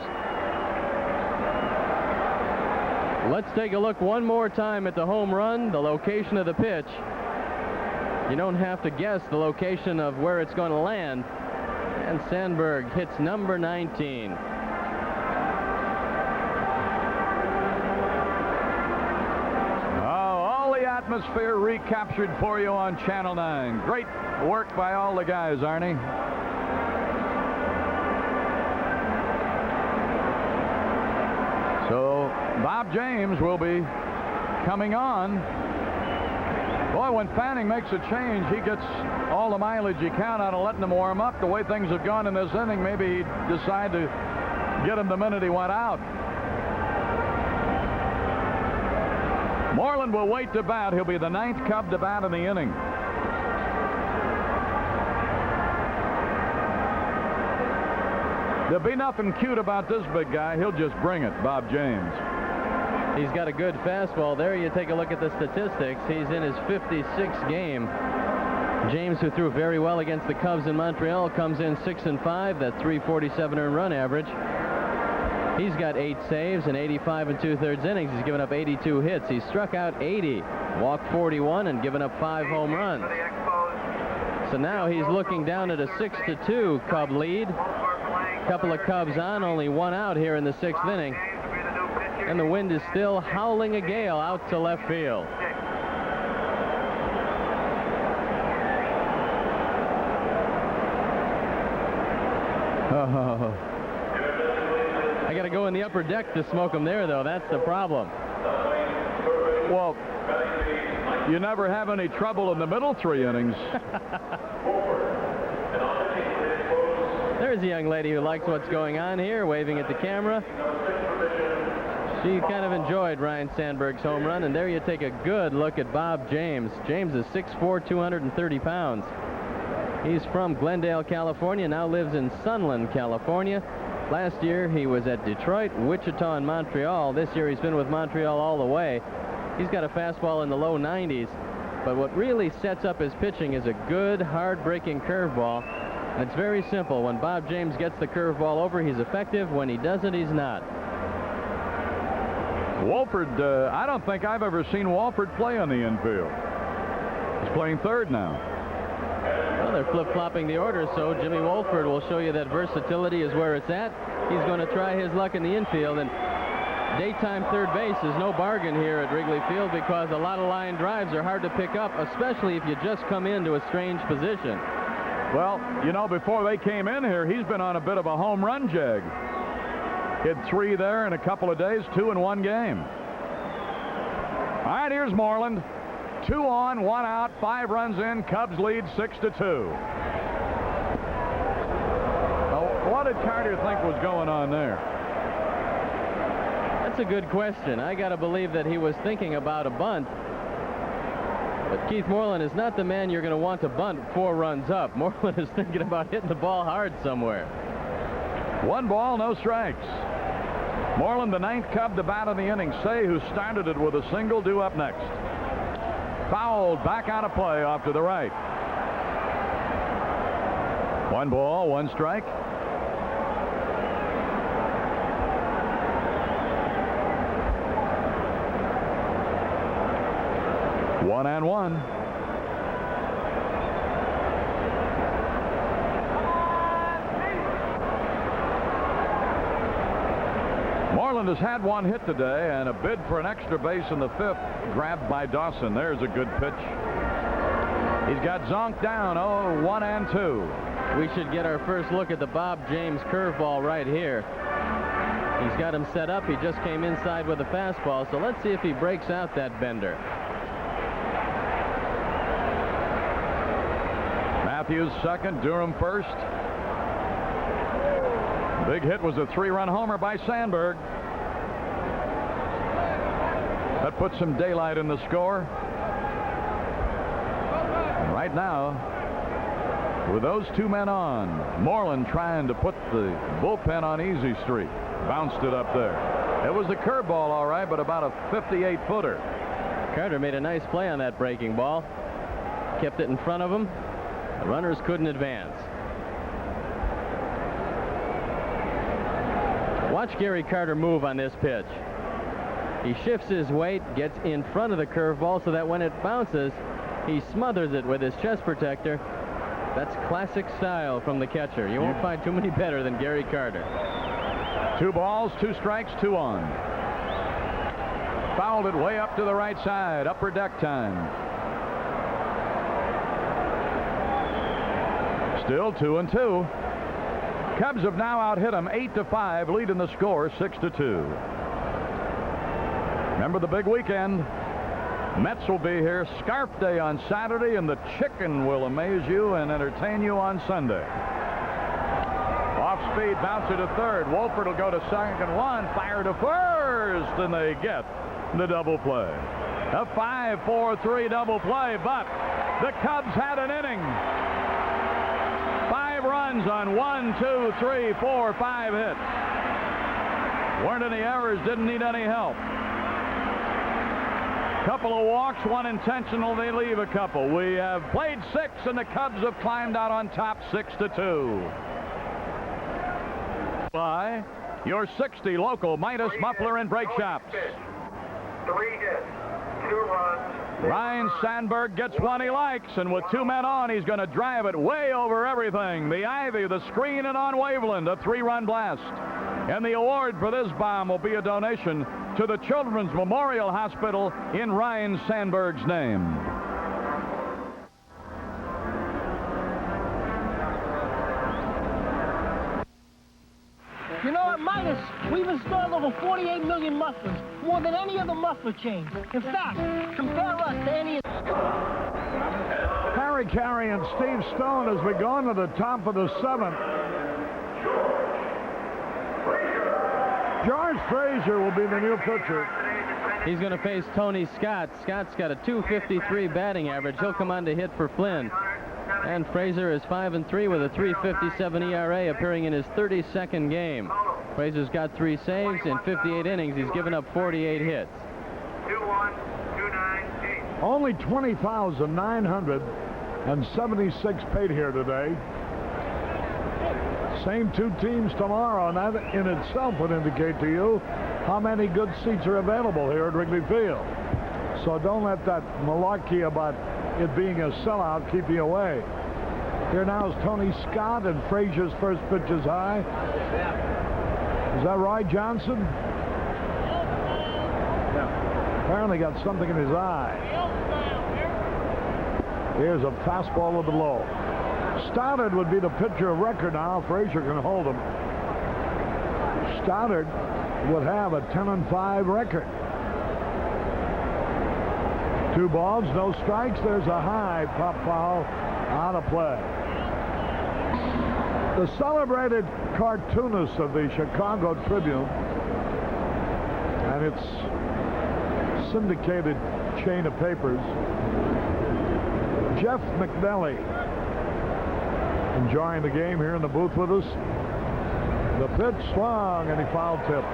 Let's take a look one more time at the home run, the location of the pitch. You don't have to guess the location of where it's going to land. And Sandberg hits number 19. All the atmosphere recaptured for you on Channel 9. Great work by all the guys, Arnie. So Bob James will be coming on. Boy, when Fanning makes a change, he gets all the mileage he can out of letting him warm up. The way things have gone in this inning, maybe he'd decide to get him the minute he went out. Moreland will wait to bat. He'll be the 9th Cub to bat in the inning. There'll be nothing cute about this big guy. He'll just bring it, Bob James. He's got a good fastball there. You take a look at the statistics. He's in his 56th game. James, who threw very well against the Cubs in Montreal, comes in 6-5. That 347 earned run average. He's got 8 saves and 85 2/3 innings. He's given up 82 hits. He's struck out 80, walked 41, and given up 5 home runs. So now he's looking down at a 6-2 Cub lead. Couple of Cubs on, only 1 out here in the 6th inning. And the wind is still howling a gale out to left field. I got to go in the upper deck to smoke them there, though. That's the problem. Well, you never have any trouble in the middle 3 innings. There's a young lady who likes what's going on here, waving at the camera. She kind of enjoyed Ryne Sandberg's home run, and there you take a good look at Bob James. James is 6'4", 230 pounds. He's from Glendale, California, now lives in Sunland, California. Last year he was at Detroit, Wichita, and Montreal. This year he's been with Montreal all the way. He's got a fastball in the low 90s, but what really sets up his pitching is a good, hard-breaking curveball. And it's very simple. When Bob James gets the curveball over, he's effective. When he doesn't, he's not. Wolford, I don't think I've ever seen Wolford play on the infield. He's playing third now. Well, they're flip-flopping the order, so Jimmy Wolford will show you that versatility is where it's at. He's going to try his luck in the infield, and daytime third base is no bargain here at Wrigley Field because a lot of line drives are hard to pick up, especially if you just come into a strange position. Well, you know, before they came in here, he's been on a bit of a home run jag. Hit 3 there in a couple of days, 2 in 1 game. All right, here's Moreland. 2 on, 1 out, 5 runs in. Cubs lead 6-2. Well, what did Carter think was going on there? That's a good question. I got to believe that he was thinking about a bunt. But Keith Moreland is not the man you're going to want to bunt 4 runs up. Moreland is thinking about hitting the ball hard somewhere. 1 ball, no strikes. Moreland, the 9th Cub to bat in the inning. Say, who started it with a single, due up next. Fouled back out of play off to the right. 1 ball, 1 strike. One and 1. Moreland has had 1 hit today, and a bid for an extra base in the 5th, grabbed by Dawson. There's a good pitch. He's got zonked down. 1 and 2. We should get our first look at the Bob James curveball right here. He's got him set up. He just came inside with a fastball, so let's see if he breaks out that bender. Matthews second, Durham first. Big hit was a 3-run homer by Sandberg. That puts some daylight in the score. And right now, with those 2 men on, Moreland trying to put the bullpen on easy street. Bounced it up there. It was the curveball, all right, but about a 58-footer. Carter made a nice play on that breaking ball. Kept it in front of him. The runners couldn't advance. Watch Gary Carter move on this pitch. He shifts his weight, gets in front of the curveball so that when it bounces, he smothers it with his chest protector. That's classic style from the catcher. You won't find too many better than Gary Carter. 2 balls, 2 strikes, 2 on. Fouled it way up to the right side. Upper deck time. Still 2-2. Cubs have now out-hit them 8-5, leading the score 6-2. Remember the big weekend. Mets will be here. Scarf Day on Saturday, and the chicken will amaze you and entertain you on Sunday. Off speed, bouncer to third. Wolford will go to second. One, fire to first, and they get the double play. A 5-4-3 double play, but the Cubs had an inning. 5 runs on 1, 2, 3, 4, 5 hits. Weren't any errors, didn't need any help. Couple of walks, 1 intentional, they leave a couple. We have played 6, and the Cubs have climbed out on top 6-2. By your 60 local Midas Muffler and Brake Shops. 3 hits, 2 runs. Ryan Sandberg gets one he likes, and with 2 men on, he's going to drive it way over everything. The ivy, the screen, and on Waveland, a 3-run blast. And the award for this bomb will be a donation to the Children's Memorial Hospital in Ryan Sandberg's name. You know, at Midas, we've installed over 48 million mufflers, more than any other muffler chain. In fact, compare us to any... Harry Carey and Steve Stone as we go on to the top of the 7th. George Frazier will be the new pitcher. He's going to face Tony Scott. Scott's got a .253 batting average. He'll come on to hit for Flynn. And Frazier is 5-3 with a .357 ERA, appearing in his 32nd game. Frazier's got 3 saves in 58 innings. He's given up 48 hits. 2-1-2-9-8. Only 20,976 paid here today. Same 2 teams tomorrow, and that in itself would indicate to you how many good seats are available here at Wrigley Field. So don't let that malarkey about it being a sellout keep you away. Here now is Tony Scott, and Frazier's first pitch is high. Is that Roy Johnson? Yeah. Apparently got something in his eye. Here's a fastball with the low. Stoddard would be the pitcher of record now. Frazier can hold him. Stoddard would have a 10-5 record. 2 balls, no strikes. There's a high pop foul out of play. The celebrated cartoonist of the Chicago Tribune and its syndicated chain of papers, Jeff McNelly, enjoying the game here in the booth with us. The pitch swung, and he foul tipped.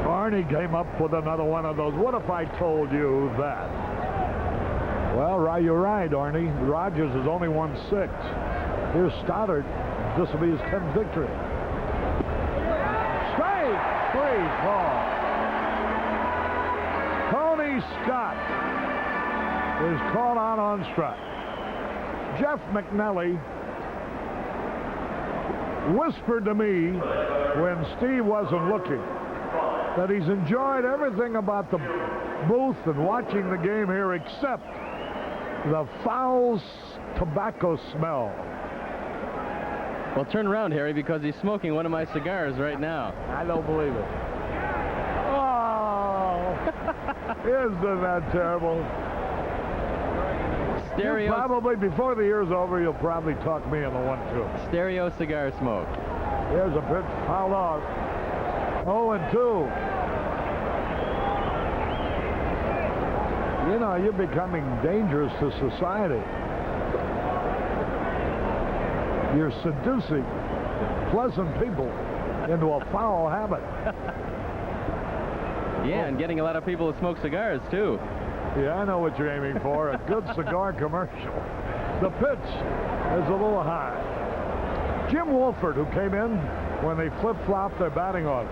Barney came up with another one of those. What if I told you that? Well, you're right, Arnie. Rogers has only won 6. Here's Stoddard. This will be his 10th victory. Strike 3 ball. Tony Scott is called out on strike. Jeff McNelly whispered to me when Steve wasn't looking that he's enjoyed everything about the booth and watching the game here except the foul tobacco smell. Well, turn around, Harry, because he's smoking one of my cigars right now. I don't believe it. Oh, isn't that terrible? Stereo. Probably, before the year's over, you'll probably talk me into one, too. Stereo cigar smoke. Here's a pitch fouled off. 0-2. You know, you're becoming dangerous to society. You're seducing pleasant people into a foul habit. Yeah, and getting a lot of people to smoke cigars, too. Yeah, I know what you're aiming for. A good cigar commercial. The pitch is a little high. Jim Wolford, who came in when they flip-flopped their batting order.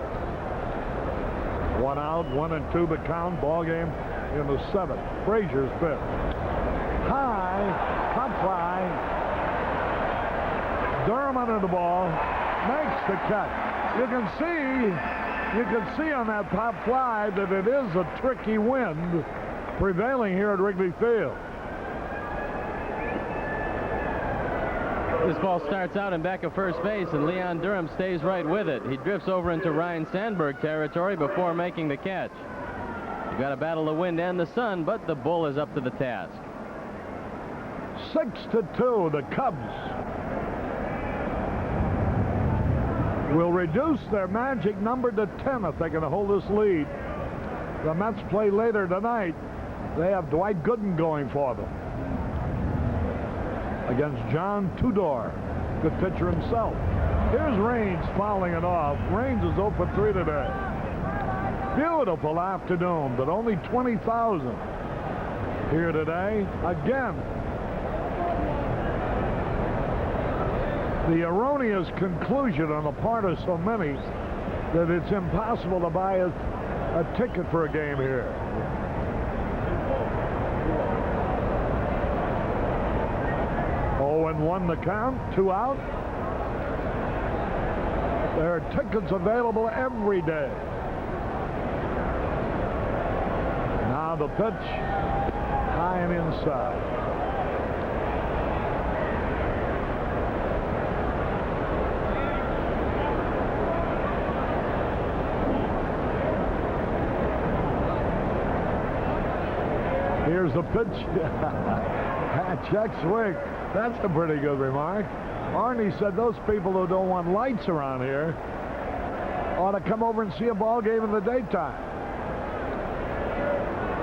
1 out, 1 and 2 the count. Ball game in the 7th. Frazier's pitch. High, pop fly. Durham under the ball, makes the catch. You can see on that pop fly that it is a tricky wind prevailing here at Wrigley Field. This ball starts out in back of first base, and Leon Durham stays right with it. He drifts over into Ryan Sandberg territory before making the catch. You've got to battle the wind and the sun, but the bull is up to the task. 6-2, the Cubs will reduce their magic number to 10 if they can hold this lead. The Mets play later tonight. They have Dwight Gooden going for them against John Tudor, good pitcher himself. Here's Raines fouling it off. Raines is 0 for 3 today. Beautiful afternoon, but only 20,000 here today. Again, the erroneous conclusion on the part of so many that it's impossible to buy a ticket for a game here. And 1 the count, 2 out. There are tickets available every day. Now the pitch, high and inside. Here's the pitch. Check swing. That's a pretty good remark. Arnie said those people who don't want lights around here ought to come over and see a ball game in the daytime.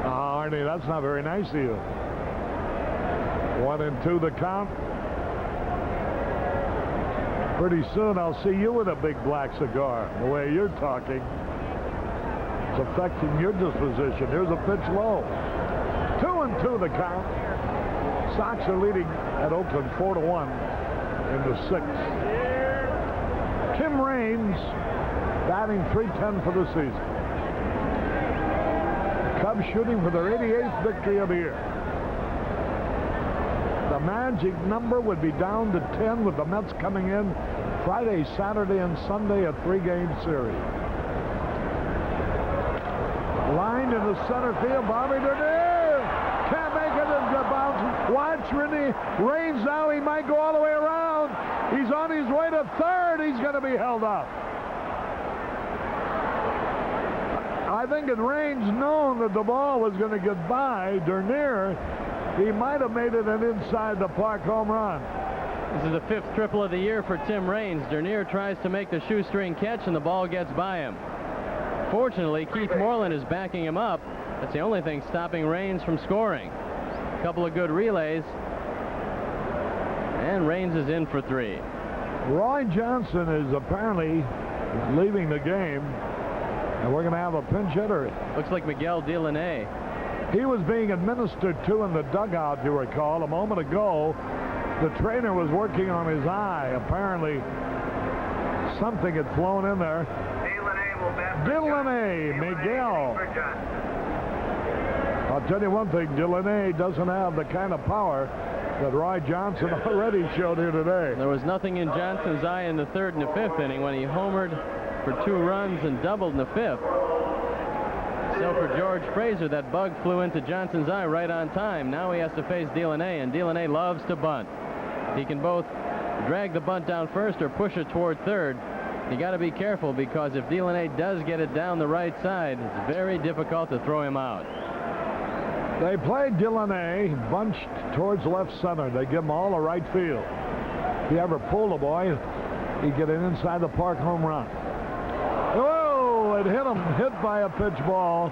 Arnie, that's not very nice of you. 1 and 2 the count. Pretty soon I'll see you with a big black cigar. The way you're talking, it's affecting your disposition. Here's a pitch low. 2 and 2 the count. Sox are leading at Oakland 4-1 in the 6th. Tim Raines batting .310 for the season. Cubs shooting for their 88th victory of the year. The magic number would be down to 10 with the Mets coming in Friday, Saturday, and Sunday, a 3-game series. Lined in the center field, Bobby Dernier can't make it into bounce. Watch Raines now. He might go all the way around. He's on his way to third. He's going to be held up. I think had Raines known that the ball was going to get by Dernier, he might have made it an inside the park home run. This is the 5th triple of the year for Tim Raines. Dernier tries to make the shoestring catch, and the ball gets by him. Fortunately, Keith Moreland is backing him up. That's the only thing stopping Raines from scoring. A couple of good relays, and Raines is in for 3. Roy Johnson is apparently leaving the game, and we're going to have a pinch hitter. Looks like Miguel Delaney. He was being administered to in the dugout, you recall. A moment ago, the trainer was working on his eye. Apparently, something had flown in there. Delaney, Miguel. I'll tell you one thing, Delaney doesn't have the kind of power that Roy Johnson already showed here today. There was nothing in Johnson's eye in the 3rd and the 5th inning when he homered for 2 runs and doubled in the 5th. So for George Fraser, that bug flew into Johnson's eye right on time. Now he has to face Delaney, and Delaney loves to bunt. He can both drag the bunt down first or push it toward third. You got to be careful, because if Delaney does get it down the right side, it's very difficult to throw him out. They played Delaney bunched towards left center. They give him all the right field. If he ever pulled a boy, he'd get an inside the park home run. Oh, it hit him, hit by a pitch ball.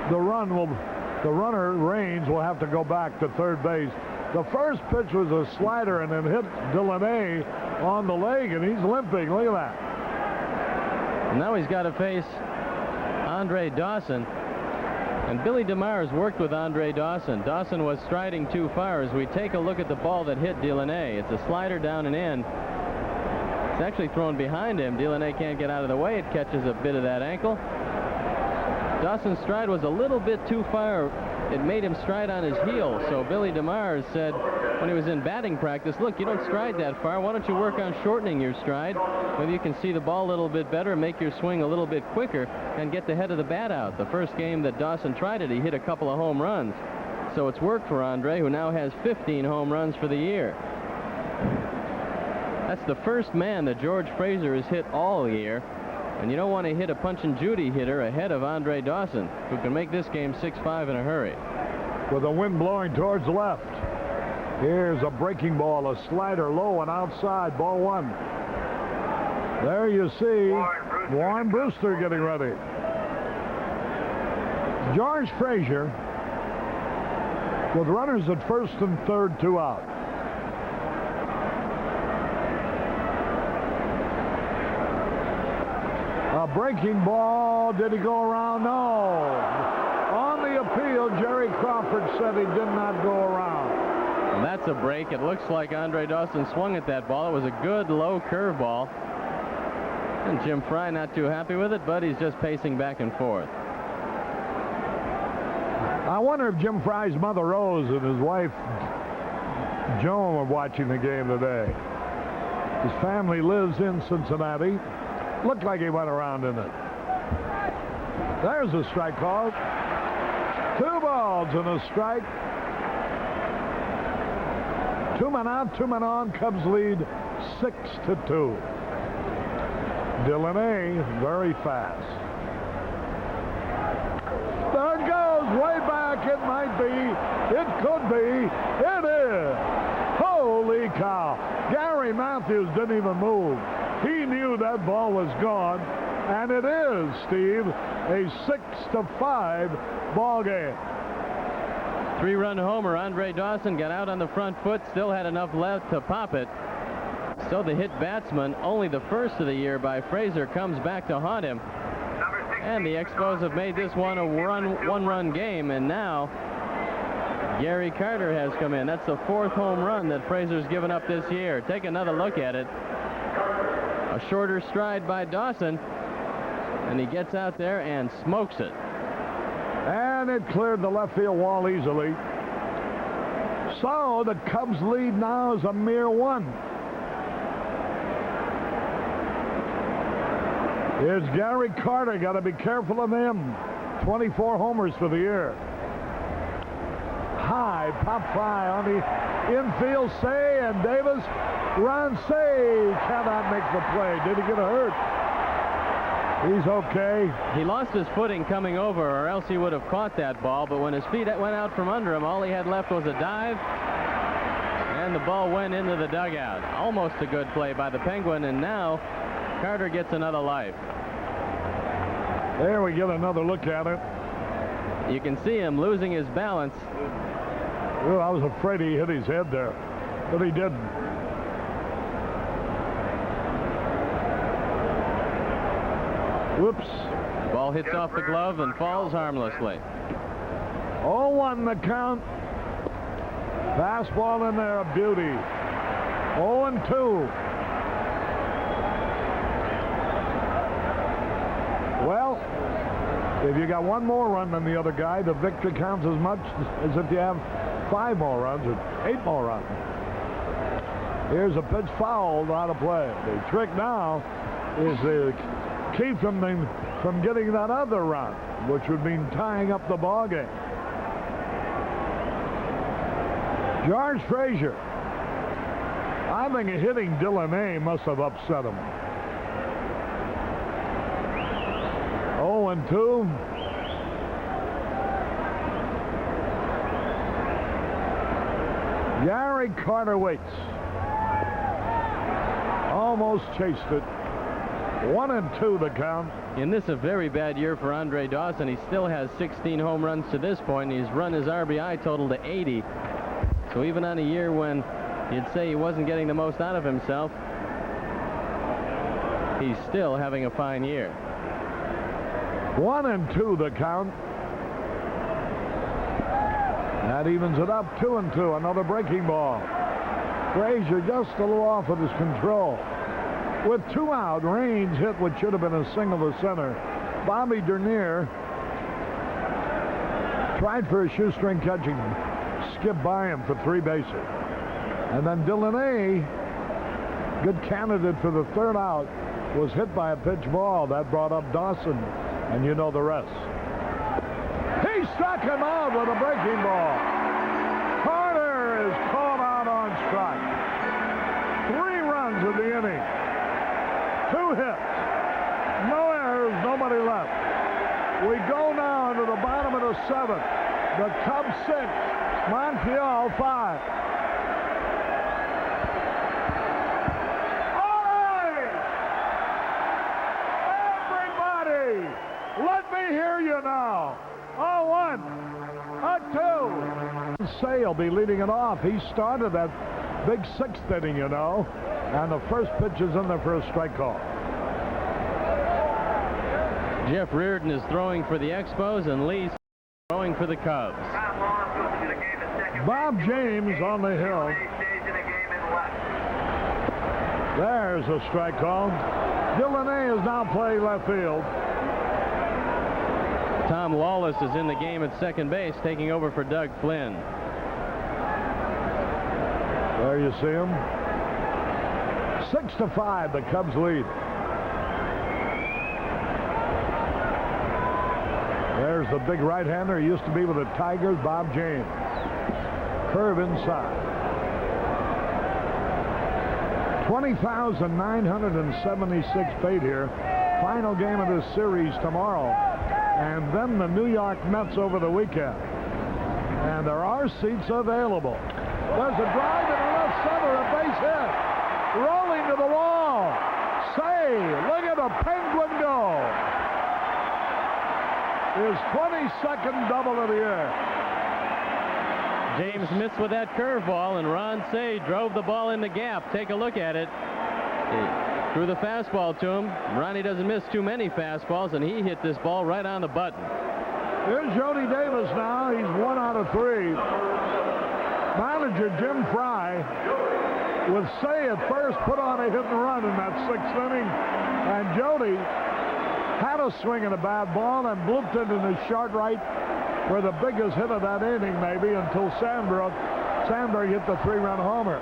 The runner, Raines, will have to go back to third base. The first pitch was a slider and it hit Delaney on the leg, and he's limping. Look at that. And now he's got to face Andre Dawson. And Billy DeMars worked with Andre Dawson. Dawson was striding too far. As we take a look at the ball that hit Delaney, it's a slider down and in. It's actually thrown behind him. Delaney can't get out of the way. It catches a bit of that ankle. Dawson's stride was a little bit too far. It made him stride on his heel. So Billy DeMars said when he was in batting practice, look, you don't stride that far. Why don't you work on shortening your stride? Maybe you can see the ball a little bit better, make your swing a little bit quicker, and get the head of the bat out. The first game that Dawson tried it, he hit a couple of home runs. So it's worked for Andre, who now has 15 home runs for the year. That's the first man that George Fraser has hit all year. And you don't want to hit a punch-and-Judy hitter ahead of Andre Dawson, who can make this game 6-5 in a hurry. With the wind blowing towards left. Here's a breaking ball, a slider low and outside, ball one. There you see Warren Brewster getting ready. George Fraser with runners at first and third, 2 out. A breaking ball. Did he go around? No. On the appeal, Jerry Crawford said he did not go around. And that's a break. It looks like Andre Dawson swung at that ball. It was a good low curveball. And Jim Fry not too happy with it, but he's just pacing back and forth. I wonder if Jim Fry's mother Rose and his wife Joan were watching the game today. His family lives in Cincinnati. Looked like he went around in it. There's a strike call. 2 balls and a strike. 2 men out, 2 men on. Cubs lead 6-2. Delaney very fast. There it goes, way back. It might be. It could be. It is. Holy cow. Gary Matthews didn't even move. He knew that ball was gone, and it is, Steve, a 6-5 ball game. 3-run homer. Andre Dawson got out on the front foot, still had enough left to pop it. So the hit batsman, only the first of the year by Fraser, comes back to haunt him. And the Expos have made this one a one-run game, and now Gary Carter has come in. That's the 4th home run that Fraser's given up this year. Take another look at it. A shorter stride by Dawson, and he gets out there and smokes it. And it cleared the left field wall easily. So the Cubs lead now is a mere 1. Here's Gary Carter. Got to be careful of him. 24 homers for the year. High pop fly on the infield. Say, and Davis runs. Say cannot make the play. Did he get hurt? He's okay. He lost his footing coming over, or else he would have caught that ball. But when his feet went out from under him, all he had left was a dive, and the ball went into the dugout. Almost a good play by the Penguin, and now Carter gets another life. There we get another look at it. You can see him losing his balance. Well, I was afraid he hit his head there, but he didn't. Whoops. Ball hits off the glove and falls harmlessly. 0-1 the count. Fastball in there, a beauty. 0-2. Well, if you got 1 more run than the other guy, the victory counts as much as if you have 5 more runs or 8 more runs. Here's a pitch fouled out of play. The trick now is to keep from getting that other run, which would mean tying up the ball game. George Fraser. I think hitting Delaney must have upset him. 0-2. Gary Carter waits. Almost chased it. 1-2 the count. In this a very bad year for Andre Dawson. He still has 16 home runs to this point. He's run his RBI total to 80. So even on a year when you'd say he wasn't getting the most out of himself, he's still having a fine year. 1-2 the count. That evens it up. 2-2. Another breaking ball. Frazier just a little off of his control. With 2 out, Raines hit what should have been a single to center. Bobby Dernier tried for a shoestring catching, skipped by him for 3 bases. And then Dylan A, good candidate for the 3rd out, was hit by a pitch ball. That brought up Dawson, and you know the rest. He struck him out with a breaking ball. Carter is called out on strike. 3 runs in the inning. 2 hits. No errors, nobody left. We go now to the bottom of the 7th. The Cubs 6, Montreal 5. All right! Everybody, let me hear you now. 0-1, 2. Say will be leading it off. He started that big 6th inning, you know, and the first pitch is in there for a strike call. Jeff Reardon is throwing for the Expos, and Lee's throwing for the Cubs. Bob James on the hill. There's a strike call. Dylan A is now playing left field. Tom Wallace is in the game at second base, taking over for Doug Flynn. There you see him. 6-5, the Cubs lead. There's the big right-hander. He used to be with the Tigers, Bob James. Curve inside. 20,976 paid here. Final game of this series tomorrow. And then the New York Mets over the weekend. And there are seats available. There's a drive in the left center, a base hit. Rolling to the wall. Say, look at the Penguin go. His 22nd double of the year. James missed with that curveball, and Ron Say drove the ball in the gap. Take a look at it. He threw the fastball to him. Ronnie doesn't miss too many fastballs, and he hit this ball right on the button. Here's Jody Davis now. He's 1 out of 3. Manager Jim Fry, with Say at first, put on a hit and run in that 6th inning, and Jody had a swing at a bad ball and blooped it in his short right for the biggest hit of that inning, maybe, until Sandberg hit the 3-run homer.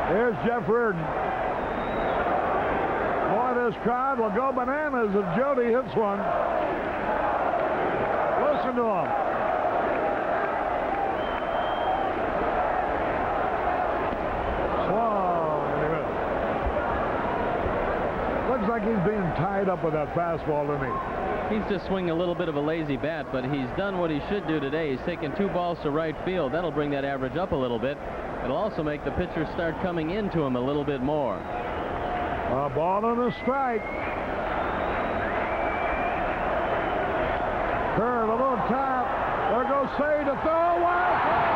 Here's Jeff Reardon. Boy, this crowd will go bananas if Jody hits one. Listen to him. Looks like he's being tied up with that fastball, isn't he? He's just swinging a little bit of a lazy bat, but he's done what he should do today. He's taken 2 balls to right field. That'll bring that average up a little bit. It'll also make the pitchers start coming into him a little bit more. A ball and a strike. Curve, a little tap. There goes Say to throw. Wild throw.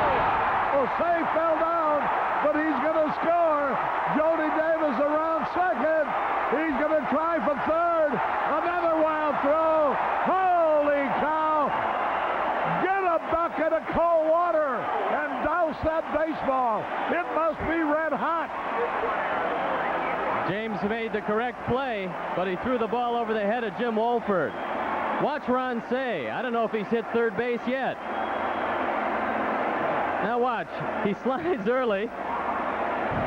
Well, Say fell down, but he's going to score. Jody Davis around second. He's going to try for third. Another wild throw. Holy cow. Get a bucket of cold water and douse that baseball. It must be red hot. James made the correct play, but he threw the ball over the head of Jim Wolford. Watch Ron Say. I don't know if he's hit third base yet. Now watch. He slides early,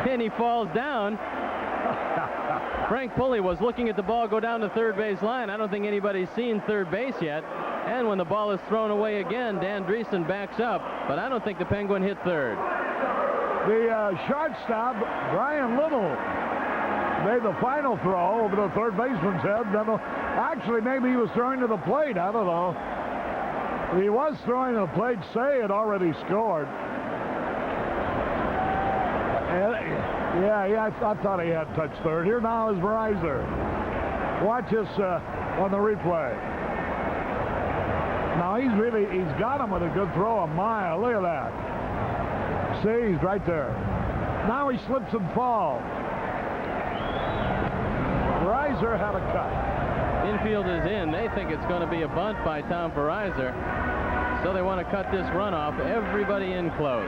and he falls down. Frank Pulley was looking at the ball go down the third base line. I don't think anybody's seen third base yet. And when the ball is thrown away again, Dan Dreesen backs up. But I don't think the Penguin hit third. The shortstop, Brian Little, made the final throw over the third baseman's head. Actually, maybe he was throwing to the plate. I don't know. He was throwing to the plate. Say had already scored. Yeah, I thought he had touched third. Here now is Verizon. Watch this on the replay. Now he's got him with a good throw a mile. Look at that. See, he's right there. Now he slips and falls. Frazier had a cut. Infield is in. They think it's going to be a bunt by Tom Frazier. So they want to cut this run off. Everybody in close.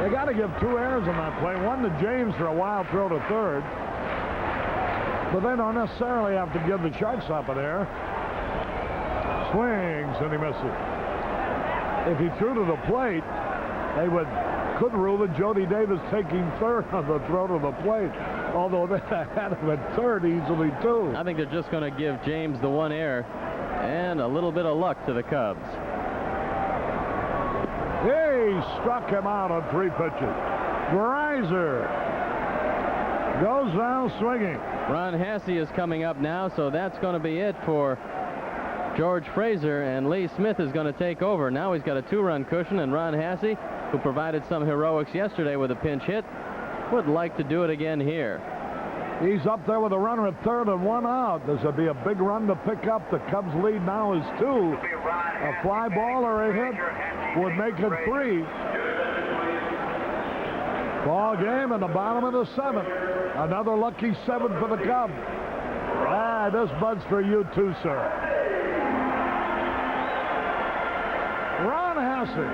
They got to give 2 errors on that play. One to James for a wild throw to third. But they don't necessarily have to give the shortstop an error. Swings and he misses. If he threw to the plate, they could rule that Jody Davis taking third on the throw to the plate. Although they had him at third easily too. I think they're just going to give James the 1 error and a little bit of luck to the Cubs. He struck him out on 3 pitches. Frazier goes down swinging. Ron Hasse is coming up now, so that's going to be it for George Frazier, and Lee Smith is going to take over. Now he's got a 2-run cushion, and Ron Hasse, who provided some heroics yesterday with a pinch hit, would like to do it again here. He's up there with a runner at third and 1 out. This will be a big run to pick up. The Cubs lead now is 2. A fly ball or a hit would make it 3. Ball game in the bottom of the 7th. Another lucky 7 for the Cubs. This bud's for you too, sir. Ron Hasse.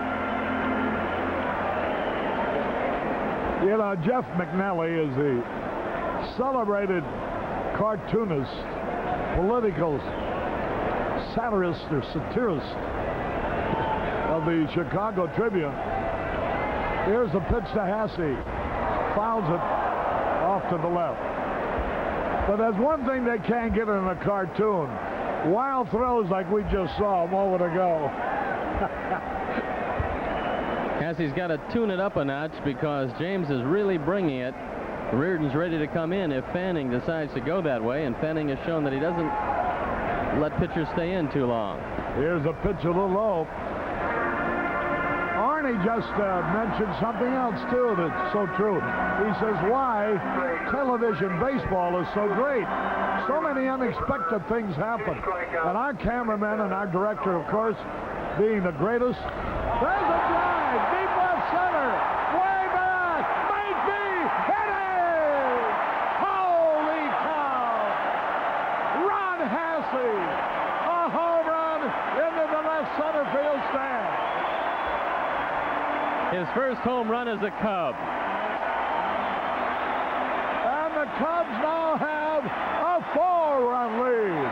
You know, Jeff McNally is the celebrated cartoonist, political satirist or satirist of the Chicago Tribune. Here's the pitch to Hasse. Fouls it off to the left. But there's one thing they can't get in a cartoon. Wild throws like we just saw a moment ago. Hasse's got to tune it up a notch because James is really bringing it. Reardon's ready to come in if Fanning decides to go that way, and Fanning has shown that he doesn't let pitchers stay in too long. Here's a pitch a little low. Arnie just mentioned something else, too, that's so true. He says why television baseball is so great. So many unexpected things happen. And our cameraman and our director, of course, being the greatest. There's a drive, deep left center, way back, Maybe, hit it! Holy cow! Ron Hasse, a home run into the left center field stand. His first home run as a Cub. And the Cubs now have a 4-run lead.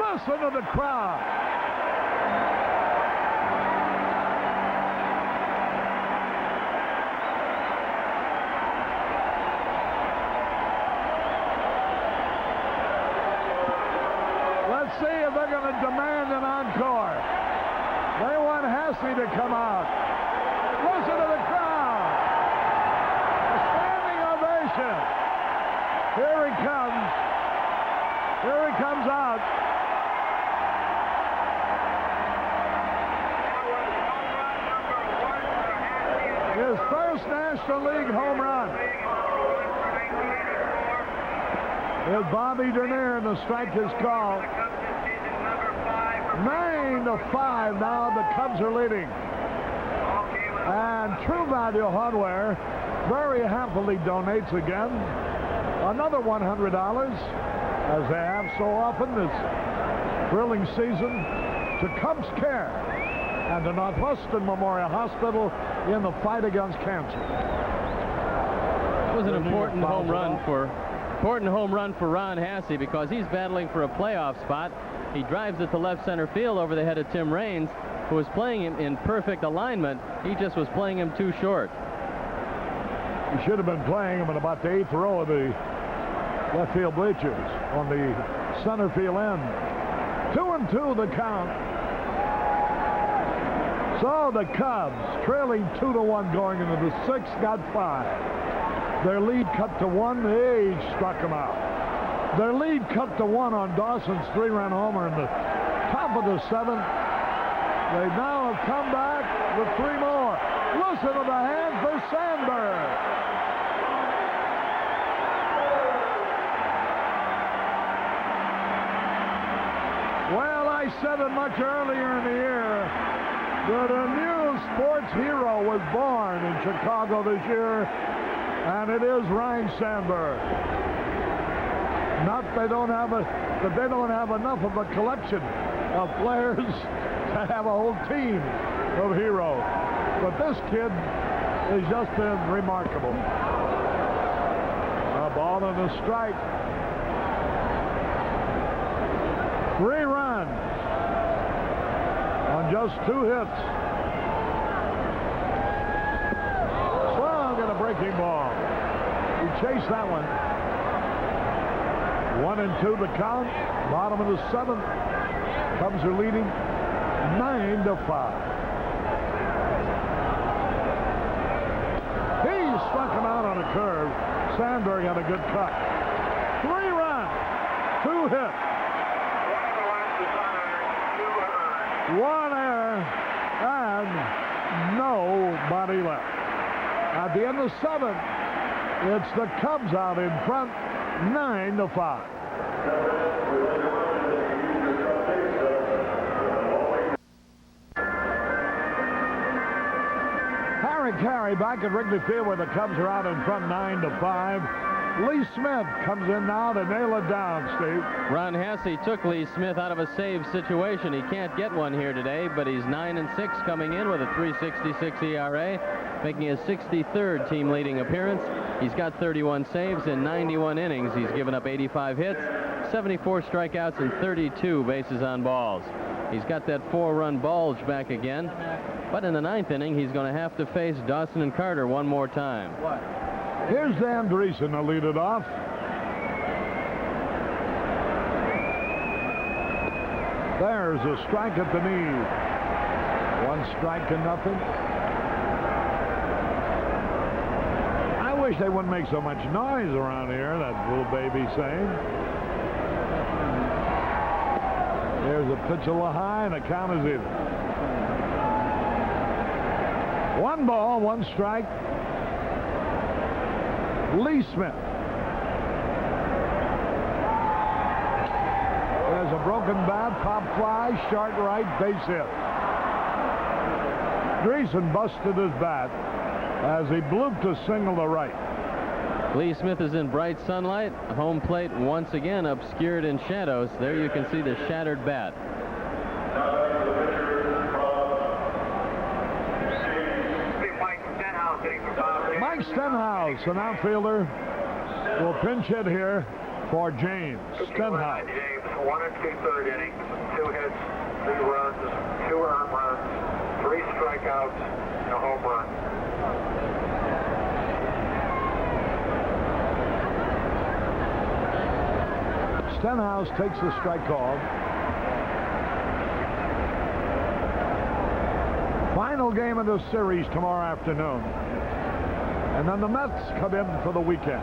Listen to the crowd. Let's see if they're going to demand an encore. They want Hasse to come out. Listen to the crowd. A standing ovation. Here he comes. Here he comes out. His first National League home run. Here's Bobby Dernier, and the strike is called. 9-5 now. The Cubs are leading. And True Value Hardware very happily donates again another $100, as they have so often this thrilling season, to Cubs Care and the Northwestern Memorial Hospital in the fight against cancer. It was an important home run for Ron Hasse because he's battling for a playoff spot. He drives it to left center field over the head of Tim Raines, who was playing him in perfect alignment. He just was playing him too short. He should have been playing him in about the 8th row of the left field bleachers on the center field end. 2-2 the count. So the Cubs, trailing 2-1 going into the 6th, got 5. Their lead cut to 1. They struck him out. Their lead cut to 1 on Dawson's 3-run homer in the top of the 7th. They now have come back with 3 more. Listen to the hand for Sandberg. Well, I said it much earlier in the year that a new sports hero was born in Chicago this year. And it is Ryne Sandberg. Not they don't have enough of a collection of players to have a whole team of heroes. But this kid has just been remarkable. A ball and a strike. 3 runs on just 2 hits. Swung and a breaking ball. He chased that one. 1-2 the count. Bottom of the 7th. Cubs are leading 9-5. He struck him out on a curve. Sandberg had a good cut. 3 runs, 2 hits. 1 error, and nobody left. At the end of the 7th, it's the Cubs out in front, 9-5. Carey back at Wrigley Field where the Cubs are out in front 9-5. Lee Smith comes in now to nail it down, Steve. Ron Hasse took Lee Smith out of a save situation. He can't get one here today, but he's 9-6 coming in with a 3.66 ERA, making his 63rd team leading appearance. He's got 31 saves in 91 innings. He's given up 85 hits, 74 strikeouts, and 32 bases on balls. He's got that 4-run bulge back again. But in the 9th inning, he's going to have to face Dawson and Carter one more time. Here's Dan Dreesen to lead it off. There's a strike at the knee. 1 strike to nothing. I wish they wouldn't make so much noise around here, that little baby saying. There's a pitch a little high, and the count is even. 1 ball, 1 strike. Lee Smith. There's a broken bat, pop fly, short right, base hit. Dreesen busted his bat as he blooped a single to right. Lee Smith is in bright sunlight. Home plate once again obscured in shadows. There you can see the shattered bat. Mike Stenhouse, an outfielder, will pinch hit here for James Stenhouse. James, 1 2/3 innings, 2 hits, 3 runs, 2 earned runs, 3 strikeouts, and a home run. Stenhouse takes the strike call. Final game of the series tomorrow afternoon. And then the Mets come in for the weekend.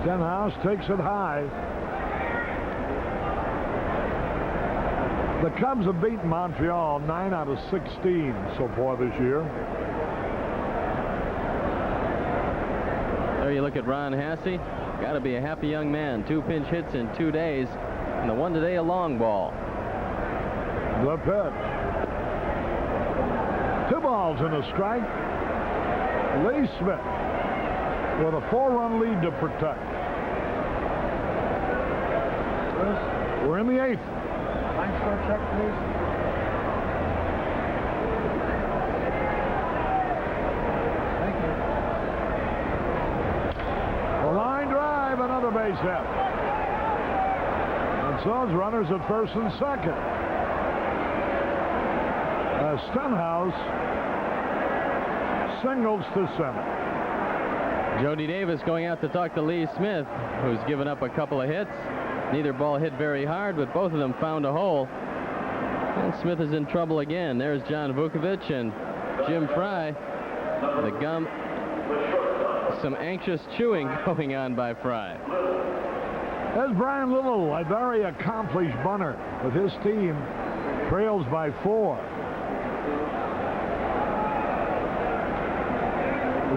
Stenhouse takes it high. The Cubs have beaten Montreal 9 out of 16 so far this year. There you look at Ron Hasse. Got to be a happy young man. 2 pinch hits in 2 days. And the one today, a long ball. The pitch. 2 balls and a strike. Lee Smith with a 4-run lead to protect. We're in the 8th. Line score check, please. Thank you. A line drive, another base hit. And so it's runners at first and second. As Stenhouse singles to center. Jody Davis going out to talk to Lee Smith, who's given up a couple of hits. Neither ball hit very hard, but both of them found a hole. And Smith is in trouble again. There's John Vukovic and Jim Fry. The gum. Some anxious chewing going on by Fry. There's Brian Little, a very accomplished bunter with his team. Trails by 4.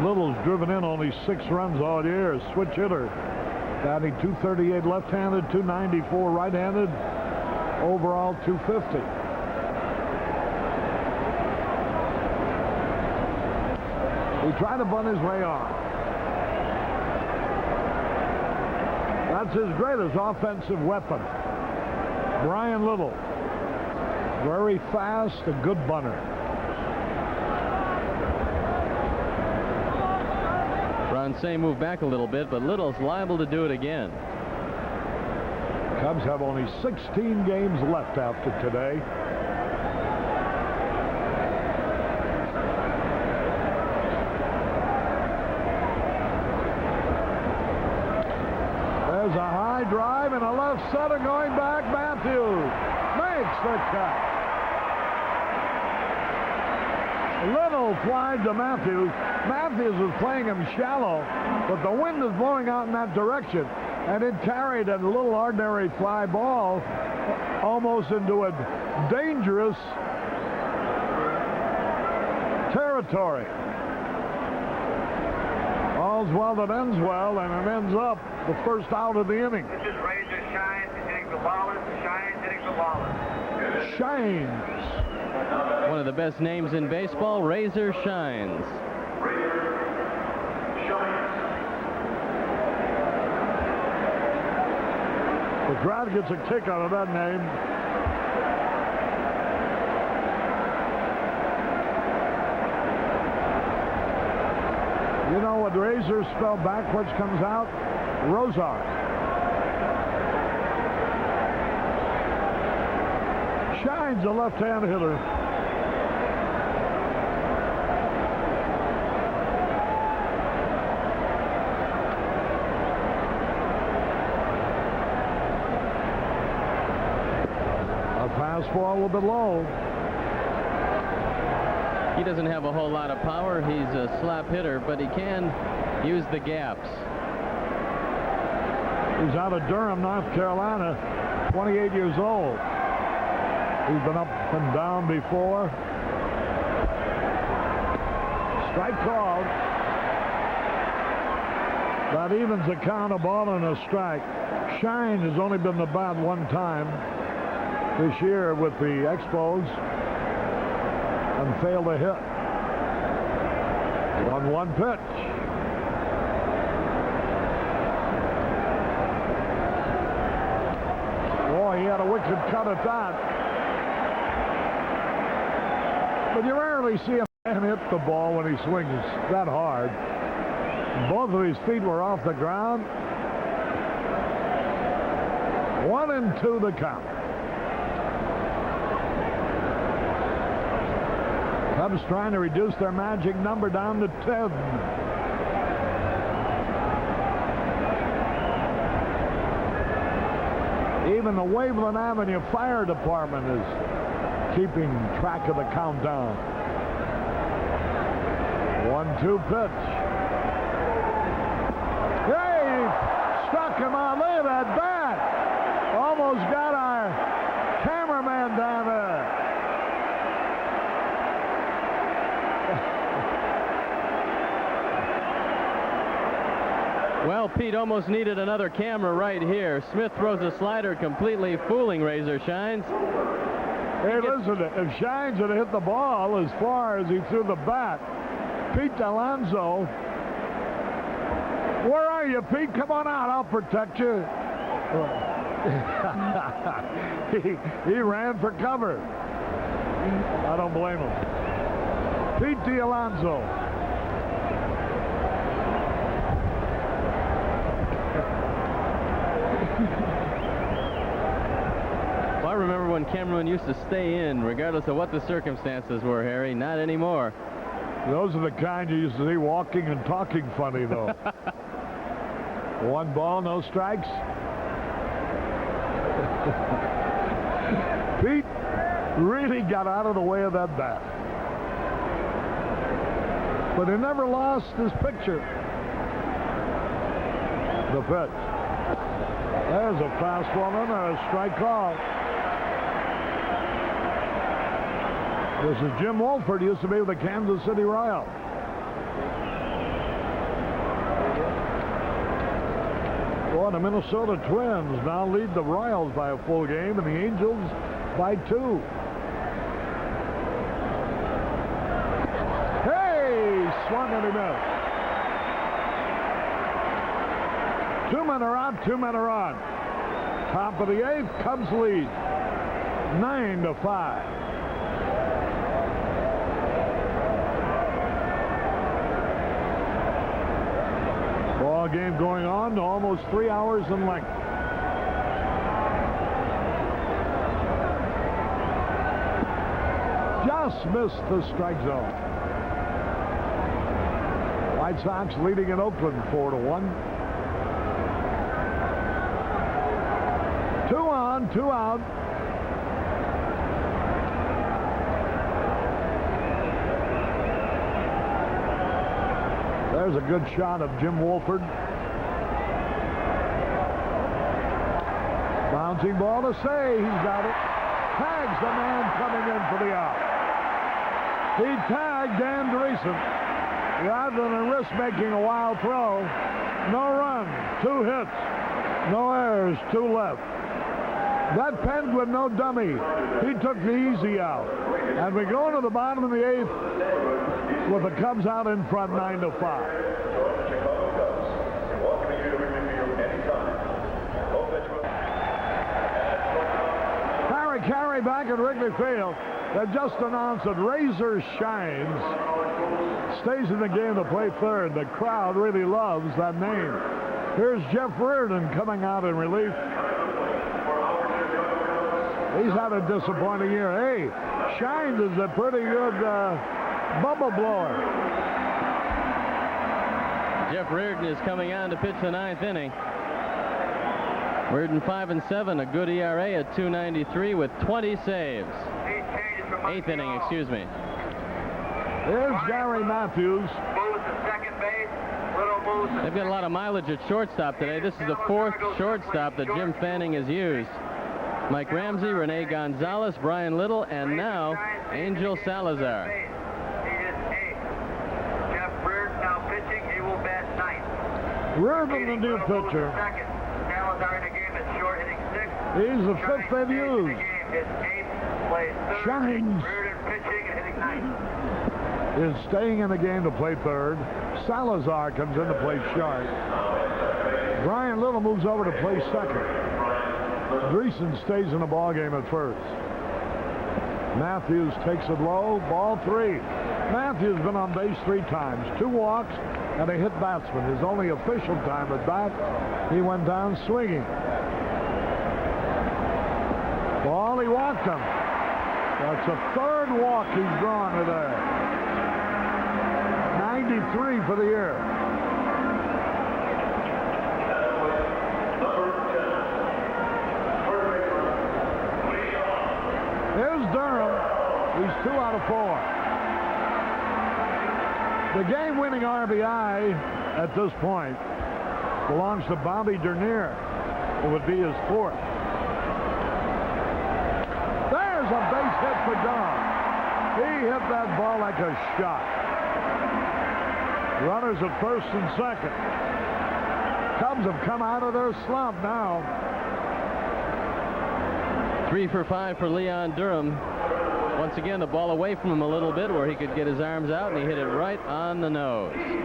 Little's driven in only 6 runs all year. Switch hitter. Batting .238 left-handed, .294 right-handed. overall 250. He tried to bunt his way on. That's his greatest offensive weapon. Brian Little. Very fast, a good bunter. Bronce moved back a little bit, but Little's liable to do it again. Cubs have only 16 games left after today. There's a high drive and a left center going back. Matthews makes the catch. Little fly to Matthews. Matthews was playing him shallow, but the wind is blowing out in that direction, and it carried a little ordinary fly ball almost into a dangerous territory. All's well that ends well, and it ends up the first out of the inning. This is Razor Shines hitting the Wallace. Shines hitting the Wallace. Shines. One of the best names in baseball, Razor Shines. The crowd gets a kick out of that name. You know what Razor spelled backwards comes out? Rosar. Shines, a left-hand hitter. Fastball a little bit low. He doesn't have a whole lot of power. He's a slap hitter, but he can use the gaps. He's out of Durham, North Carolina, 28 years old. He's been up and down before. Strike called. That evens the count, a ball and a strike. Shine has only been the bat one time this year with the Expos and failed to hit. 1-1 pitch. Boy, he had a wicked cut at that. But you rarely see a man hit the ball when he swings that hard. Both of his feet were off the ground. 1-2 the count. Cubs trying to reduce their magic number down to 10. Even the Waveland Avenue Fire Department is keeping track of the countdown. 1-2 pitch. Hey, struck him out. Look at that bat. Almost got our cameraman down there. Well, Pete almost needed another camera right here. Smith throws a slider completely fooling Razor Shines. Hey, listen, if Shines had hit the ball as far as he threw the bat, Pete Alonso, where are you, Pete? Come on out, I'll protect you. he ran for cover. I don't blame him. Pete D'Alonso. Well, I remember when cameramen used to stay in, regardless of what the circumstances were, Harry. Not anymore. Those are the kind you used to see walking and talking funny, though. 1 ball, no strikes. Pete really got out of the way of that bat. But he never lost his picture. The pitch. There's a fastball and a strike call. This is Jim Wolford, used to be with the Kansas City Royals. Well, the Minnesota Twins now lead the Royals by a full game, and the Angels by 2. Hey, swung and he missed. 2 men are out, 2 men are on. Top of the 8th, Cubs lead 9-5. Ball game going on to almost 3 hours in length. Just missed the strike zone. White Sox leading in Oakland 4-1. 2 on, 2 out. There's a good shot of Jim Wolford. Bouncing ball to Say. He's got it. Tags the man coming in for the out. He tagged Dan Dreesen. Rather than risk making a wild throw, no run, 2 hits, no errors, 2 left. That Penguin, no dummy. He took the easy out. And we go to the bottom of the 8th with the Cubs out in front 9-5. Carry back at Wrigley Field. They just announced that Razor Shines stays in the game to play third. The crowd really loves that name. Here's Jeff Reardon coming out in relief. He's had a disappointing year. Hey, Shines is a pretty good bubble blower. Jeff Reardon is coming on to pitch the 9th inning. Reardon 5-7, a good ERA at 2.93 with 20 saves. 8th inning, excuse me. Here's Gary Matthews. Moves to second base. Little moves. They've got a lot of mileage at shortstop today. This is the 4th shortstop that Jim Fanning has used. Mike Ramsey, Rene Gonzalez, Brian Little, and now Angel Salazar. He is 8th. Jeff Reardon now pitching. He will bat 9th. Reardon, the new pitcher. Second. Salazar in the game at short, hitting 6th. He's the 5th they've used. Shines Reardon pitching and hitting 9th. is staying in the game to play third. Salazar comes in to play short. Brian Little moves over to play second. Dreesen stays in the ball game at first. Matthews takes it low. Ball 3. Matthews been on base 3 times. 2 walks and a hit batsman. His only official time at bat, he went down swinging. Ball, he walked him. That's a 3rd walk he's drawn today. 93 for the year. Here's Durham. He's 2 out of 4. The game-winning RBI at this point belongs to Bobby Dernier. It would be his 4th. There's a base hit for Durham. He hit that ball like a shot. Runners at first and second. Cubs have come out of their slump now. 3 for 5 for Leon Durham. Once again, the ball away from him a little bit where he could get his arms out, and he hit it right on the nose. Here's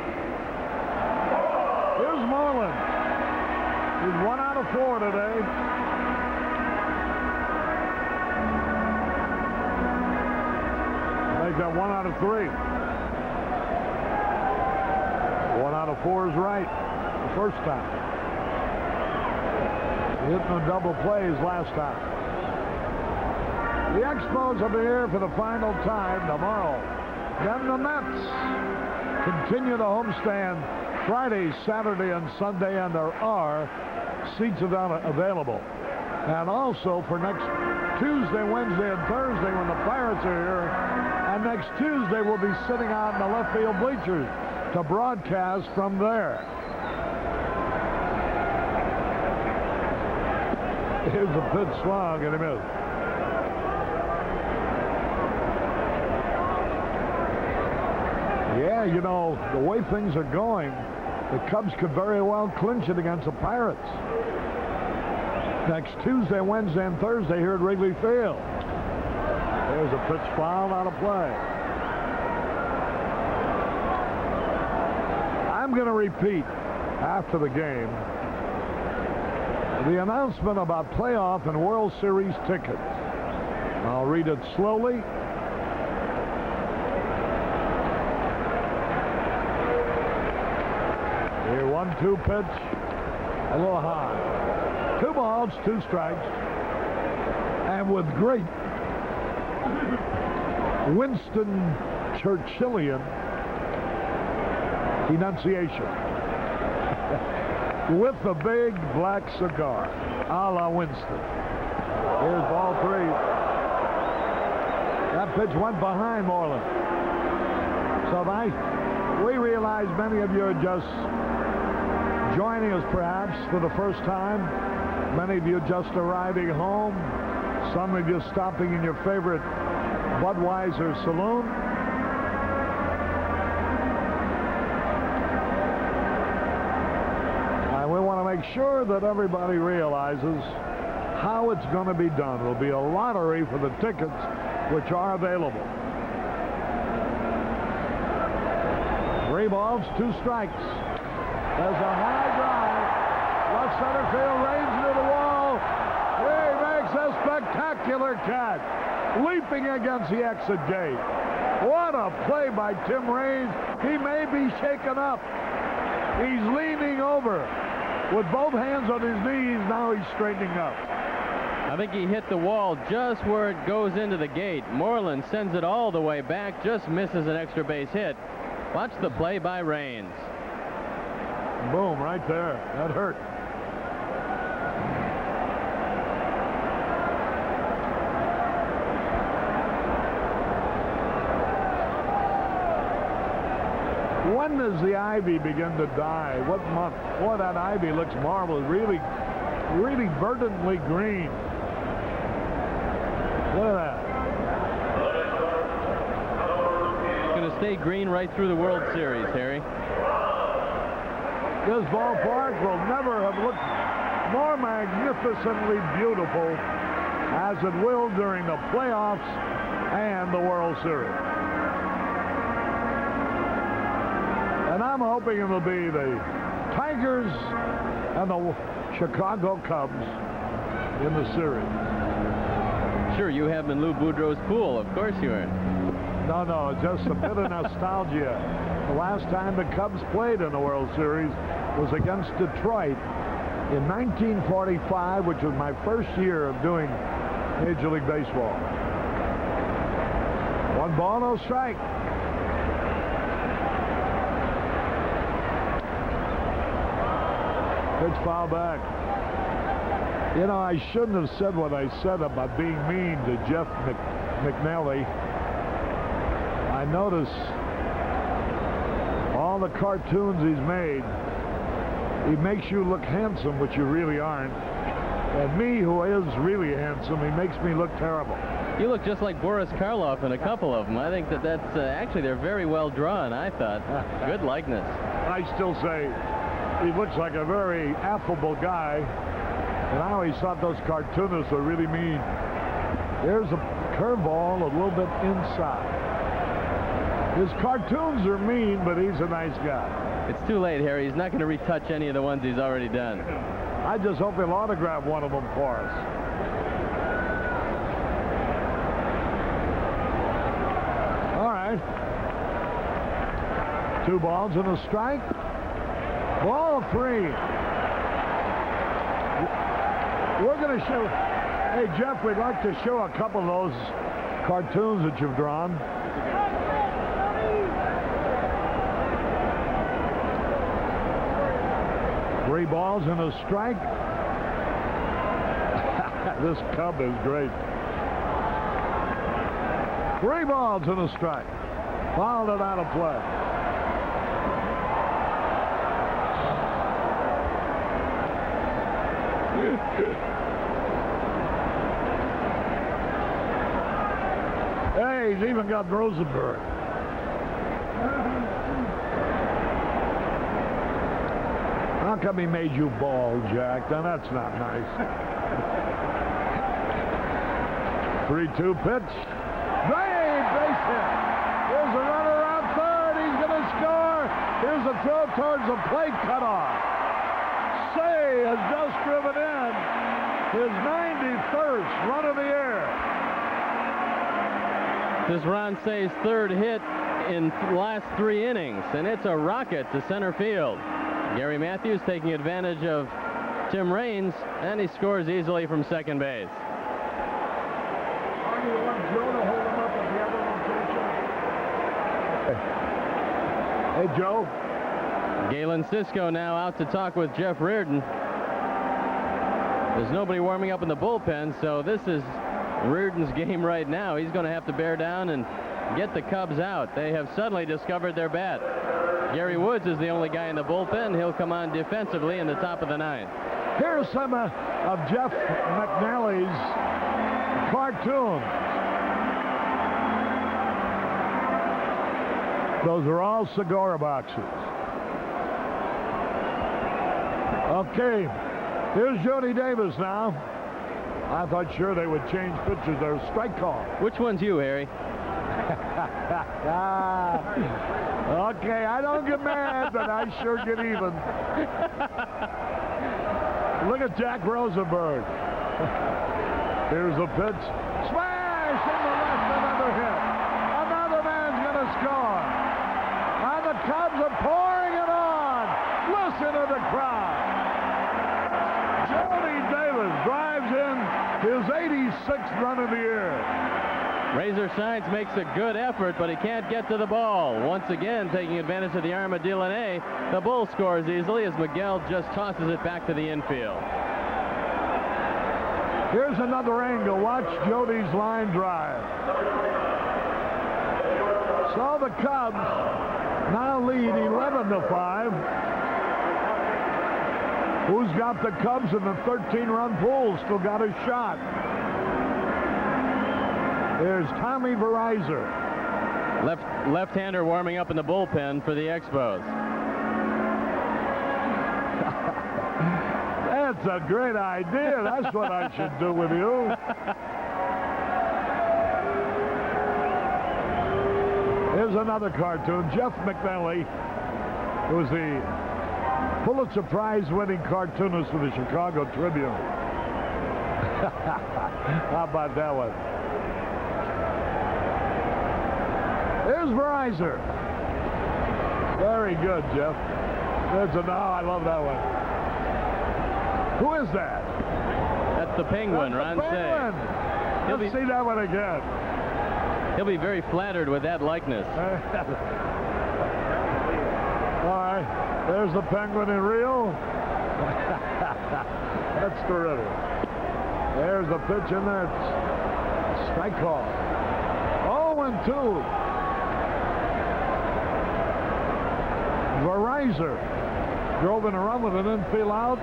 Moreland. He's 1 out of 4 today. Make that 1 out of 3. 1 out of 4 is right. The first time. He hit no double plays last time. The Expos will be here for the final time tomorrow. Then the Mets continue the homestand Friday, Saturday, and Sunday, and there are seats available. And also for next Tuesday, Wednesday, and Thursday when the Pirates are here. And next Tuesday, we'll be sitting out in the left field bleachers to broadcast from there. Here's a pitch swung and a miss. Yeah, you know, the way things are going, The Cubs could very well clinch it against the Pirates next Tuesday, Wednesday, and Thursday here at Wrigley Field. There's a pitch foul out of play. I'm going to repeat after the game the announcement about playoff and World Series tickets. I'll read it slowly. Here, 1-2 pitch, a little high. 2 balls, 2 strikes, and with great Winston Churchillian enunciation, with the big black cigar, a la Winston. Here's ball 3. That pitch went behind Moreland. So we realize many of you are just joining us perhaps for the first time. Many of you just arriving home. Some of you stopping in your favorite Budweiser saloon. And we want to make sure that everybody realizes how it's going to be done. There'll be a lottery for the tickets which are available. 3 balls, 2 strikes. There's a high drive. Left center field, range into the wall. He makes a spectacular catch, leaping against the exit gate. What a play by Tim Raines. He may be shaken up. He's leaning over with both hands on his knees. Now he's straightening up. I think he hit the wall just where it goes into the gate. Moreland sends it all the way back, just misses an extra base hit. Watch the play by Raines. Boom, right there. That hurt. When does the ivy begin to die? What month? Boy, that ivy looks marvelous. Really, really verdantly green. Look at that. It's going to stay green right through the World Series, Harry. This ballpark will never have looked more magnificently beautiful as it will during the playoffs and the World Series. And I'm hoping it'll be the Tigers and the Chicago Cubs in the series. Sure, you have in Lou Boudreau's pool. Of course you are. No, just a bit of nostalgia. The last time the Cubs played in the World Series was against Detroit in 1945, which was my first year of doing Major League Baseball. 1 ball, no strike. Pitch foul back. You know, I shouldn't have said what I said about being mean to Jeff McNally. I notice all the cartoons he's made, he makes you look handsome, which you really aren't. And me, who is really handsome, he makes me look terrible. You look just like Boris Karloff in a couple of them. I think that's actually, they're very well drawn, I thought. Good likeness. I still say he looks like a very affable guy. And I always thought those cartoonists were really mean. There's a curveball a little bit inside. His cartoons are mean, but he's a nice guy. It's too late, Harry. He's not going to retouch any of the ones he's already done. I just hope he'll autograph one of them for us. All right. 2 balls and a strike. Ball 3. We're going to show. Hey, Jeff, we'd like to show a couple of those cartoons that you've drawn. Three balls and a strike. This Cub is great. 3 balls and a strike. Fouled it out of play. Hey, he's even got Rosenberg. come he made you bald, Jack? Now, that's not nice. 3-2 pitch. Great base hit. Here's a runner around third. He's going to score. Here's a throw towards the plate cutoff. Say has just driven in his 91st run of the year. This is Ron Say's third hit in the last 3 innings, and it's a rocket to center field. Gary Matthews taking advantage of Tim Raines, and he scores easily from second base. Hey, Joe. Galen Cisco now out to talk with Jeff Reardon. There's nobody warming up in the bullpen, so this is Reardon's game right now. He's going to have to bear down and get the Cubs out. They have suddenly discovered their bat. Gary Woods is the only guy in the bullpen. He'll come on defensively in the top of the 9th. Here's some of Jeff McNally's cartoons. Those are all cigar boxes. Okay, here's Jody Davis now. I thought sure they would change pitchers. There's a strike call. Which one's you, Harry? Okay, I don't get mad, but I sure get even. Look at Jack Rosenberg. Here's a pitch. Smash in the left, another hit. Another man's going to score. And the Cubs are pouring it on. Listen to the crowd. Jody Davis drives in his 86th run of the year. Razor Science makes a good effort, but he can't get to the ball. Once again, taking advantage of the arm of Delaney, the Bull scores easily as Miguel just tosses it back to the infield. Here's another angle. Watch Jody's line drive. So the Cubs now lead 11-5. Who's got the Cubs in the 13-run pool? Still got a shot. There's Tommy Verizon. Left-hander warming up in the bullpen for the Expos. That's a great idea. That's what I should do with you. Here's another cartoon. Jeff McNally, who was the Pulitzer Prize-winning cartoonist for the Chicago Tribune. How about that one? There's Verizon. Very good, Jeff. There's a, I love that one. Who is that? That's the Penguin, Ron Say. Let's see that one again. He'll be very flattered with that likeness. All right, there's the Penguin in Rio. That's terrific. There's the pitch in there. Strike call. 0-2. Verizon drove in a run with an infield out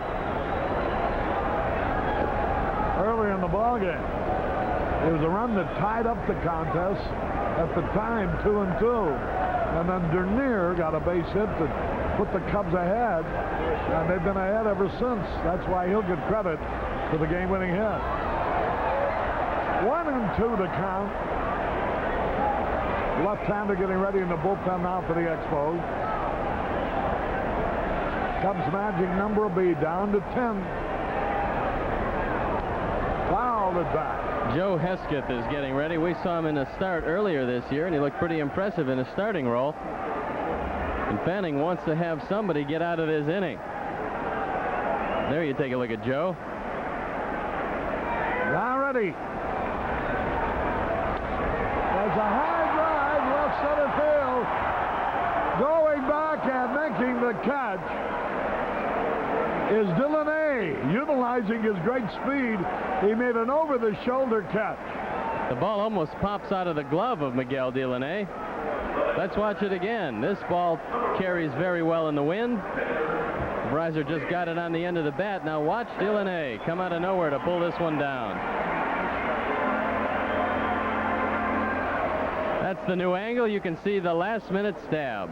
earlier in the ballgame. It was a run that tied up the contest at the time, 2-2. And then Dernier got a base hit that put the Cubs ahead, and they've been ahead ever since. That's why he'll get credit for the game-winning hit. 1-2 the count. Left-hander getting ready in the bullpen now for the Expos. Cubs magic number will be down to 10. Fouled it back. Joe Hesketh is getting ready. We saw him in a start earlier this year, and he looked pretty impressive in a starting role. And Fanning wants to have somebody get out of this inning. There you take a look at Joe. Now ready. There's a high drive left center field. Going back and making the catch is Delaney. Utilizing his great speed, he made an over-the-shoulder catch. The ball almost pops out of the glove of Miguel Delaney. Let's watch it again. This ball carries very well in the wind. Verizon just got it on the end of the bat. Now watch Delaney come out of nowhere to pull this one down. That's the new angle. You can see the last-minute stab.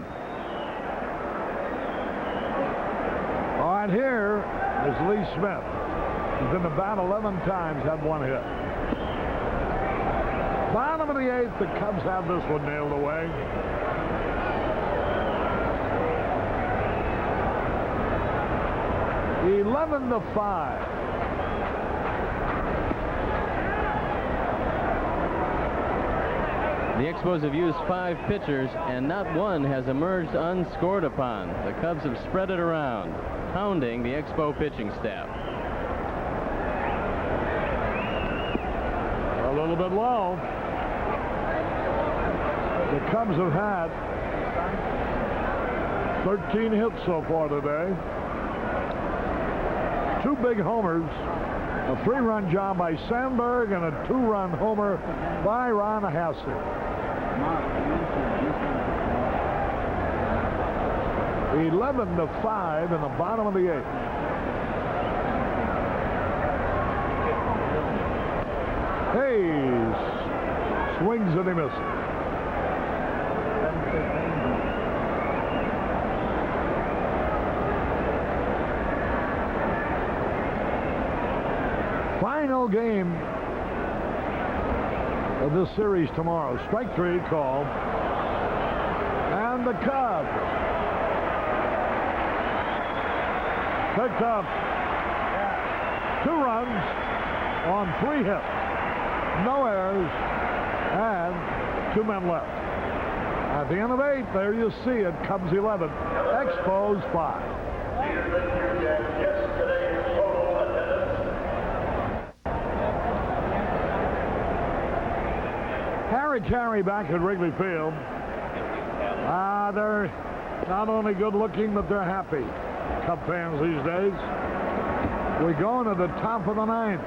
All Right here is Lee Smith. He's been to bat 11 times, had 1 hit. Bottom of the 8th, the Cubs have this one nailed away. (11-5). The Expos have used 5 pitchers, and not one has emerged unscored upon. The Cubs have spread it around, pounding the Expo pitching staff. A little bit low. The Cubs have had 13 hits so far today. 2 big homers, a 3-run job by Sandberg, and a 2-run homer by Ron Hassett. 11-5 in the bottom of the 8th. Hayes swings and he misses. Final game of this series tomorrow. Strike 3 called. And the Cubs picked up 2 runs on 3 hits. No errors and 2 men left. At the end of 8, there you see it. Cubs 11, Expos 5. Harry Carey back at Wrigley Field. They're not only good looking, but they're happy. Cub fans these days. We go into the top of the 9th.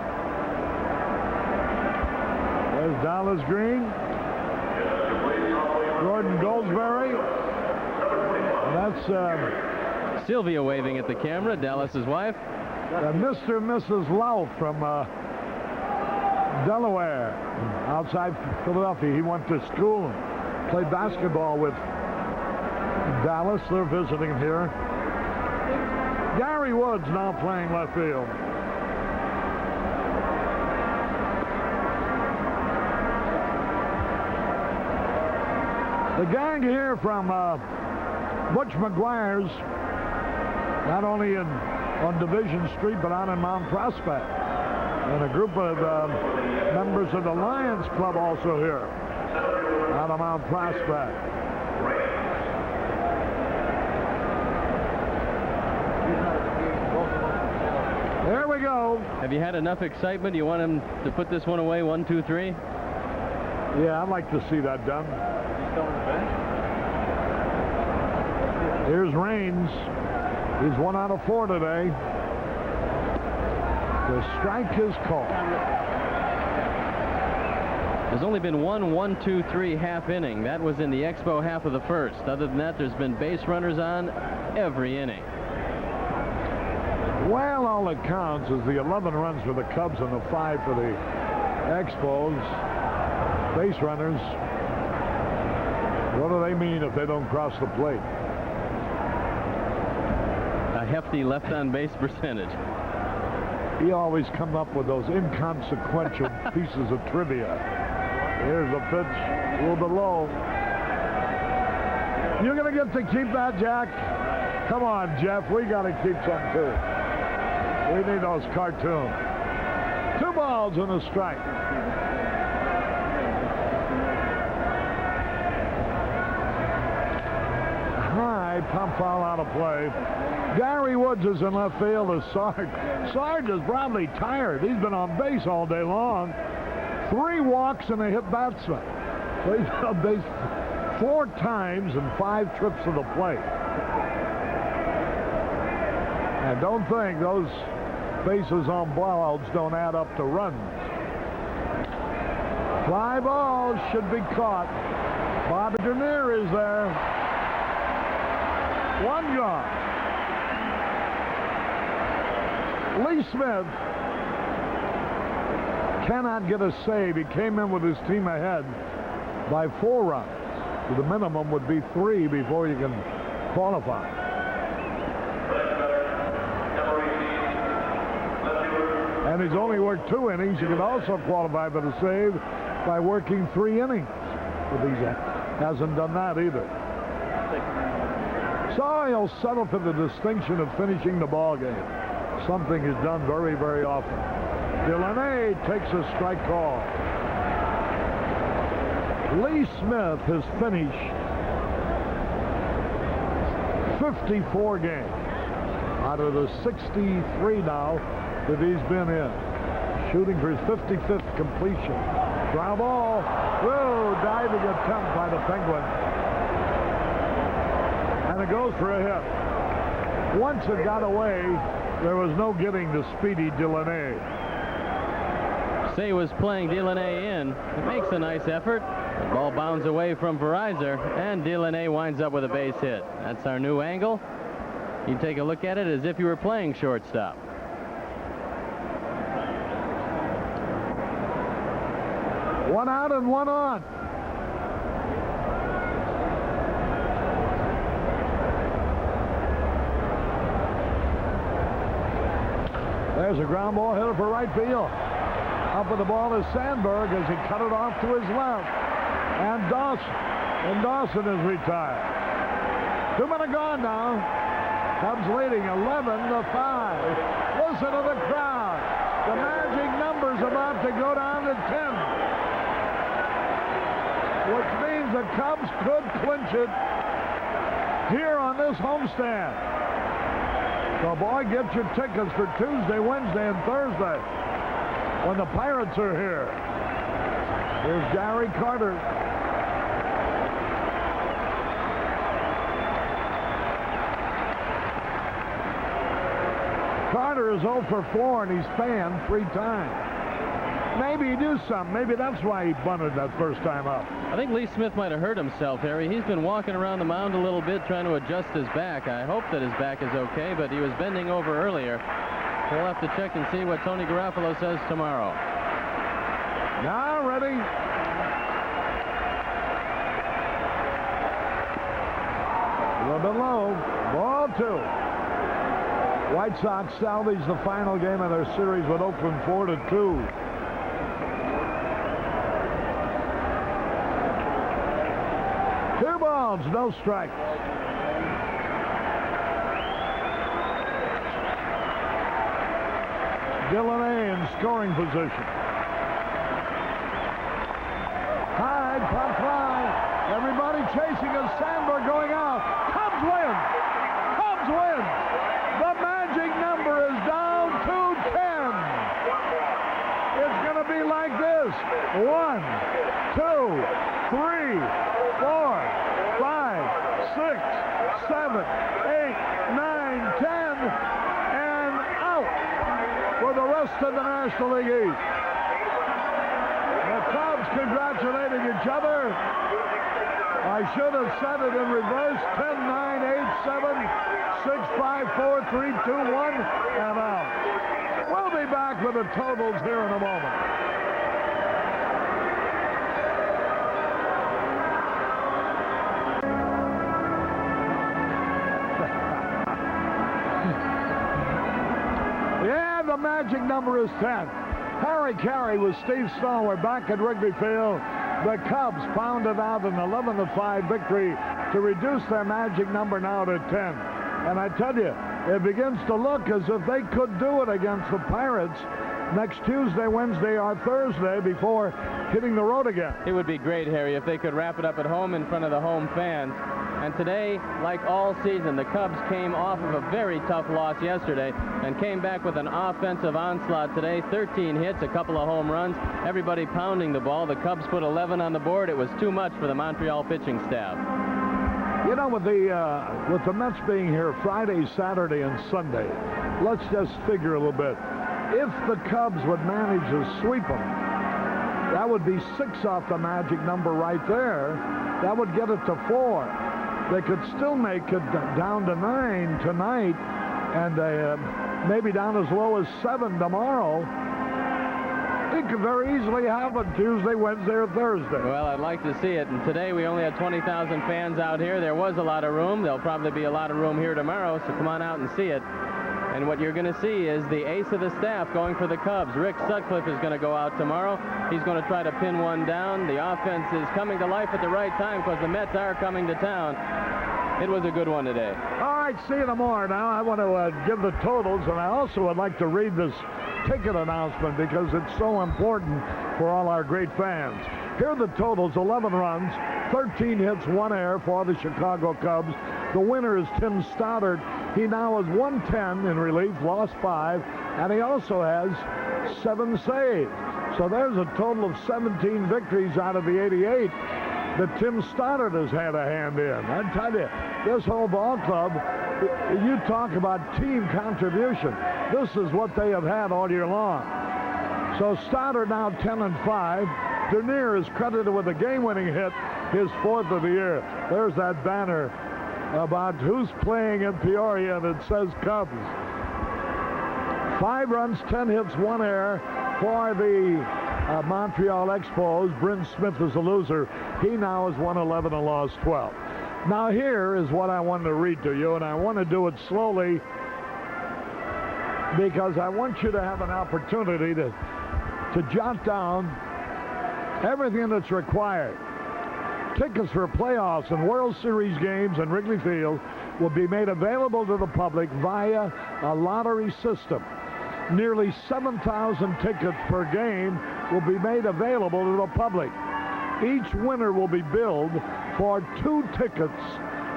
There's Dallas Green, Jordan Goldsberry. That's Sylvia waving at the camera, Dallas's wife. Mr. and Mrs. Louth from Delaware, outside Philadelphia. He went to school and played basketball with Dallas. They're visiting here. Gary Woods now playing left field. The gang here from Butch McGuire's, not only on Division Street, but out in Mount Prospect. And a group of members of the Lions Club also here, out of Mount Prospect. There we go. Have you had enough excitement? You want him to put this one away, 1, 2, 3? Yeah, I'd like to see that done. Here's Raines. He's 1 out of 4 today. The strike is called. There's only been one 1, 2, 3 half inning. That was in the Expo half of the first. Other than that, there's been base runners on every inning. Well, all that counts is the 11 runs for the Cubs and the 5 for the Expos. Base runners. What do they mean if they don't cross the plate? A hefty left-on-base percentage. He always comes up with those inconsequential pieces of trivia. Here's a pitch, a little bit low. You're going to get to keep that, Jack? Come on, Jeff, we got to keep some too. We need those cartoons. 2 balls and a strike. High pump foul out of play. Gary Woods is in left field as Sarge. Sarge is probably tired. He's been on base all day long. 3 walks and a hit batsman. So he's been on base 4 times and 5 trips to the plate. And don't think those bases on blowouts don't add up to runs. Fly ball should be caught. Bobby Dernier is there. 1 gone. Lee Smith cannot get a save. He came in with his team ahead by 4 runs. So the minimum would be 3 before you can qualify. and he's only worked 2 innings. He could also qualify for the save by working 3 innings. But he hasn't done that either. So he'll settle for the distinction of finishing the ball game, something he's done very, very often. Delaney takes a strike call. Lee Smith has finished 54 games out of the 63 now that he's been in, shooting for his 55th completion. Ground ball. Whoa, diving attempt by the Penguin. And it goes for a hit. Once it got away, there was no getting the speedy Delaney. Say was playing Delaney in. It makes a nice effort. The ball bounds away from Verizor, and Delaney winds up with a base hit. That's our new angle. You take a look at it as if you were playing shortstop. One out and one on. There's a ground ball headed for right field. Up with the ball is Sandberg as he cut it off to his left. And Dawson is retired. 2 minutes gone now. Cubs leading 11-5. Listen to the crowd. The magic number's about to go down to 10. Which means the Cubs could clinch it here on this homestand. So, boy, get your tickets for Tuesday, Wednesday, and Thursday when the Pirates are here. Here's Gary Carter. Carter is 0 for 4, and he's fanned 3 times. Maybe he do something. Maybe that's why he bunted that first time up. I think Lee Smith might have hurt himself, Harry. He's been walking around the mound a little bit trying to adjust his back. I hope that his back is okay, but he was bending over earlier. We'll have to check and see what Tony Garofalo says tomorrow. Now ready. A little bit low. Ball 2. White Sox salvage the final game of their series with Oakland 4-2. Two balls, no strikes. Delaney in scoring position. High, pop fly. Everybody chasing a Sandberg going out. Cubs win. Cubs win. The magic number is down to 10. It's going to be like this. 1, 2, 3, 4, 5, 6, 7, 8, 9, 10, and out for the rest of the National League East. The Cubs congratulating each other. I should have said it in reverse. 10, 9, 8, 7, 6, 5, 4, 3, 2, 1, and out. We'll be back with the totals here in a moment. Yeah, the magic number is 10. Harry Carey with Steve Stone. We're back at Wrigley Field. The Cubs pounded out an 11-5 victory to reduce their magic number now to 10. And I tell you, it begins to look as if they could do it against the Pirates next Tuesday, Wednesday, or Thursday before hitting the road again. It would be great, Harry, if they could wrap it up at home in front of the home fans. And today, like all season, the Cubs came off of a very tough loss yesterday and came back with an offensive onslaught today. 13 hits, a couple of home runs, everybody pounding the ball. The Cubs put 11 on the board. It was too much for the Montreal pitching staff. You know, with the Mets being here Friday, Saturday, and Sunday, let's just figure a little bit. If the Cubs would manage to sweep them, that would be 6 off the magic number right there. That would get it to 4. They could still make it down to 9 tonight and maybe down as low as 7 tomorrow. It could very easily happen Tuesday, Wednesday, or Thursday. Well, I'd like to see it. And today we only had 20,000 fans out here. There was a lot of room. There'll probably be a lot of room here tomorrow, so come on out and see it. And what you're going to see is the ace of the staff going for the Cubs. Rick Sutcliffe is going to go out tomorrow. He's going to try to pin one down. The offense is coming to life at the right time because the Mets are coming to town. It was a good one today. All right, see you tomorrow. Now I want to give the totals, and I also would like to read this ticket announcement because it's so important for all our great fans. Here are the totals: 11 runs, 13 hits, 1 error for the Chicago Cubs. The winner is Tim Stoddard. He now has 110 in relief, lost 5, and he also has 7 saves. So there's a total of 17 victories out of the 88 that Tim Stoddard has had a hand in. I tell you, this whole ball club, you talk about team contribution. This is what they have had all year long. So Stoddard now 10-5. Dernier is credited with a game-winning hit, his 4th of the year. There's that banner about who's playing in Peoria, and it says Cubs. 5 runs, 10 hits, 1 error for the Montreal Expos. Bryn Smith is a loser. He now has won 11 and lost 12. Now here is what I wanted to read to you, and I want to do it slowly because I want you to have an opportunity to jot down everything that's required. Tickets for playoffs and World Series games in Wrigley Field will be made available to the public via a lottery system. Nearly 7,000 tickets per game will be made available to the public. Each winner will be billed for 2 tickets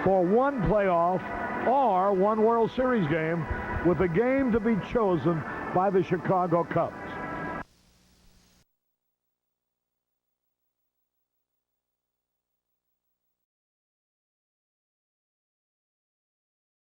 for 1 playoff or 1 World Series game, with the game to be chosen by the Chicago Cubs.